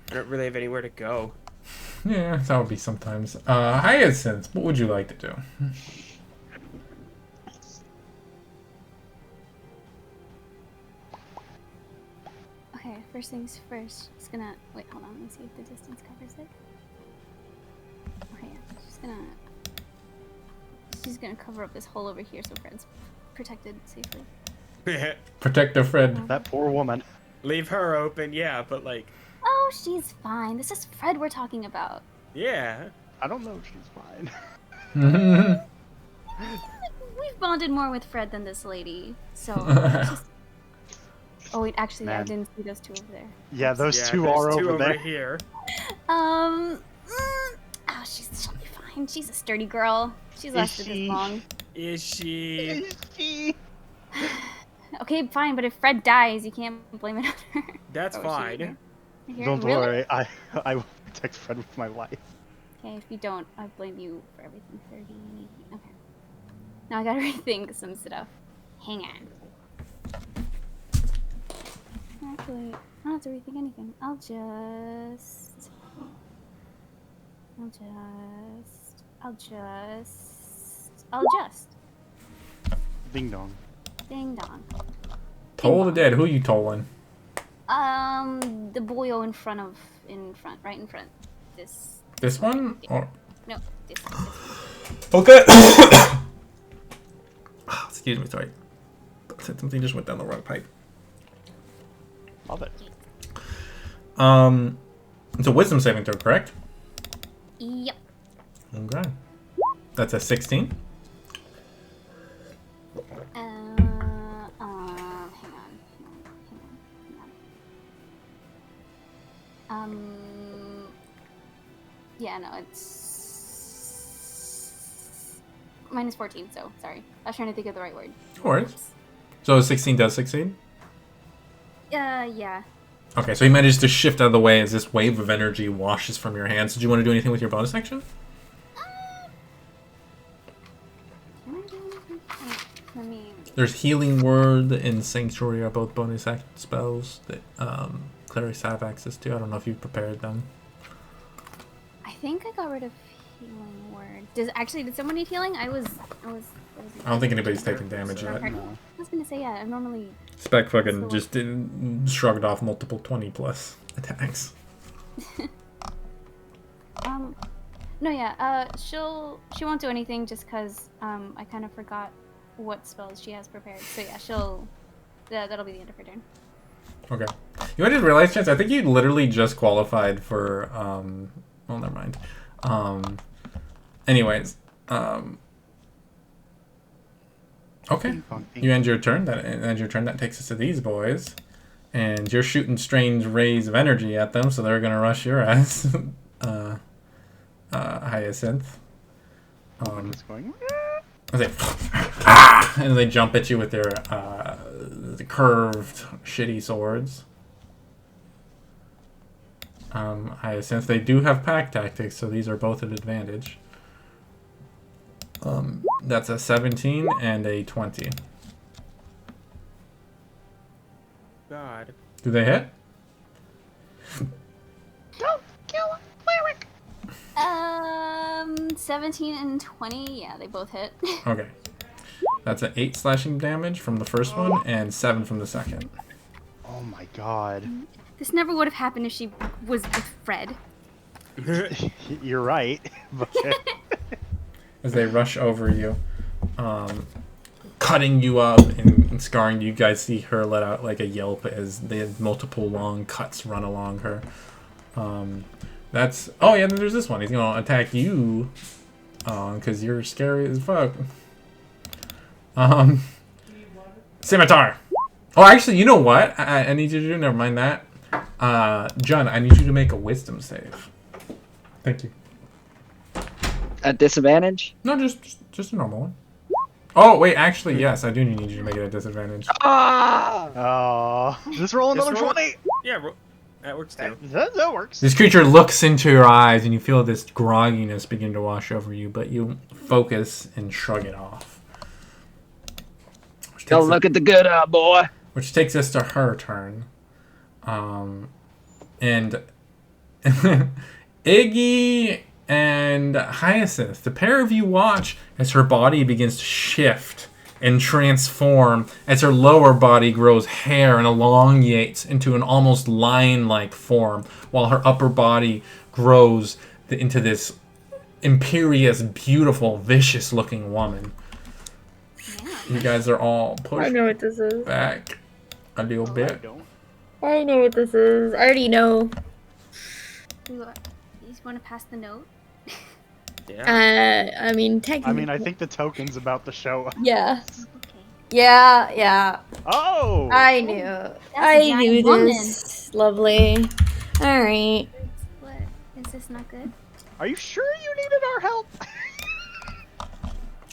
I don't really have anywhere to go. Yeah, that would be sometimes. Hyacinth, what would you like to do? Okay, first things first. Just gonna wait. Hold on. Let me see if the distance covers it. Okay, yeah. She's gonna cover up this hole over here so Fred's protected safely. Protector Fred. That poor woman. Leave her open, yeah, but like, Oh, she's fine. This is Fred we're talking about. yeah. I don't know if she's fine. We've bonded more with Fred than this lady, so. Just... Oh wait, actually, I Man. didn't see those two over there. Yeah, those Yeah, two there's are two over there. here. Oh, she'll be fine. She's a sturdy girl. She's lasted she? this long. Is she? Okay, fine, but if Fred dies, you can't blame it on her. That's Or she fine. either. Here, Don't really? worry, I will protect Fred with my life. Okay, if you don't, I blame you for everything. 30. Okay. Now I gotta rethink some stuff. Hang on. Actually, I don't have to rethink anything. I'll just. Ding dong. Ding dong. Toll the dead. Who you tolling? The boyo right in front. This one? Or... No, this. Okay. Excuse me, sorry. Something just went down the wrong pipe. Love it. It's a wisdom saving throw, correct? Yep. Okay. That's a 16. Hang on. Yeah, no, it's minus 14. So sorry, I was trying to think of the right word. Of course. So a 16 does succeed? Yeah. Okay, so he managed to shift out of the way as this wave of energy washes from your hands. Did you want to do anything with your bonus action? Let me. There's Healing Word and Sanctuary are both bonus action spells that clerics have access to. I don't know if you've prepared them. I think I got rid of healing word. Did someone need healing? I was. I don't think anybody's taken damage yet. I was gonna say yeah. I'm normally. Spec fucking just shrugged off multiple 20 plus attacks. No, yeah. She won't do anything just because I kind of forgot what spells she has prepared. So yeah, that'll be the end of her turn. Okay. You know, I didn't realize, Chance, I think you literally just qualified for, well, never mind. Anyways, okay. You end your turn. That takes us to these boys. And you're shooting strange rays of energy at them, so they're going to rush your ass. Hyacinth. What's going They and they jump at you with their curved, shitty swords. Since they do have pack tactics, so these are both at advantage. That's a 17 and a 20. God. Do they hit? Don't kill a cleric. 17 and 20. Yeah, they both hit. Okay. That's an 8 slashing damage from the first one and 7 from the second. Oh my god. This never would have happened if she was with Fred. You're right. But As they rush over you, cutting you up and scarring you. You guys see her let out like a yelp as they had multiple long cuts run along her. Then there's this one. He's gonna attack you because you're scary as fuck. Scimitar. Oh, actually, you know what? I need you to do. Never mind that. John, I need you to make a wisdom save. Thank you. At disadvantage? No, just a normal one. Oh, wait, actually, yes, I do need you to make it a disadvantage. Ah! Just roll another Just roll- 20. Yeah, that works too. That works. This creature looks into your eyes, and you feel this grogginess begin to wash over you, but you focus and shrug it off. Which Don't takes, look at the good eye, boy. which takes us to her turn. And Iggy and Hyacinth, the pair of you watch as her body begins to shift and transform as her lower body grows hair and elongates into an almost lion-like form, while her upper body grows into this imperious, beautiful, vicious-looking woman. You guys are all I pushed know what this is. back a little I bit. don't. I know what this is. I already know. You want to pass the note? Yeah. I mean, technically. I think the token's about to show up. Yeah. Okay. Yeah. Oh! I knew. a I giant knew woman. this. Lovely. All right. What? Is this not good? Are you sure you needed our help?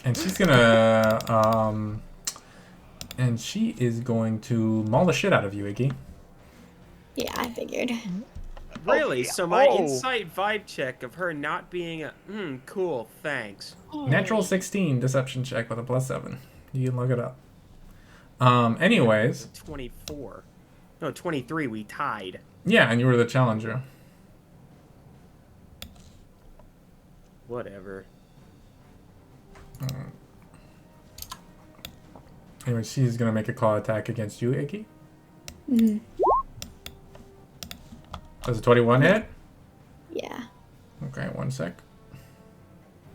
And she's gonna, and she is going to maul the shit out of you, Iggy. Yeah, I figured. Really? yeah. So my Oh. insight vibe check of her not being a cool, thanks. Natural 16 deception check with a +7. You can look it up. Anyways, 24. No, 23. We tied. yeah, and you were the challenger. Whatever. Anyway, she's gonna make a claw attack against you, Iggy. Mhm. Does a 21 hit? Yeah. Okay, 1 sec.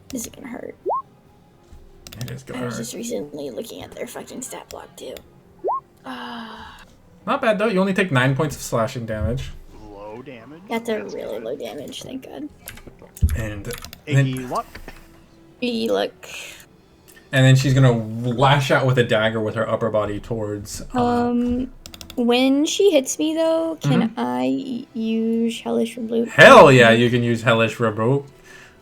This is gonna hurt. It is gonna I was hurt. just recently looking at their fucking stat block too. Not bad though. You only take 9 points of slashing damage, Low damage. That's a really low damage, thank God. and Iggy luck. Look. then she's gonna lash out with a dagger with her upper body towards. When she hits me though, can I use Hellish Rebuke? Hell yeah, you can use Hellish Rebuke.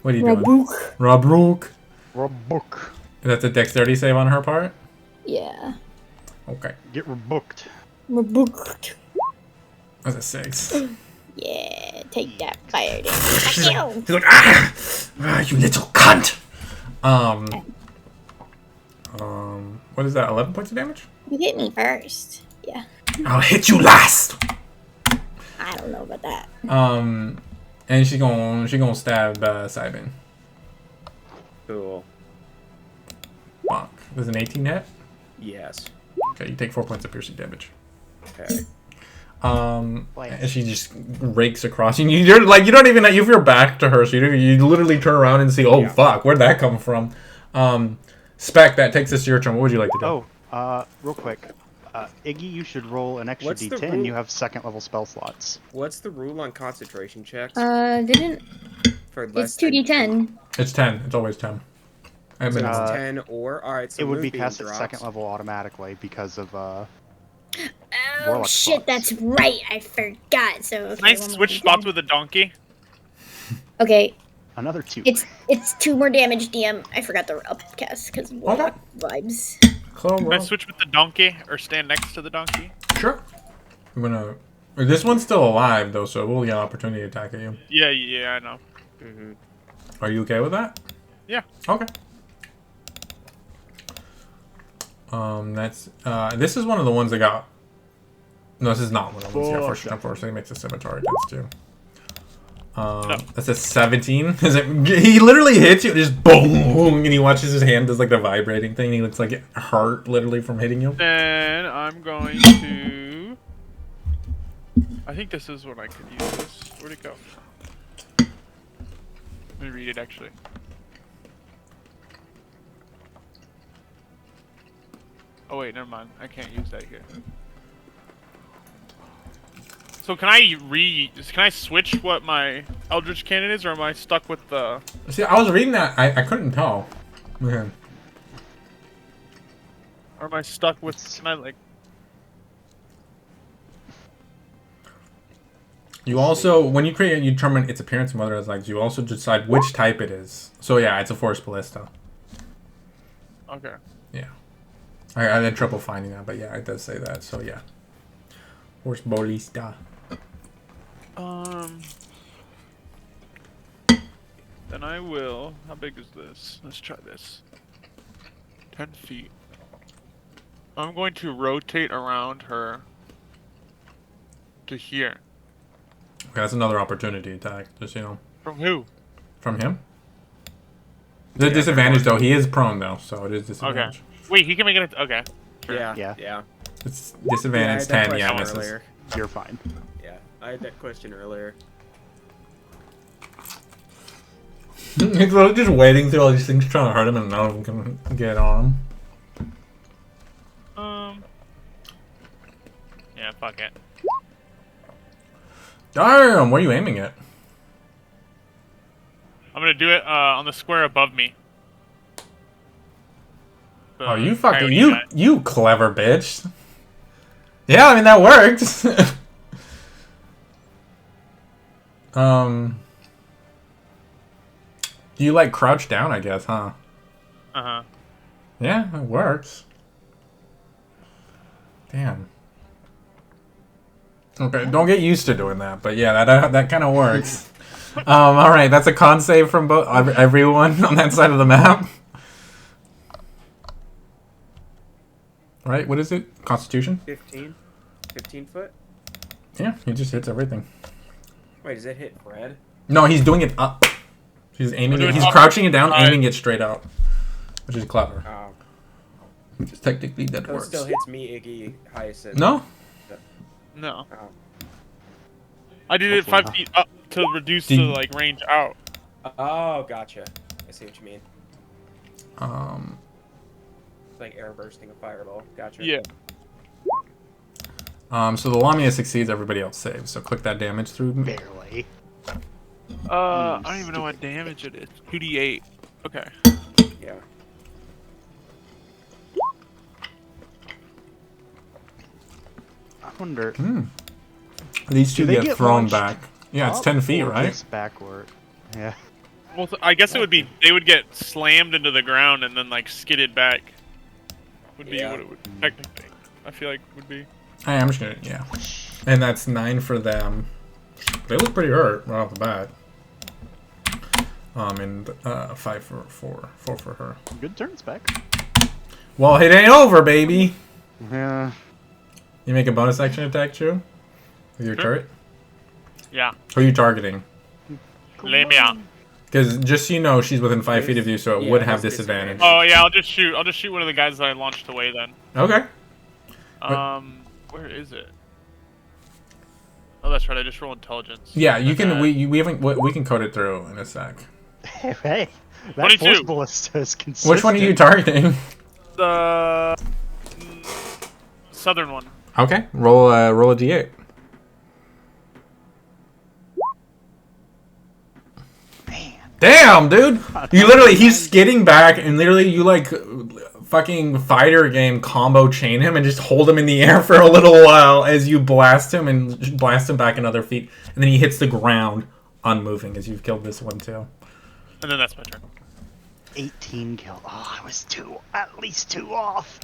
What are you doing? Rebuke. Rebuke. Rebook. That's a dexterity save on her part? Yeah. Okay. Get rebooked. Rebuke. That's a 6. Yeah, take that fire damage. Fuck you! He's like, you little cunt! What is that, 11 points of damage? You hit me first. Yeah. I'll hit you last! I don't know about that. And she's gonna stab, Cybin. Cool. Bonk. Does an 18 hit? Yes. Okay, you take 4 points of piercing damage. Okay. And she just rakes across you. You're like, you don't even, you feel back to her, so you literally turn around and see, oh fuck, where'd that come from? Spec, that takes us to your turn. What would you like to do? Oh, real quick. Iggy, you should roll an extra What's the D10. rule? You have second level spell slots. What's the rule on concentration checks Didn't. for less It's 2d10. It's 10. It's always 10. I than mean, 10 or all right? So it would be Moonbeam cast at drops. second level automatically because of Oh Warlock shit, spots. that's right. I forgot. So okay, Can I one more switch D10. spots with a donkey? Okay, another 2. it's 2 more damage, DM. I forgot the upcast because Warlock vibes. Chloe, Can I roll. switch with the donkey or stand next to the donkey? Sure. I'm gonna. This one's still alive though, so we'll get an opportunity to attack at you. Yeah, I know. Mhm. Are you okay with that? Yeah. Okay. That's this is one of the ones that got. No, this is not one of the ones that got first. Unfortunately, makes a scimitar against you. That's a 17. Is it? He literally hits you, just boom, and he watches his hand does like the vibrating thing. And he looks like it hurt literally from hitting you. Then I'm going to. I think this is when I could use this. Where'd it go? Let me read it actually. Oh wait, never mind. I can't use that here. So can I switch what my Eldritch Cannon is, or am I stuck with the? See, I was reading that. I couldn't tell. Okay. Or am I stuck with? Can I like? You also, when you create, you determine its appearance and whether it has legs. You also decide which type it is. So yeah, it's a Force Ballista. Okay. Yeah. I had trouble finding that, but yeah, it does say that. So yeah. Force Ballista. Then I will. How big is this? Let's try this. 10 feet. I'm going to rotate around her to here. Okay, that's another opportunity attack. Just, you know. From who? From him? The disadvantage, though. He is prone, though, so it is disadvantage. Okay. Wait, he can make it. Okay. Sure. Yeah. It's disadvantage I had that 10, yeah, question misses. earlier. You're fine. Yeah, I had that question earlier. He's literally just waiting through all these things, trying to hurt him, and none of them can get on him. Yeah, fuck it. Damn, where are you aiming at? I'm gonna do it on the square above me. Oh, you fucking coyote guy. you clever bitch. Yeah, I mean that worked. You like crouch down, I guess, huh? Uh-huh. Yeah, it works. Damn. Okay, don't get used to doing that, but yeah, that kind of works. All right, that's a con save from both everyone on that side of the map. All right, what is it? Constitution? 15? 15 foot? Yeah, he just hits everything. Wait, does that hit Fred? No, he's doing it up. He's aiming We're it. doing He's up. crouching it down, All right. aiming it straight out, which is clever. Oh. Just technically that So it works. still hits me, Iggy, Hyacinth. No? No. Oh. I did it Hopefully 5 feet up to reduce Did- the like range out. Oh, gotcha. I see what you mean. It's like air bursting a fireball. Gotcha. Yeah. So the Lamia succeeds, everybody else saves. So click that damage through. Barely. I don't even know what damage it is. 2d8. Okay. Yeah. I wonder. These two Do they get get thrown launched back. Yeah, it's up 10 feet, or right? just backward. Yeah. Well, I guess it would be they would get slammed into the ground and then like skidded back. Would be Yeah. what it would technically. I feel like would be. Hey, I'm just gonna, yeah. And that's 9 for them. They look pretty hurt right off the bat. And 5 for 4 for her. Good turn, Spec. Well, it ain't over, baby. Yeah. You make a bonus action attack, Chew? With your Sure. turret? Yeah. Who are you targeting? Lamia. Because just so you know, she's within 5 feet of you, so it Yeah, would it have has disadvantage. Oh yeah, I'll just shoot one of the guys that I launched away then. Okay. Where is it? Oh, that's right. I just roll intelligence. Yeah, you can. Okay. We haven't. We can code it through in a sec. Hey, that 22. force ballista is consistent. Which one are you targeting? The southern one. Okay, roll a d8. Damn, dude! You literally, he's skidding back, and literally, you like fucking fighter game combo chain him and just hold him in the air for a little while as you blast him and just blast him back another feet, and then he hits the ground, unmoving as you've killed this one too. And then that's my turn. 18 kill. Oh, I was at least two off.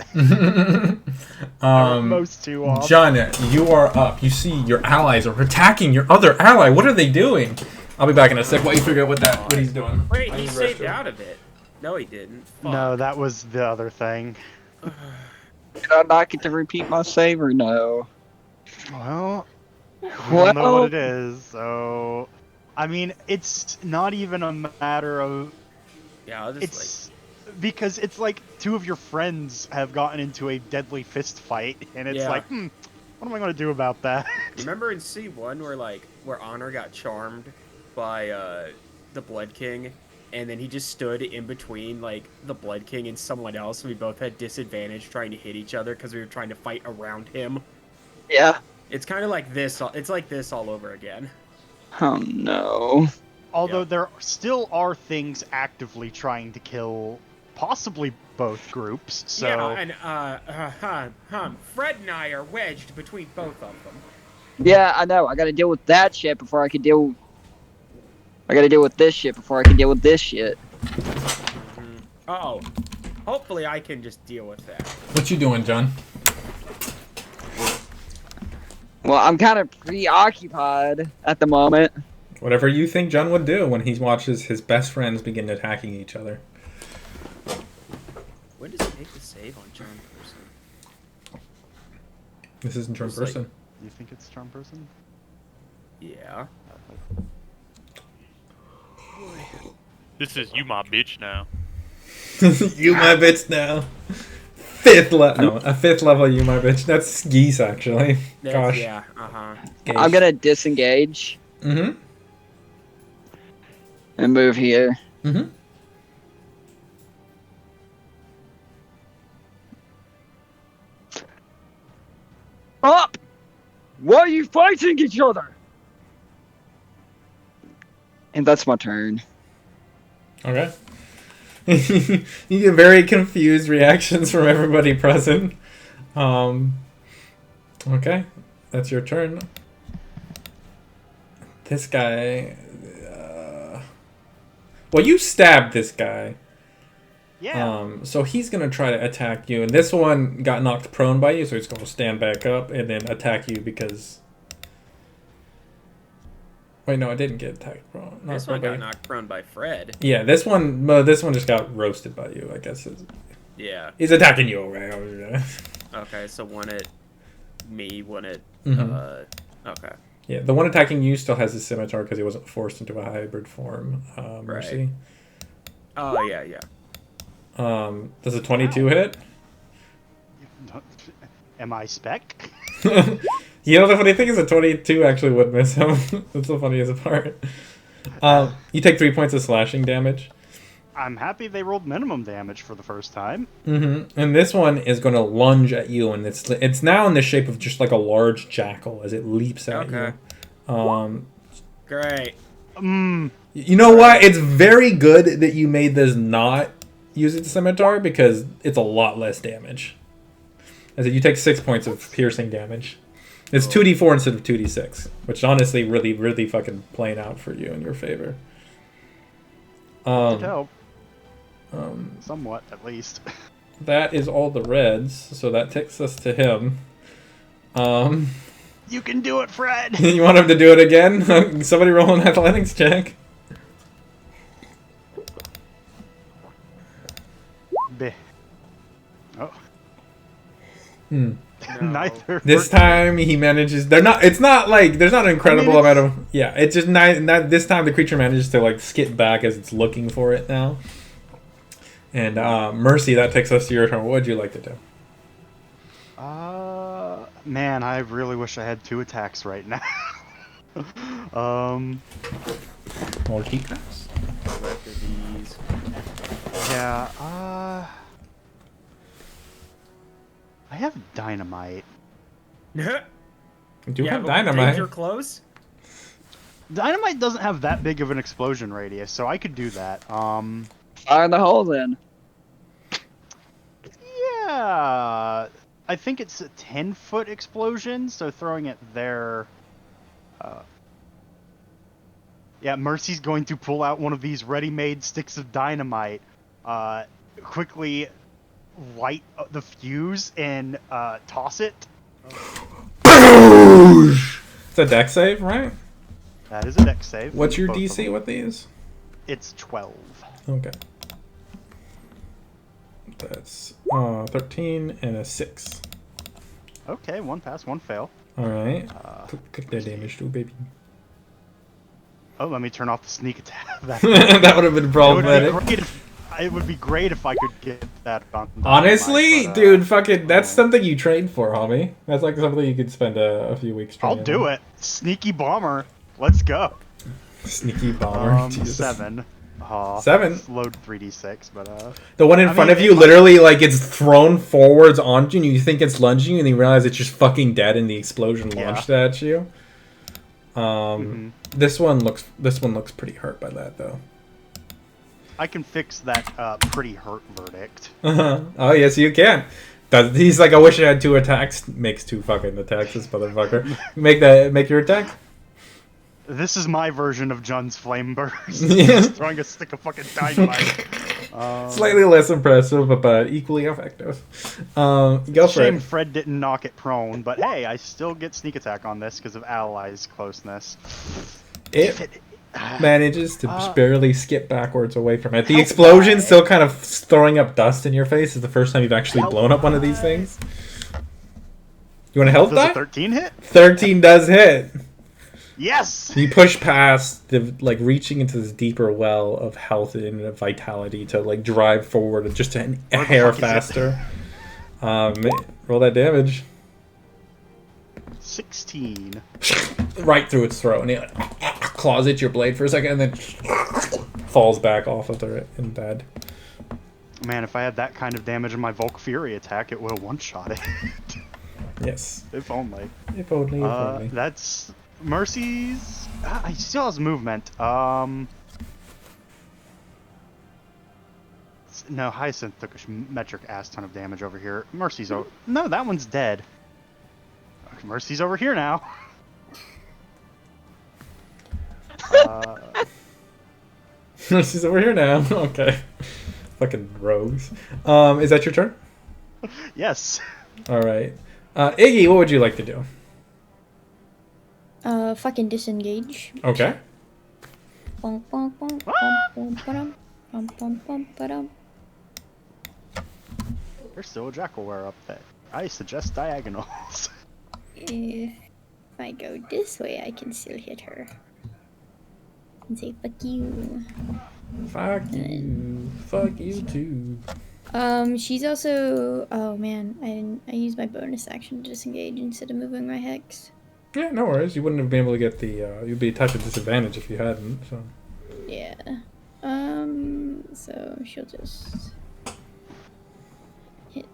Most two off. John, you are up. You see your allies are attacking your other ally. What are they doing? I'll be back in a sec while you figure out what he's doing. Wait, I he need saved restroom. out of it. No, he didn't. Fuck. No, that was the other thing. Did I not get to repeat my save or no? Well, we all know Well- what it is, so... I mean, it's not even a matter of... Yeah, I'll just It's... Because it's like two of your friends have gotten into a deadly fist fight, and it's Yeah. like, what am I going to do about that? Remember in C1 where Honor got charmed by the Blood King, and then he just stood in between the Blood King and someone else, and we both had disadvantage trying to hit each other because we were trying to fight around him. Yeah. It's kind of like this. It's like this all over again. Oh no. Although Yeah. there still are things actively trying to kill possibly both groups, so... Yeah, and Fred and I are wedged between both of them. Yeah, I know. I gotta deal with that shit before I can deal. I gotta deal with this shit before I can deal with this shit. Oh, hopefully I can just deal with that. What you doing, John? Well, I'm kind of preoccupied at the moment. Whatever you think John would do when he watches his best friends begin attacking each other. When does it make the save on charm person? This isn't turn It's like- person. You think it's charm person? Yeah. This is you my bitch now. You my bitch now. Fifth level. No, a fifth level you my bitch. That's geese actually. Gosh. Yeah. Uh-huh. I'm gonna disengage Mm-hmm. and move here. Mm-hmm. Up! Why are you fighting each other? And that's my turn. Okay. You get very confused reactions from everybody present. Okay, that's your turn. This guy. Well, you stabbed this guy. Yeah. So he's gonna try to attack you, and this one got knocked prone by you, so he's gonna stand back up and then attack you because. Wait, no, I didn't get attacked prone. This one got knocked prone by Fred. Yeah, this one just got roasted by you, I guess. Yeah. He's attacking you, okay? Okay, so one at me, one at okay. Yeah, the one attacking you still has his scimitar because he wasn't forced into a hybrid form. Mercy. Oh yeah, yeah. Does a 22 hit? Am I spec? You know, the funny thing is a 22 actually would miss him. That's the funniest part. You take 3 points of slashing damage. I'm happy they rolled minimum damage for the first time. Mm-hmm. And this one is going to lunge at you, and it's now in the shape of just like a large jackal as it leaps at you. Great. You know what? It's very good that you made this not use the scimitar because it's a lot less damage. As you take 6 points of piercing damage. It's 2d4 instead of 2d6, which honestly really, really fucking playing out for you in your favor. Could help. Somewhat, at least. That is all the reds, so that takes us to him. You can do it, Fred! You want him to do it again? Somebody roll an athletics check. Bleh. Oh. Hmm. No. Neither. This time he manages. It's not like there's not an incredible amount of. Yeah, it's just not. This time the creature manages to like skip back as it's looking for it now. And Mercy, that takes us to your turn. What would you like to do? Man, I really wish I had 2 attacks right now. More keycaps? Yeah, I have dynamite. You do Yeah, have but dynamite. Danger close. Dynamite doesn't have that big of an explosion radius, so I could do that. Fire in the hole then. Yeah, I think it's a 10-foot explosion, so throwing it there. Yeah, Mercy's going to pull out one of these ready-made sticks of dynamite, quickly light the fuse and toss it. It's a dex save, right? That is a dex save. What's your Both of DC them. with these? It's 12. Okay. That's 13 and a 6. Okay, 1 pass, 1 fail. Alright. Click that damage too, baby. Oh, let me turn off the sneak attack. That would have been problematic. It would be great if I could get that on. Honestly, but, dude, fucking, that's something you trained for, homie. That's like something you could spend a few weeks training. I'll do it. Sneaky bomber. Let's go. Sneaky bomber. Jesus. 7. 7. Load 3d6, but The one in front of you literally like gets thrown forwards onto you, and you think it's lunging you, and you realize it's just fucking dead, and the explosion launched at you. This one looks pretty hurt by that though. I can fix that pretty hurt verdict. Oh yes, you can. He's like, I wish I had 2 attacks. Makes 2 fucking attacks, this motherfucker. Make your attack. This is my version of Jun's flame burst. Yeah. Just throwing a stick of fucking dynamite. Slightly less impressive, but equally effective. Go for Shame it. Fred didn't knock it prone, but hey, I still get sneak attack on this because of allies' closeness. It manages to just barely skip backwards away from it. The explosion still kind of throwing up dust in your face. Is the first time you've actually blown up one of these things. You want a health Does die? a 13 hit? 13 does hit. Yes! You push past the reaching into this deeper well of health and vitality to drive forward just a hair faster. Roll that damage. 16. Right through its throat, and it claws at your blade for a second, and then falls back off of it in bed. Man, if I had that kind of damage in my Volk Fury attack, it would have one-shot it. Yes. If only. If only. That's Mercy's. He still has movement. No, Hyacinth took a metric ass ton of damage over here. Mercy's over. No, that one's dead. Mercy's over here now. She's over here now. Okay. Fucking rogues. Is that your turn? Yes. All right. Iggy, what would you like to do? Fucking disengage. Okay. Bum, bum, bum, bum, bum, ba-dum, bum, bum, bum, ba-dum. There's still a Jackalware up there. I suggest diagonals. If I go this way, I can still hit her. And say, fuck you. Fuck you. Fuck you too. She's also... Oh, man. I used my bonus action to disengage instead of moving my hex. Yeah, no worries. You wouldn't have been able to get the... you'd be touch at disadvantage if you hadn't, so... Yeah. So she'll just... hit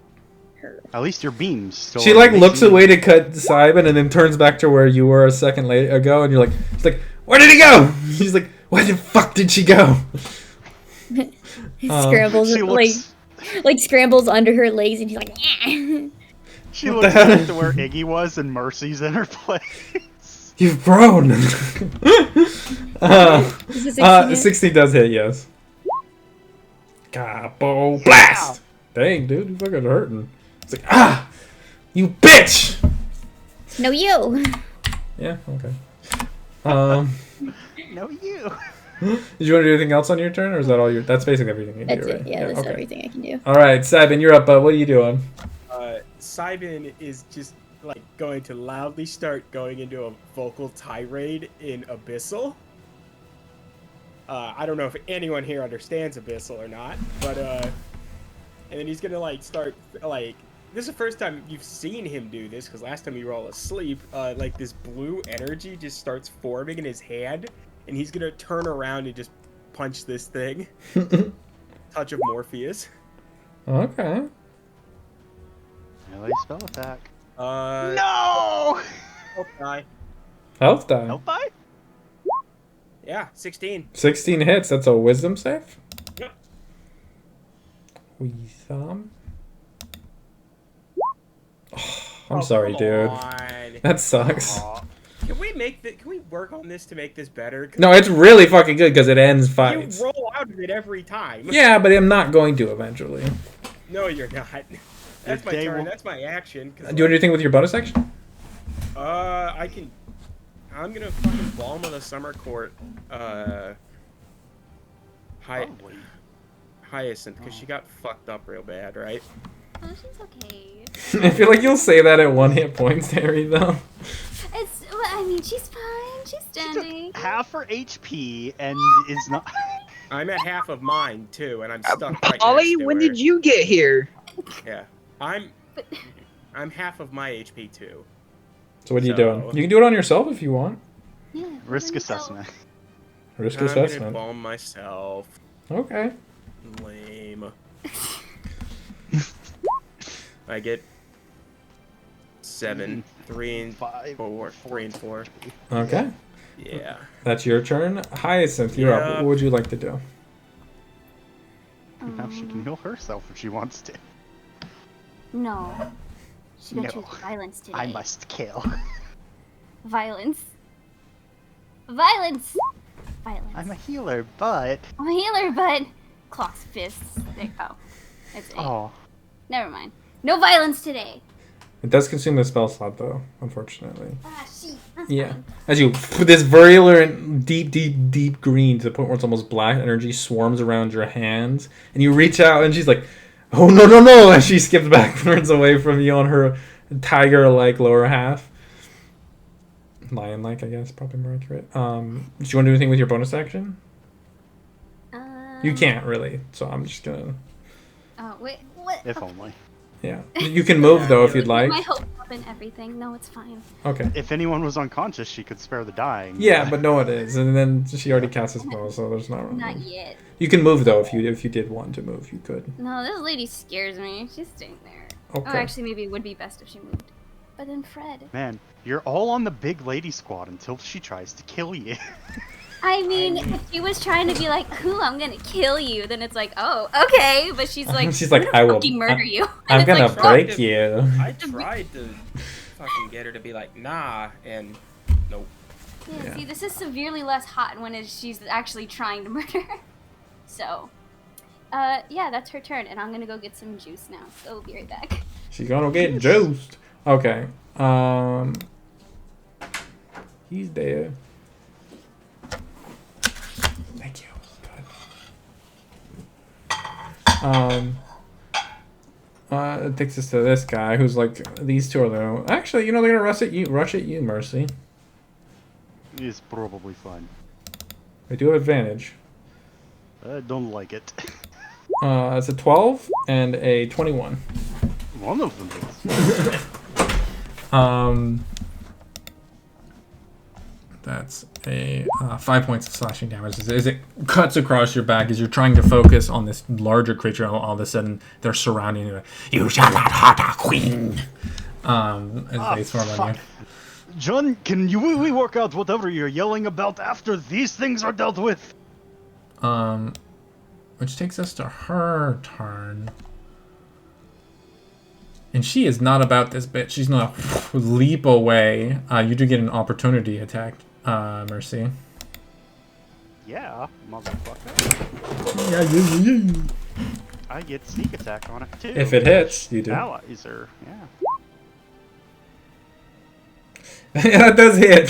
her. At least your beams still. She looks away to cut Simon and then turns back to where you were a second ago, and you're like, she's like, where did he go? She's like, where the fuck did she go? Scrambles, She looks. like scrambles under her legs, and she's like, yeah. She What looks the hell? back to where Iggy was, and Mercy's in her place. You've grown. Is it 16 hit? 16 does hit, yes. Gabo blast! Dang, dude, you fucking hurting. It's like, you bitch! No, you. Yeah, okay. No, you. Did you want to do anything else on your turn, or is that all your... That's basically everything you That's do, right? it. Yeah, that's okay. everything I can do. All right, Sabin, you're up. What are you doing? Simon is just going to loudly start going into a vocal tirade in Abyssal. I don't know if anyone here understands Abyssal or not, but and then he's gonna start this is the first time you've seen him do this, because last time you were all asleep. This blue energy just starts forming in his hand, and he's gonna turn around and just punch this thing. Touch of Morpheus. Okay. Melee spell attack. No! Health die. Health die. Help die? Yeah, 16. 16 hits. That's a wisdom save? Yep. Wisdom. I'm sorry, come dude. on. That sucks. Aw. Can we work on this to make this better? 'Cause No, it's really fucking good because it ends you fights. roll out of it every time. Yeah, but I'm not going to eventually. No, you're not. That's my day turn. will- That's my action. 'Cause, Do you want to do anything with your bonus action? I can. I'm gonna fucking Balm of the Summer Court. Probably. Hyacinth, because she got fucked up real bad, right? Oh, she's okay. I feel like you'll say that at 1 hit point, Terry, though. She's fine. She's standing. Half her HP and is not. I'm at half of mine too, and I'm stuck right Ollie, next to when her. did you get here? Yeah, I'm half of my HP too. So what are you So- doing? You can do it on yourself if you want. Yeah. Risk assessment. Risk I'm gonna assessment. balm myself. Okay. Lame. I get 7, 3 and 5, 4, 3 and 4. Okay. Yeah. That's your turn. Hyacinth, you're up. Yeah. What would you like to do? Now she can heal herself if she wants to. No. She's gonna No. choose violence today. I must kill. Violence. Violence! Violence. I'm a healer, but... I'm a healer, but... Clock's fists. There, oh. That's it. Oh. Never mind. No violence today. It does consume the spell slot, though, unfortunately. Ah, shit. That's Yeah. fine. As you put this virulent, deep green to the point where it's almost black energy swarms around your hands, and you reach out, and she's like, "Oh no!" And she skips backwards away from you on her tiger-like lower half, lion-like, I guess, probably more accurate. Do you want to do anything with your bonus action? You can't really, so I'm just gonna. Oh, wait, what? If only. Yeah, you can move though if you'd like. My hope up and everything. No, it's fine. Okay. If anyone was unconscious, she could spare the dying. Yeah, but no, it is, and then she already cast a spell, so there's not. Not yet. You can move though if you did want to move, you could. No, this lady scares me. She's staying there. Okay. Oh, actually, maybe it would be best if she moved. But then Fred. Man, you're all on the big lady squad until she tries to kill you. I mean, if she was trying to be like, "Ooh, I'm gonna kill you," then it's like, "Oh, okay." But she's like, She's like, "I'm gonna "I will fucking murder you." I'm And it's gonna like, break you. I tried to fucking get her to be like, nah, and nope. Yeah, Yeah. see, this is severely less hot when she's actually trying to murder. So, yeah, that's her turn, and I'm gonna go get some juice now. So we'll be right back. She's gonna get juiced. Okay. He's dead. Thank you. Good. It takes us to this guy who's like, these two are though. Actually, they're gonna rush at you, Mercy. It's probably fine. They do have advantage. I don't like it. It's a 12 and a 21. One of them is. That's a 5 points of slashing damage as it cuts across your back as you're trying to focus on this larger creature. All of a sudden, they're surrounding you. You shall not hurt our queen. As they swarm on you. John, can we work out whatever you're yelling about after these things are dealt with? Which takes us to her turn. And she is not about this bitch. She's gonna leap away. You do get an opportunity attack, Mercy. Yeah, motherfucker. Yeah. I get sneak attack on it too. If it hits, you do. Allies are, yeah. Yeah, that does hit.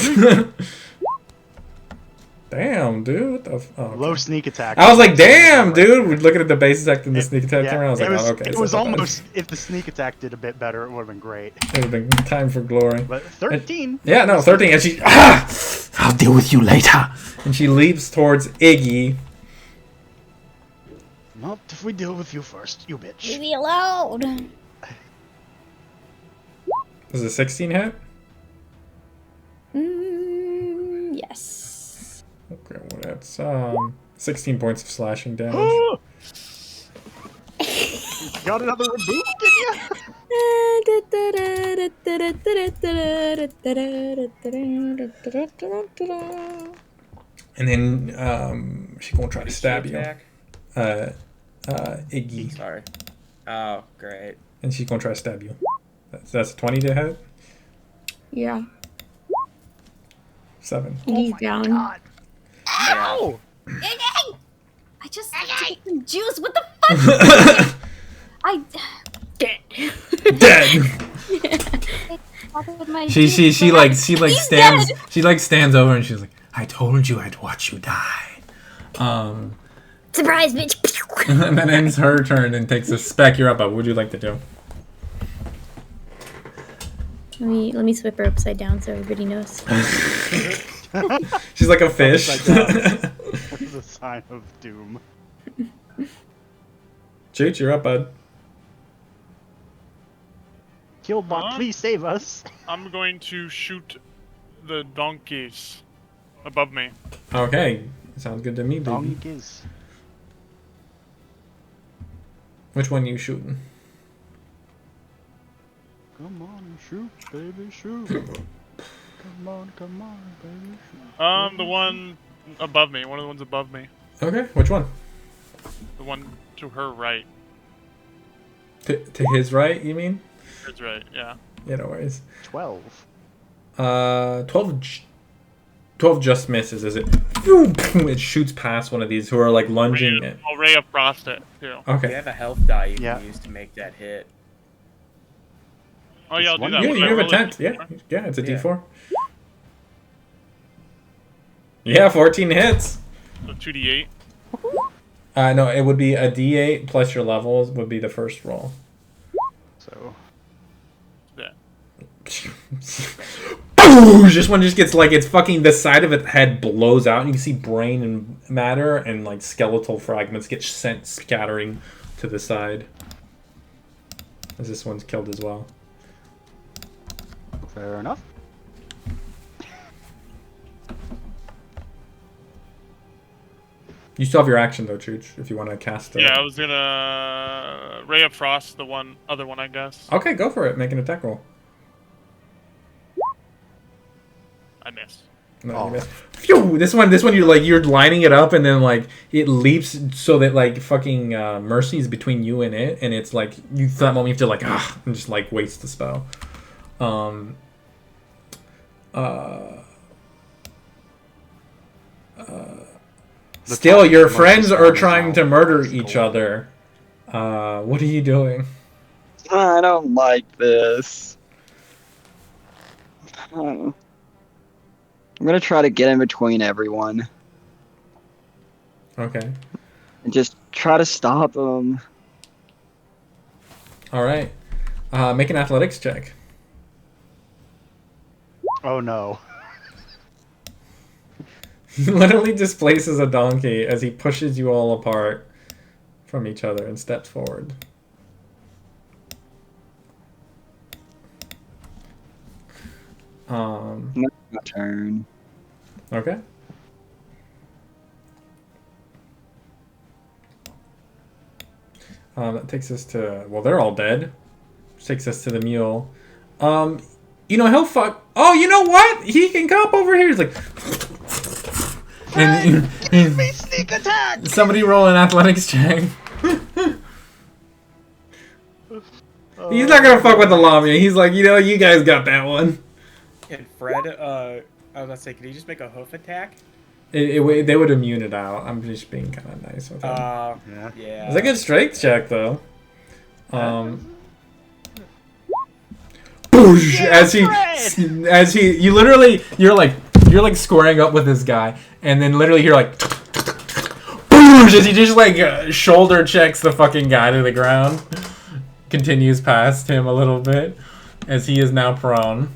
Damn, dude. What the okay. Low sneak attack. I was like, damn, dude. We're looking at the base attack and the sneak attack turn. I was like, it was, oh, okay. It so was not bad. almost, if the sneak attack did a bit better, it would have been great. It would have been time for glory. But 13. Yeah, no, 13. And she, I'll deal with you later. And she leaps towards Iggy. Not if we deal with you first, you bitch. Leave me alone. Does a 16 hit? Yes. Okay, well, that's 16 points of slashing damage. Got another reboot, did you? And then she's gonna try to stab you. Attack? Iggy. Sorry. Oh, great. And she's gonna try to stab you. That's a 20 to hit? Yeah. 7. He's down. God. Ow! I just need to get some juice. What the fuck? I Dead. Dead. She stands over and she's like, I told you I'd watch you die. Surprise, bitch. And then ends her turn and takes a spec. You're up. What would you like to do? Let me swip her upside down so everybody knows. She's like a fish. It's a sign of doom. Chooch, you're up, bud. Killbot, please save us. I'm going to shoot the donkeys above me. Okay. Sounds good to me, baby. Donkeys. Which one you shooting? Come on, shoot, baby, shoot. Come on, baby, shoot. The one above me. One of the ones above me. Okay, which one? The one to her right. To his right, you mean? That's right. Yeah. Yeah, no worries. 12. 12 just misses as it shoots past one of these who are like lunging it. I'll ray of frost it too. You Okay. have a health die you Yeah. can use to make that hit. Oh yeah, I'll do one- that. Yeah, What you do I have a roll 10. it? Yeah, it's a Yeah. D4. Yeah, 14 hits. So 2d8. No, it would be a D8 plus your levels would be the first roll. So Yeah. This one just gets like it's fucking the side of its head blows out and you can see brain and matter and like skeletal fragments get sent scattering to the side. As this one's killed as well. fair enough. You still have your action though, Chooch, if you want to cast it. Yeah, I was gonna ray of frost the other one, I guess. Okay, go for it. Make an attack roll. I missed. No, Oh. you missed. Phew! This one you're lining it up and then like it leaps so that like fucking Mercy is between you and it, and it's like you that moment you have to like and just like waste the spell. Still, your Mercy's friends are going trying out. to murder That's each cool. other. What are you doing? I don't like this. I'm gonna try to get in between everyone Okay. and just try to stop them. All right. Make an athletics check. Oh no. He literally displaces a donkey as he pushes you all apart from each other and steps forward. My turn. Okay. That takes us to they're all dead. Which takes us to the mule. He'll fuck. Oh, you know what? He can come over here. He's like, and Sneak attack! somebody roll an athletics check. He's not gonna fuck with the Lamia. He's like, you guys got that one. And Fred, I was gonna say, could he just make a hoof attack? They would immune it out. I'm just being kind of nice with him. Yeah. Yeah. It's a good strength check though. Boosh, you're like squaring up with this guy, and then literally you're like, boosh, as he just like shoulder checks the fucking guy to the ground. Continues past him a little bit, as he is now prone.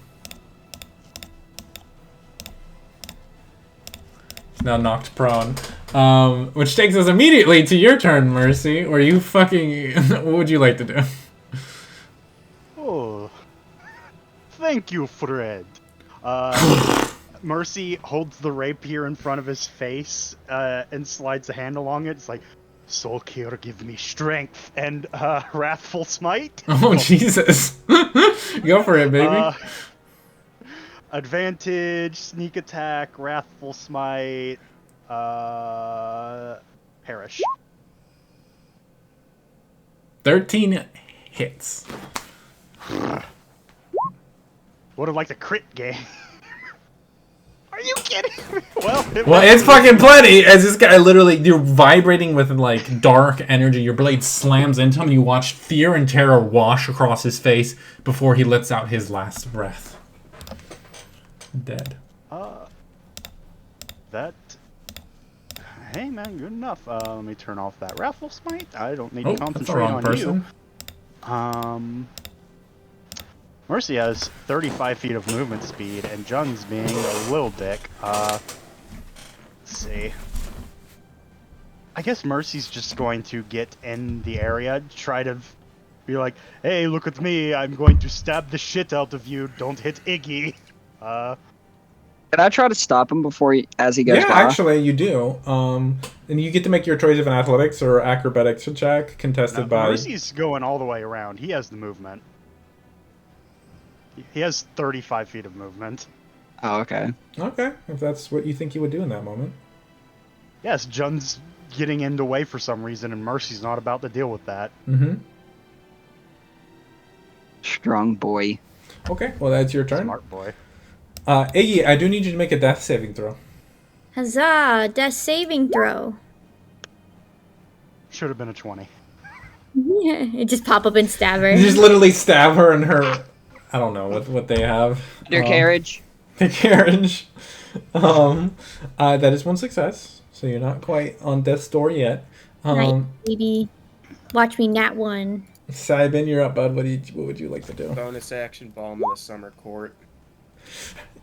He's now knocked prone. Which takes us immediately to your turn, Mercy. Or you fucking... What would you like to do? Oh. Thank you, Fred. Mercy holds the rapier in front of his face and slides a hand along it. It's like, Solkir, give me strength and Wrathful Smite. Oh, Jesus. Go for it, baby. Advantage, sneak attack, Wrathful Smite, perish. 13 hits. Would have liked a crit game. Are you kidding me? Well, it's fucking plenty, as this guy literally, you're vibrating with like dark energy. Your blade slams into him, and you watch fear and terror wash across his face before he lets out his last breath. Dead. That. Hey man, good enough. Let me turn off that Wrathful Smite. I don't need Oh, to that's the concentrate wrong on person. you. Mercy has 35 feet of movement speed, and Jun's being a little dick. Let's see. I guess Mercy's just going to get in the area, try to be like, hey, look at me, I'm going to stab the shit out of you, don't hit Iggy. Can I try to stop him as he goes Yeah, by? actually, you do. And you get to make your choice of an athletics or acrobatics check, contested by... Mercy's going all the way around. He has the movement. He has 35 feet of movement. Oh, okay. Okay, if that's what you think you would do in that moment. Yes, Jun's getting in the way for some reason, and Mercy's not about to deal with that. Mm-hmm. strong boy. Okay, well that's your turn. Smart boy. Iggy, I do need you to make a death saving throw. Huzzah! Death saving throw. Should have been a 20. Yeah, it just pop up and stab her. You just literally stab her in her. I don't know what they have. Your carriage. The carriage. That is one success, so you're not quite on death's door yet. Night, baby. Watch me nat one. Cybin, you're up, bud. What would you like to do? Bonus action, Balm of the Summer Court.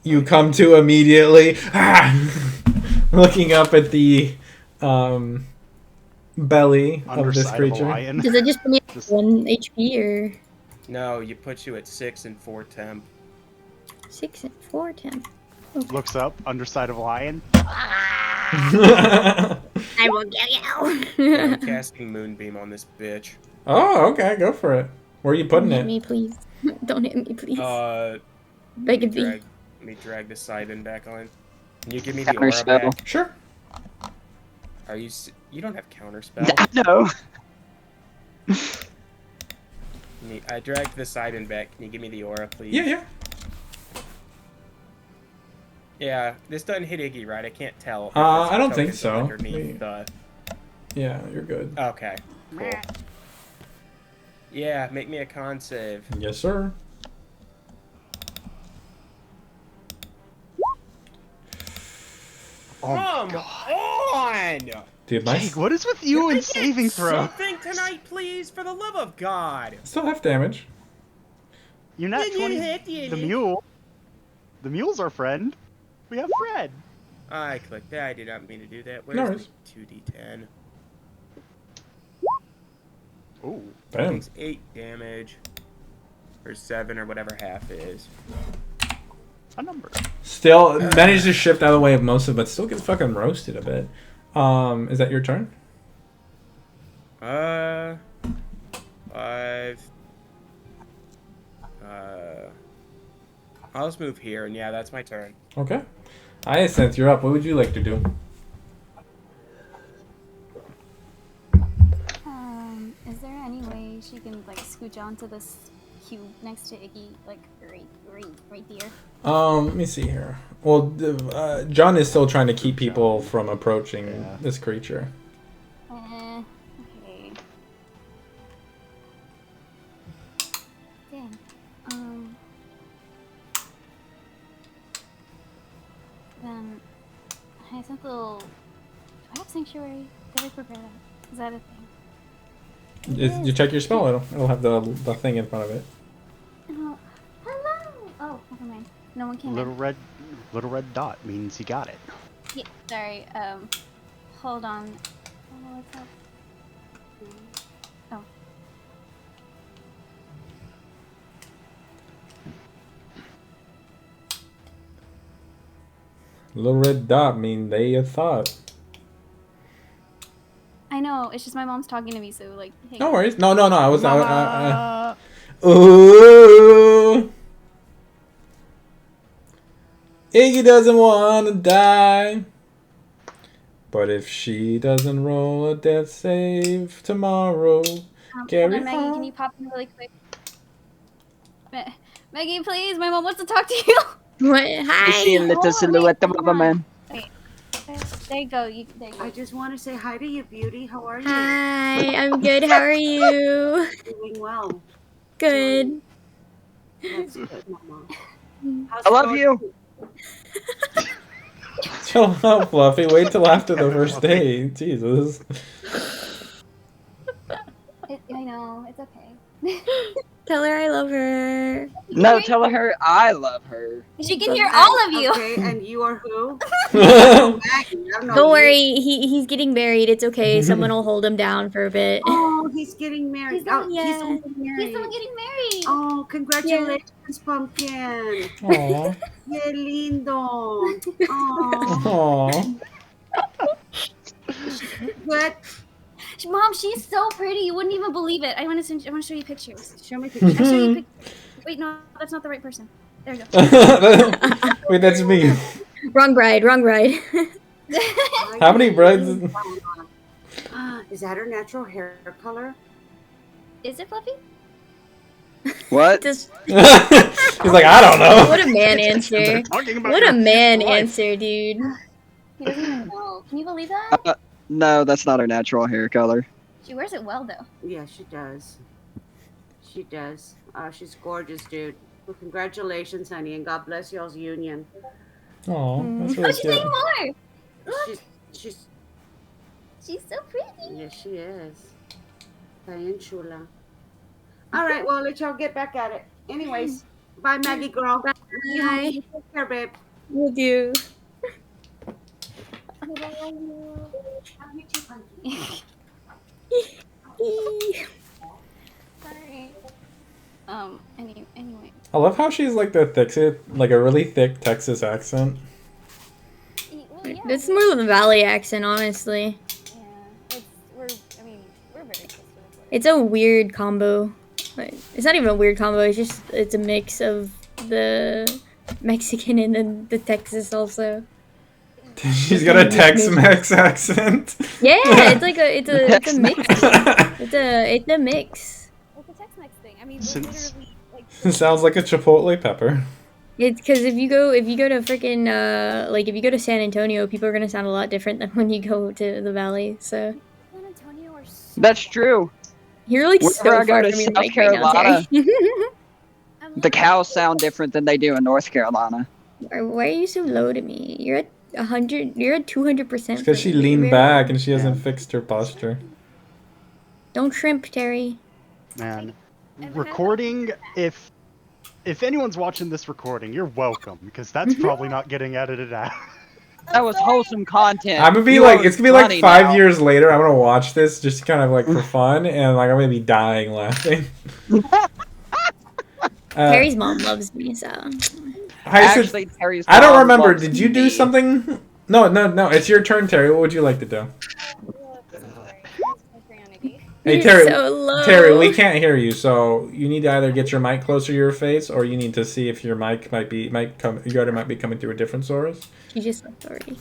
You come to immediately, looking up at the belly of this Underside of a creature. lion. Does it just put me at Just- 1 HP or No, you put you at 6 and 4 temp. 6 and 4 temp? Looks up, underside of a lion. I will get I'm you. casting Moonbeam on this bitch. Oh, okay, go for it. Where are you putting Don't hit it? me, please. Don't hit me, please. Let Beg of thee. me drag the Sidon back on. Can you give me the Counter aura spell. back? Sure. Are you? You don't have counter spell. No. I dragged the Sidon back. Can you give me the aura, please? Yeah. Yeah, this doesn't hit Iggy, right? I can't tell. I don't think Tokens so. Underneath the... Yeah, you're good. Okay, cool. Yeah, make me a con save. Yes, sir. Oh my Come god. on! Dude, my Jake, what is with you Can I and get saving throw? Something tonight, please, for the love of God. still have damage. You're not Did you 20. hit the The idiot? mule. The mule's our friend. We have Fred. I clicked that. I did not mean to do that. No Where's worries. the 2d10? Ooh. Bam. Takes 8 damage. Or 7 or whatever half is. A number. Still managed to shift out of the way of most of it, but still gets fucking roasted a bit. Is that your turn? 5. I'll just move here, and yeah, that's my turn. Okay. Hyacinth, you're up. What would you like to do? Is there any way she can like scooch onto this cube next to Iggy, like right there? Let me see here. Well, John is still trying to keep people from approaching Yeah. this creature. Okay. Dang. Then Hyacinth will. Do I have Sanctuary? Did I prepare that? Is that a thing? You check your spell, it'll have the thing in front of it. Oh, hello! Oh, never mind. No one came Little in. red dot means he got it. Yeah, sorry. Hold on. Oh, what's up? Oh. Little red dot mean they have thought. I know. It's just my mom's talking to me, so like. Hey. No worries. No. I was. Ooh. Iggy doesn't want to die. But if she doesn't roll a death save tomorrow, carry Hold on, Maggie, on. can you pop in really quick? Maggie, please. My mom wants to talk to you. What? You Hi. see a little Hold on, silhouette wait, of hold a on. man. There you go. There you go. I just want to say hi to you, beauty. How are you? Hi. I'm good. How are you? Doing well. Good. That's good, Mama. How's I it love going? you. Chill out, Fluffy. Wait till after the first day. Jesus. I know. It's okay. Tell her I love her. No, tell her I love her. She can hear all of you. Okay, and you are who? Oh, Maggie, I don't know Don't you. worry. He's getting married. It's okay. Someone will hold him down for a bit. Oh, he's getting married. He's not He's yet. the one getting married. He's the one getting married. Oh, congratulations, Pumpkin. Aw. Qué lindo. Oh, Aw. what? Mom, she's so pretty. You wouldn't even believe it. I want to show you pictures. Show me I'll pictures. show you pictures. Wait, no, that's not the right person. There you go. Wait, that's me. Wrong bride. Wrong bride. How many brides? Is that her natural hair color? Is it Fluffy? What? Just He's like, I don't know. what a man answer. Talking about What your a man life. answer, dude. He doesn't even know. Can you believe that? No, that's not her natural hair color. She wears it well though. Yeah, she does. She does. She's gorgeous, dude. Well, congratulations, honey, and God bless y'all's union. Oh, that's Oh, really she's cute. saying more. She's She's so pretty. yeah, she is. Diane Chula. All right, well, let y'all get back at it. Anyways, bye, Maggie girl. Bye. You take care, babe. With you. Sorry. Anyway. I love how she's like the thick, like a really thick Texas accent. Well, yeah, It's more of a valley accent, honestly. yeah. We're very close to it. It's a weird combo. Like, it's not even a weird combo. It's a mix of the Mexican and then the Texas also. She's got a Tex-Mex accent. Yeah, it's a mix. It's a mix. It's a Tex-Mex thing. I mean, we're Since- literally like. Sounds like a chipotle pepper. It's because if you go to freaking if you go to San Antonio, people are gonna sound a lot different than when you go to the valley. So San Antonio are so. That's true. you're like Whenever so I go far to from your South mic right now, Carolina- Terry. The cows sound different than they do in North Carolina. Why are you so low to me? You're at 100. You're at 200%. Because she leaned back and she hasn't fixed her posture. Don't shrimp, Terry. Man, recording. If anyone's watching this recording, you're welcome because that's probably not getting edited out. That was wholesome content. I'm gonna be You like, owe it's us gonna be like money 5 now. years later. I'm gonna watch this just kind of like for fun, and like I'm gonna be dying laughing. Terry's mom loves me, so. Actually, Terry's I don't mom remember. loves Did you do me. something? No. It's your turn, Terry. What would you like to do? Hey, You're Terry. so low. Terry, we can't hear you, so you need to either get your mic closer to your face, or you need to see if your mic might be coming through a different source. She just left already.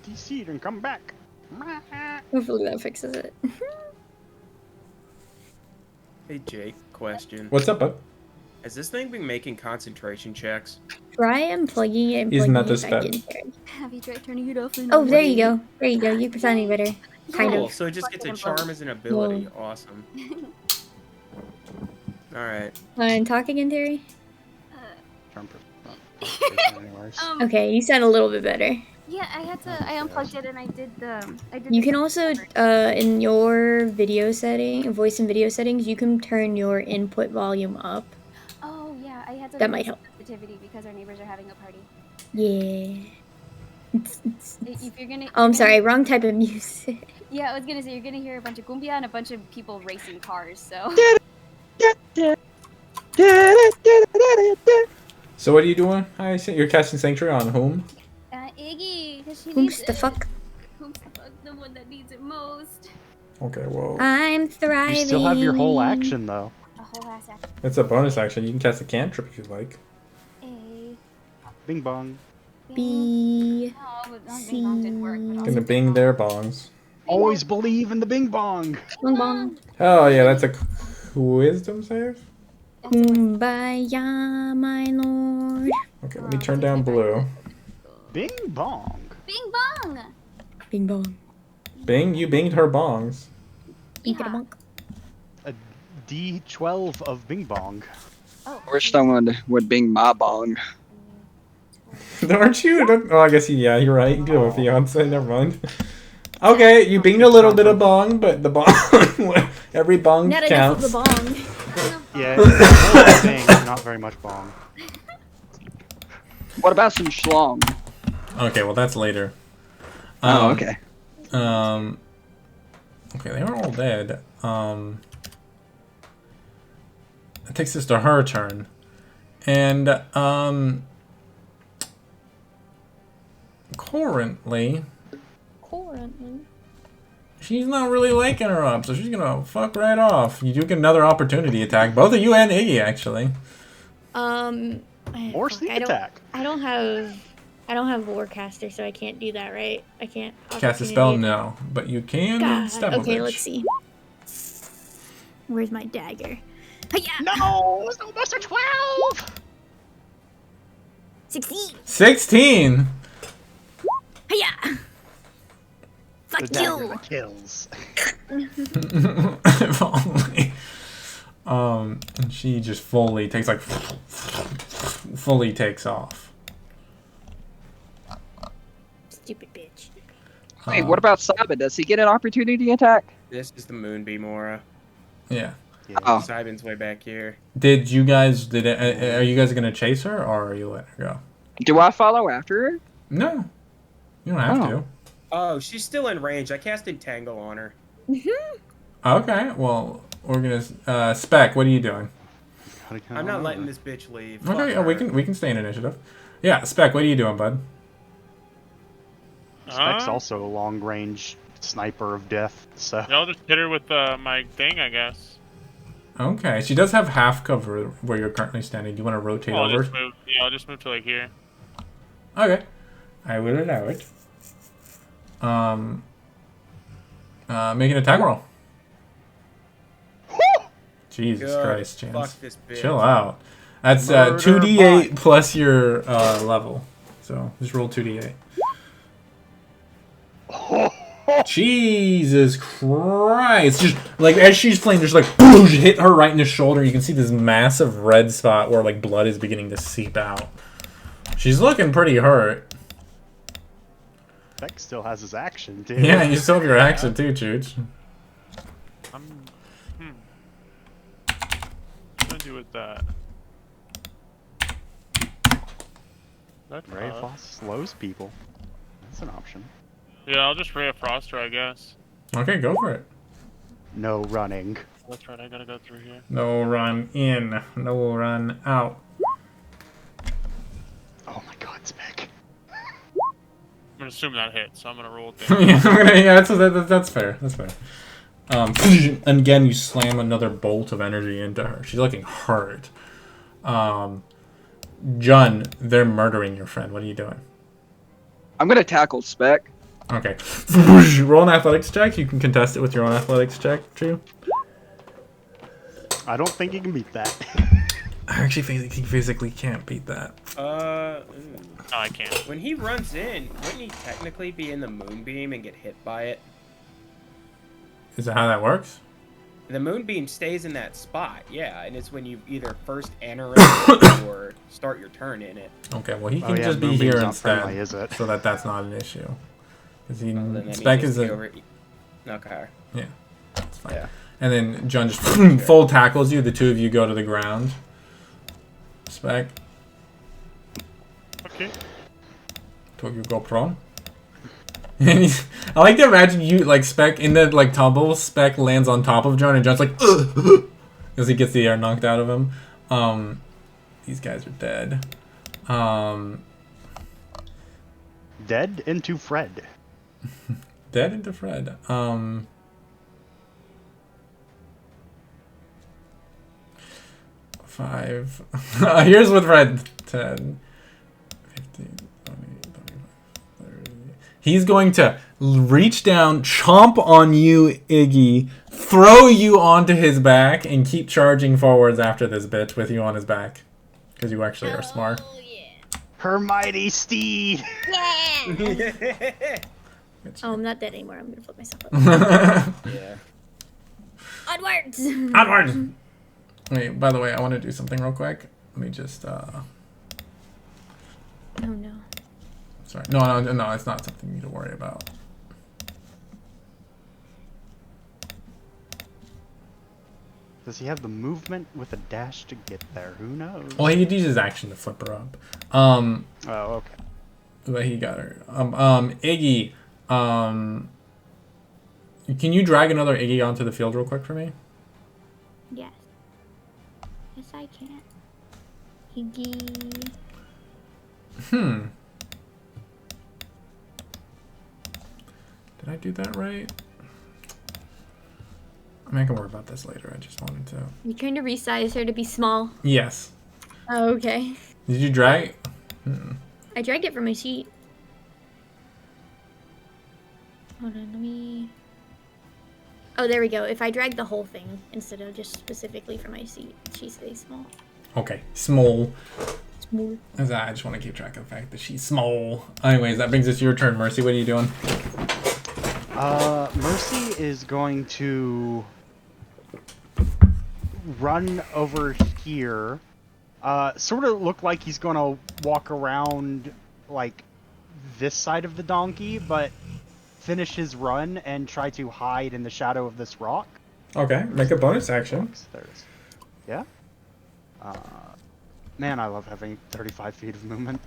DC, then come back. Hopefully that fixes it. Hey Jake, question. What's up, bud? Has this thing been making concentration checks? Try unplugging it and He's plugging not it this back bad. in, Terry. Have you tried turning it off? Oh, there you go. There you go. You're sounding better. Kind Cool, of. so it just gets a charm as an ability. Awesome. Alright. And talk again, Terry. Okay, you sound a little bit better. Yeah, I unplugged it and I did the. You can also, in your voice and video settings, you can turn your input volume up. Oh yeah, I had to. That might help. Sensitivity because our neighbors are having a party. Yeah. If you're gonna. Oh, I'm sorry, wrong type of music. Yeah, I was gonna say you're gonna hear a bunch of cumbia and a bunch of people racing cars. So. So what are you doing? You're casting Sanctuary on whom? Iggy, because she Oops, needs the it. fuck. Oops, the fuck, the one that needs it most. Okay, well, I'm thriving. You still have your whole action though. A whole ass action. it's a bonus action. You can cast a cantrip if you like. A. Bing bong. B. Oh, but Bing Bong didn't work. But Gonna bing their bongs. Always believe in the bing bong. Bong bong. Oh yeah, that's a wisdom save. Kumbaya, my lord. Okay, let me turn down blue. Bing bong. Bing Bong. Bing bong. Bing, you binged her bongs. Bing bonk. A D12 of bing bong. Oh. I wish someone would bing my bong. Aren't you? Oh, I guess yeah, you're right. You do have a fiance. Never mind. Okay, you binged a little bit of bong, but the bong, every bong Not enough counts. of the bong. Yeah, it's bing, not very much bong. What about some schlong? Okay, well that's later. Oh, okay. Okay, they are all dead. It takes us to her turn, and currently, she's not really liking her up, so she's gonna fuck right off. You do get another opportunity attack, both of you and Iggy actually. More sneak attack. I don't have Warcaster, so I can't do that, right? I can't Cast a spell, opportunity- no, but you can God. step on Okay, it. let's see. Where's my dagger? Hiya! No, it's almost a 12. 16. 16. Hiya! Fuck The dagger you! that kills. If only. And she just fully takes off. Stupid bitch. Hey, what about Simon? Does he get an opportunity attack? This is the Moonbeam aura. Yeah. Yeah. Oh, Simon's way back here. Did you guys? Are you guys gonna chase her, or are you letting her go? do I follow after her? No, you don't have Oh. to. Oh, she's still in range. I cast Entangle on her. Okay, well, we're gonna Spec. What are you doing? Gotta get I'm on not over. letting this bitch leave. Okay, Fuck yeah, we her. can stay in initiative. Yeah, Spec. What are you doing, bud? Spec's also a long range sniper of death, so. Yeah, I'll just hit her with my thing, I guess. Okay, she does have half cover where you're currently standing. Do you want to rotate I'll over? just move. Yeah, I'll just move to like here. Okay, I will allow it. Make an attack roll. Jesus Good. Christ, Chance. Fuck this bitch. Chill out. That's Murder 2d8 plus your level. So just roll 2d8. Jesus Christ! Just like as she's playing, just like boom, hit her right in the shoulder. You can see this massive red spot where like blood is beginning to seep out. She's looking pretty hurt. Spec still has his action, too. Yeah, you still have your action too, Chooch. What do I do with that? That Ray of Frost slows people. That's an option. Yeah, I'll just Ray of Frost her, I guess. Okay, go for it. No running. That's right, I gotta go through here. No run in, no run out. Oh my god, Spec. I'm gonna assume that hits, so I'm gonna roll it there. Yeah, that's fair. That's fair. And again, you slam another bolt of energy into her. She's looking hurt. Jun, they're murdering your friend. What are you doing? I'm gonna tackle Spec. Okay. Roll an athletics check. You can contest it with your own athletics check, True. I don't think you can beat that. I actually think he physically can't beat that. No, I can't. When he runs in, wouldn't he technically be in the Moonbeam and get hit by it? Is that how that works? The Moonbeam stays in that spot, yeah, and it's when you either first enter it or start your turn in it. Okay, well, he Oh, can yeah, just be Moonbeam's here not instead. friendly, is it? So that's not an issue. Because he Well, then that Spec means is it's a... over. Okay. Yeah, that's fine. Yeah. And then Jun just full tackles you. The two of you go to the ground. Spec, Okay. two of you go prone. And he's, I like to imagine you like Spec in the like tumble. Spec lands on top of Jun, and Jun's like, because he gets the air knocked out of him. These guys are dead. Dead into Fred. Dead into Fred. Five. Here's with Fred. 10, 15, 20, 25, 30. He's going to reach down, chomp on you, Iggy, throw you onto his back, and keep charging forwards after this bitch with you on his back. Because you actually are smart. Oh, yeah. Her mighty steed. Yeah! Oh, I'm not dead anymore. I'm gonna flip myself up. Yeah. Onwards! Onward! Wait, by the way, I want to do something real quick. Let me just, Oh no. sorry. No, it's not something you need to worry about. Does he have the movement with a dash to get there? Who knows? Well, he could use his action to flip her up. Oh, okay. But he got her. Iggy, can you drag another Iggy onto the field real quick for me? Yes. Yes, I can. Higgy. Did I do that right? I mean, I can worry about this later. I just wanted to. You trying to resize her to be small? Yes. Oh, okay. Did you drag? I dragged it from my sheet. Hold on, let me... Oh, there we go. If I drag the whole thing instead of just specifically for my seat, she stays small. Okay, small. Small. I just want to keep track of the fact that she's small. Anyways, that brings us to your turn, Mercy. What are you doing? Mercy is going to run over here. Sort of look like he's going to walk around, like, this side of the donkey, but finish his run and try to hide in the shadow of this rock. Okay, make a bonus action. There it is. Yeah? Man, I love having 35 feet of movement.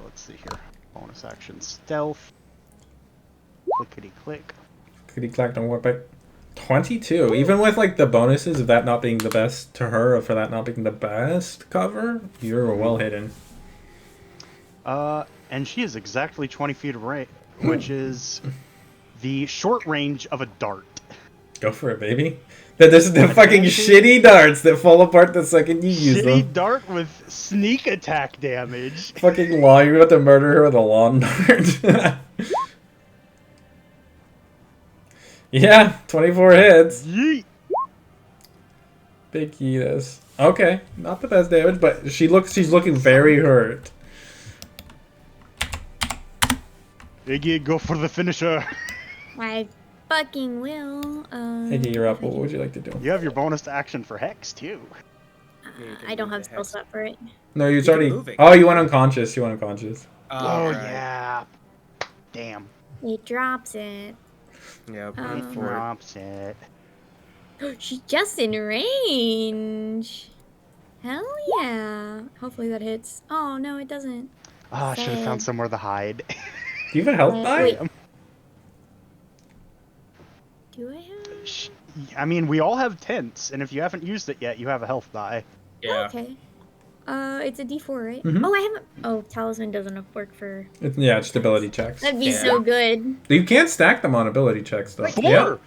Let's see here. Bonus action. Stealth. Clickety click. Clickety clack, don't work back. 22. Even with like the bonuses of that not being the best to her, or for that not being the best cover, you're well hidden. And she is exactly 20 feet away, which is the short range of a dart. Go for it, baby. This is the fucking shitty darts that fall apart the second you use them. Shitty dart with sneak attack damage. Fucking lawn. You're about to murder her with a lawn dart. Yeah, 24 hits. Yeet. Big Yeetus. Okay, not the best damage, but she's looking very hurt. Iggy, go for the finisher. I fucking will. Iggy, you're up. What would you like to do? You have your bonus action for Hex, too. I don't have spell slot for it. No, you can already... move it. Oh, you went unconscious. You went unconscious. Oh, right. yeah. Damn. It drops it. Yeah, Drops it. She's just in range. Hell yeah. Hopefully that hits. Oh, no, it doesn't. Ah, I should have found somewhere to hide. Do you have a health die? Wait. Do I have? I mean, we all have tents, and if you haven't used it yet, you have a health die. Yeah. Okay. It's a D4, right? Mhm. Oh, I haven't. Oh, talisman doesn't work for. Yeah, it's just ability checks. That'd be Yeah. so good. You can't stack them on ability checks, though. Four!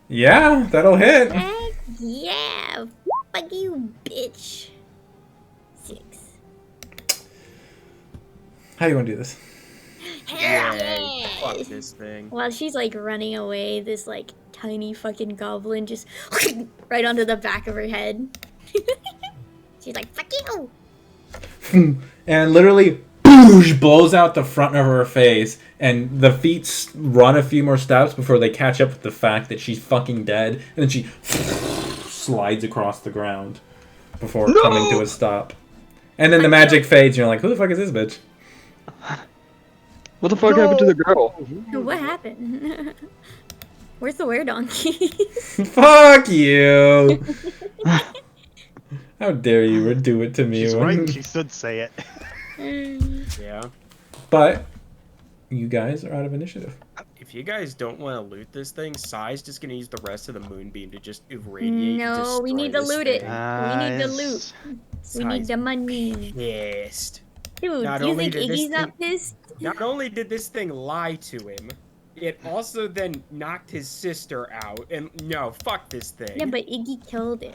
Yeah, that'll hit. Heck yeah! Fuck you, bitch. 6. How you want to do this? Hell Yeah. Fuck yeah! this thing. While she's like running away, this like tiny fucking goblin just right onto the back of her head. She's like, fuck you! And literally, boosh, blows out the front of her face, and the feet run a few more steps before they catch up with the fact that she's fucking dead, and then she slides across the ground before coming to a stop. And then the magic fades, and you're like, who the fuck is this bitch? What the fuck happened to the girl? What happened? Where's the were donkey? Fuck you! How dare you do it to me? She's right, she should say it. Yeah. But you guys are out of initiative. If you guys don't want to loot this thing, Sai's just gonna use the rest of the moonbeam to just irradiate. No, we need to loot it. We need the loot. We need the money. Pissed. Dude, Not do you only think did this Iggy's not thing- pissed? Not only did this thing lie to him, it also then knocked his sister out. And no, fuck this thing. Yeah, but Iggy killed it.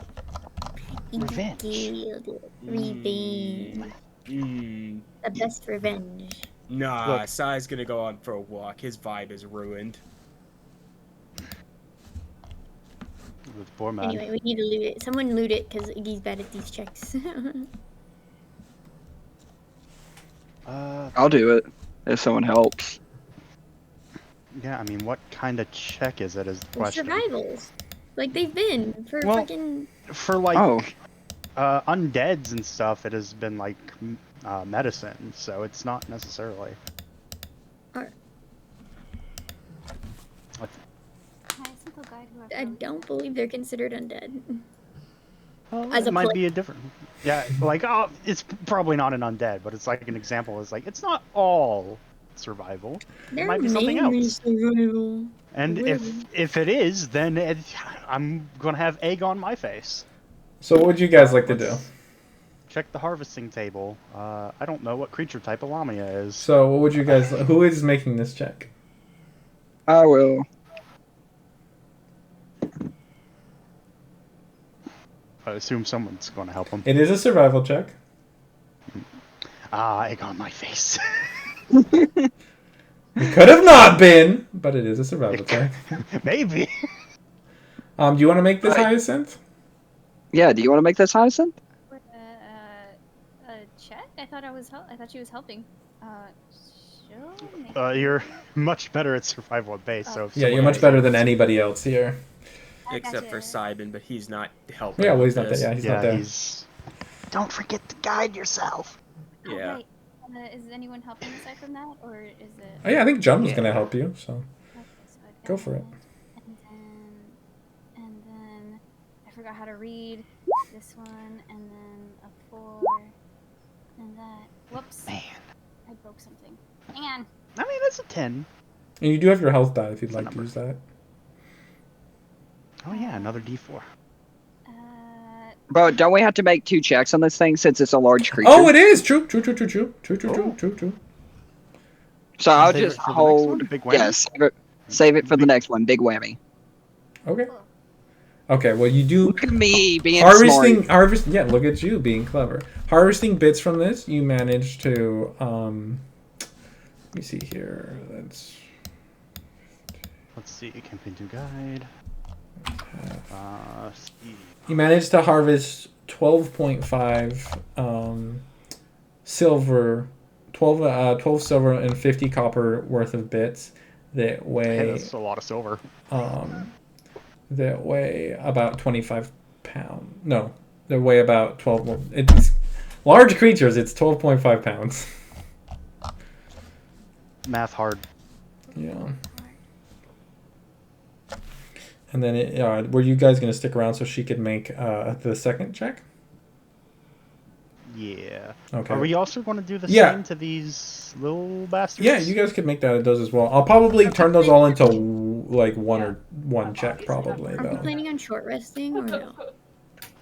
Iggy Revenge. killed it. Revenge. Mm, The best revenge. nah, Look. Sai's gonna go on for a walk. His vibe is ruined. With poor man. Anyway, we need to loot it. Someone loot it, because Iggy's bad at these checks. I'll do it if someone helps. Yeah, I mean, what kind of check is it is the They're question. survivals. Like they've been for Well, fucking... For, like, Oh. undeads and stuff, it has been, like, medicine, so it's not necessarily. Alright. Hi, simple guide who I don't believe they're considered undead. Well, As it a might pla- be a different. Yeah, like, it's probably not an undead, but it's like an example. Is like, it's not all survival. They're might be something mainly else. survival. And if it is, then I'm gonna have egg on my face. So what would you guys like to do? Check the harvesting table. I don't know what creature type a Lamia is. So what would you guys... Who is making this check? I will. I assume someone's gonna help him. It is a survival check. Egg on my face. It could have not been, but it is a survival check. Maybe. Do you want to make this Right. Hyacinth? Yeah, do you want to make this Hyacinth? A check? I thought I thought she was helping. Sure. You're much better at survival at base, so. if Yeah, you're someone much else- better than anybody else here. Except for Simon, but he's not helping. Yeah, well, with he's not there. this. Yeah, he's Yeah, not there. he's. Don't forget to guide yourself. Yeah. Right. Is anyone helping aside from that, or is it? Oh, yeah, I think John was Yeah. gonna help you. So Okay, so I've Go got for it. that, and then I forgot how to read this one, and then a 4, and that. Whoops. Man. I broke something. Hang on. I mean, that's a 10. and you do have your health die if you'd It's a like to number. use that. Oh yeah, another D4. Bro, don't we have to make 2 checks on this thing since it's a large creature? Oh, it is true. True. So I'll Save it just for the next one? hold. Big whammy? Yes, save it for the next one. Big whammy. Okay. Okay. Well, you do Look at me being harvesting. smart. Harvest. Yeah, look at you being clever. Harvesting bits from this, you manage to. Let me see here. Let's Let's see, campaign 2 guide. See. You managed to harvest 12.5 silver, 12 silver and 50 copper worth of bits that Hey, weigh that's a lot of silver. about 25 pounds. No, they weigh about 12. It's large creatures. It's 12.5 pounds. Math hard. Yeah. And then, were you guys gonna stick around so she could make the second check? Yeah. Okay. Are we also going to do the Yeah. same to these little bastards? Yeah, you guys could make that those as well. I'll probably turn those all into like one check probably Are we though. planning on short resting or no?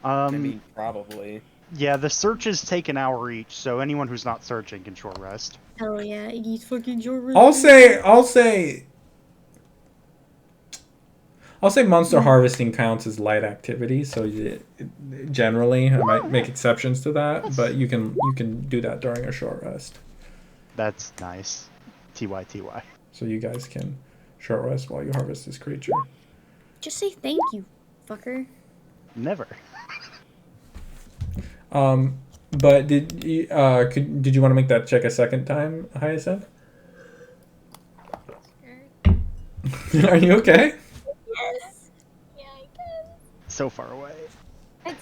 I mean, probably. Yeah, the searches take an hour each, so anyone who's not searching can short rest. Hell yeah, Iggy's fucking short resting. I'll say monster harvesting counts as light activity, so generally I might make exceptions to that, but you can do that during a short rest. That's nice. TY. So you guys can short rest while you harvest this creature. Just say thank you, fucker. Never. But did you want to make that check a second time, Hyacinth? Are you okay? Yes. Yeah, I can. So far away. I'm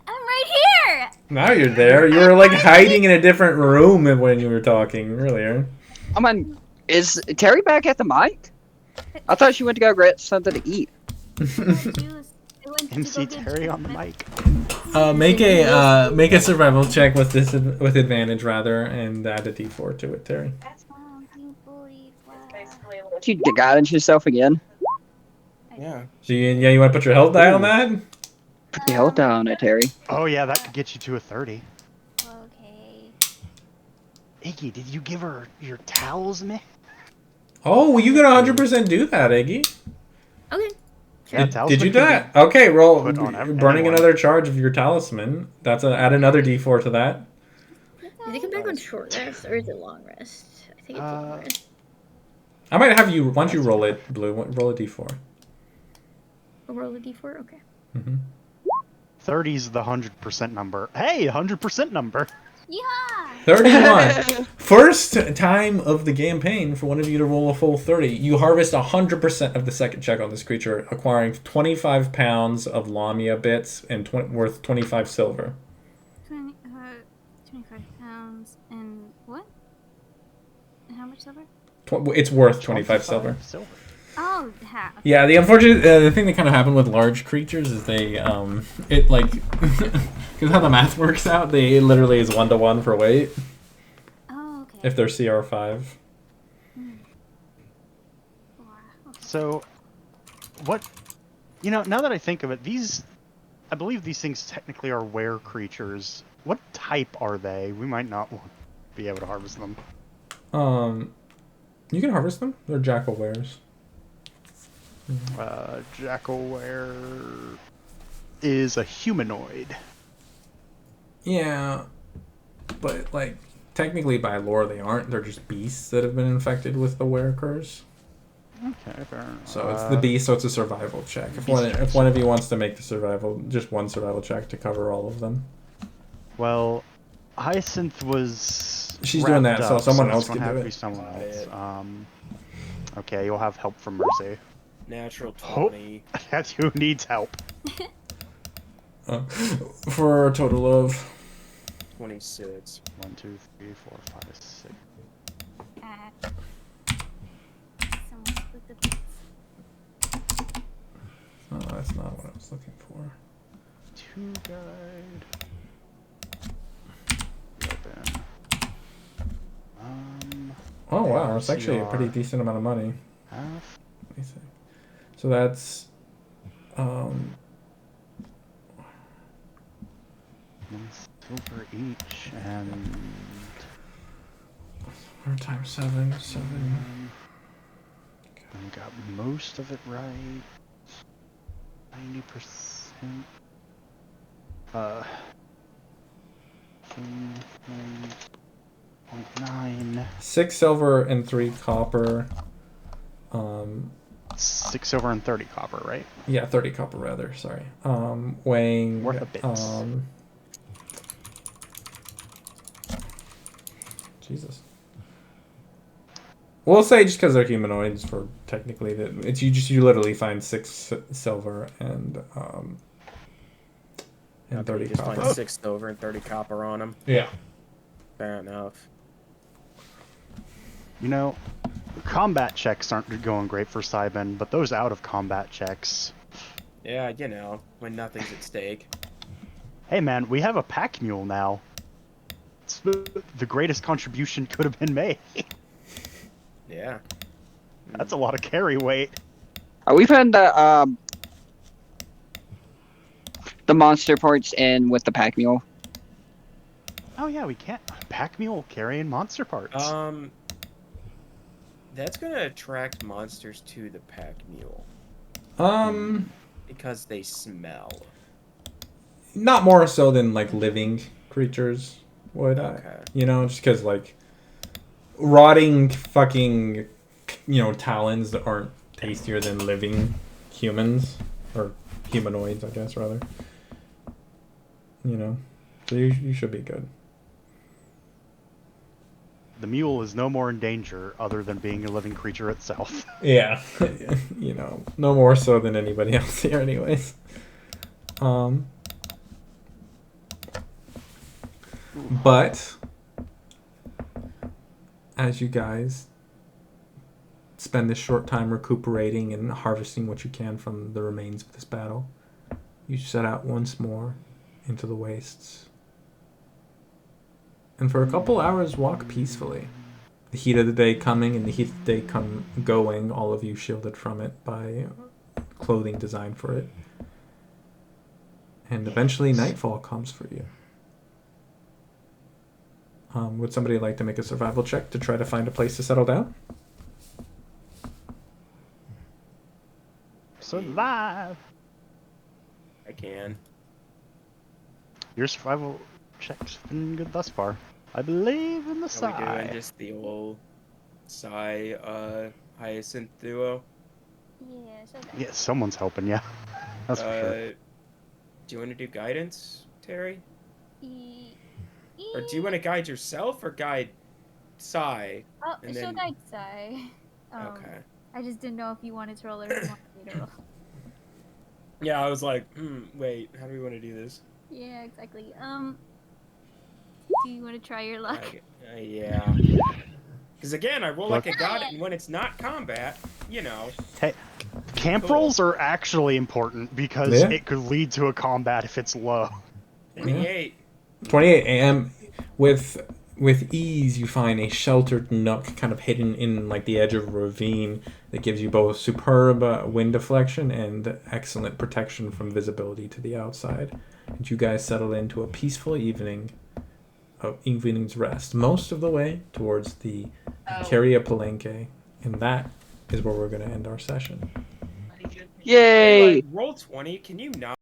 right here. Now you're there. You were like hiding in a different room when you were talking earlier. Come on, is Terry back at the mic? I thought she went to go get something to eat. MC Terry on the mic. Make a survival check with advantage rather, and add a d4 to it, Terry. You guidance yourself again. Yeah. So you want to put your health die on that? Put the hell down it, Terry. Oh yeah, that could get you to a 30. Okay. Iggy, did you give her your talisman? Oh, well, you can 100% do that, Iggy. Okay. Yeah, Did you do can that? Okay, roll. put on Burning anyone. another charge of your talisman. Add another d4 to that. Did it come back on short rest or is it long rest? I think it's long rest. I might have you, once you roll it, Blue, roll a d4. I'll roll a d4? Okay. 30's the 100% number. Hey, 100% number. Yeah. 31. First time of the campaign for one of you to roll a full 30. You harvest 100% of the second check on this creature, acquiring 25 pounds of Lamia bits and worth 25 silver. 25 pounds and what? And how much silver? It's worth 25 silver. Oh, half. Yeah, the unfortunate the thing that kind of happened with large creatures is they it like because how the math works out, it literally is 1-to-1 for weight. Oh, okay. If they're CR5. So, what? You know, now that I think of it, I believe these things technically are were creatures. What type are they? We might not be able to harvest them. You can harvest them. They're jackal wares. Jackalware is a humanoid. Yeah, but technically by lore they aren't. They're just beasts that have been infected with the were curse. Okay, fair enough. So it's the beast, so it's a survival check. If one of you wants to make the survival, just one survival check to cover all of them. Well, Hyacinth was. She's doing that, wrapped so up, someone it's else gonna can have do to be it. someone else. Got Okay, you'll have help from Mercy. Natural Hope. 20. That's who needs help. For a total of 26. 1, 2, 3, 4, 5, 6. Someone split the bits. oh, that's not what I was looking for. 2 guide. 11. Oh wow, it's actually a ARCR. pretty decent amount of money. Half. Let me see. So that's 1 silver each, and times 7. I got most of it right. 90%. 0.9. 6 silver and 3 copper. 6 silver and 30 copper, right? Yeah, 30 copper rather. Sorry. Weighing Worth a bit. Jesus. We'll say just because they're humanoids, for technically that it's you literally find 6 silver and Okay, 30 you just copper. find 6 silver and 30 copper on them. Yeah. Fair enough. You know, combat checks aren't going great for Cybin, but those out of combat checks. Yeah, you know, when nothing's at stake. Hey man, we have a pack mule now. It's the greatest contribution could have been made. Yeah. That's a lot of carry weight. We've had the monster parts in with the pack mule. Oh yeah, we can't. Pack mule carrying monster parts. That's gonna attract monsters to the pack mule because they smell. Not more so than like living creatures would. Okay. You know, just because like rotting fucking talons aren't tastier than living humans or humanoids, I guess rather. You know, so you should be good. The mule is no more in danger other than being a living creature itself. Yeah, you know, no more so than anybody else here, anyways. But as you guys spend this short time recuperating and harvesting what you can from the remains of this battle, you set out once more into the wastes. And for a couple hours, walk peacefully. The heat of the day coming and the heat of the day going, all of you shielded from it by clothing designed for it. And eventually nightfall comes for you. Would somebody like to make a survival check to try to find a place to settle down? Survive! I can. Your survival check's been good thus far. I believe in the Are we Psy. doing just the old Hyacinth duo? Yeah, so that. Yeah, someone's helping, yeah. That's for sure. Do you want to do guidance, Terry? Or do you want want to guide yourself or guide Sai? Oh, and she'll then- guide Sai. Okay. I just didn't know if you wanted to roll or if you wanted me to roll. Yeah, I was like, wait, how do we want to do this? Yeah, exactly. Do you want to try your luck? Yeah. Because again, I roll like a god, and when it's not combat, you know. Hey, camp Cool. rolls are actually important because Yeah. it could lead to a combat if it's low. 28. 28 a.m. With ease, you find a sheltered nook kind of hidden in like the edge of a ravine that gives you both superb wind deflection and excellent protection from visibility to the outside. And you guys settle into a peaceful evening's rest, most of the way towards the Carria Palenque, and that is where we're going to end our session. Yay! Like, roll 20. Can you not?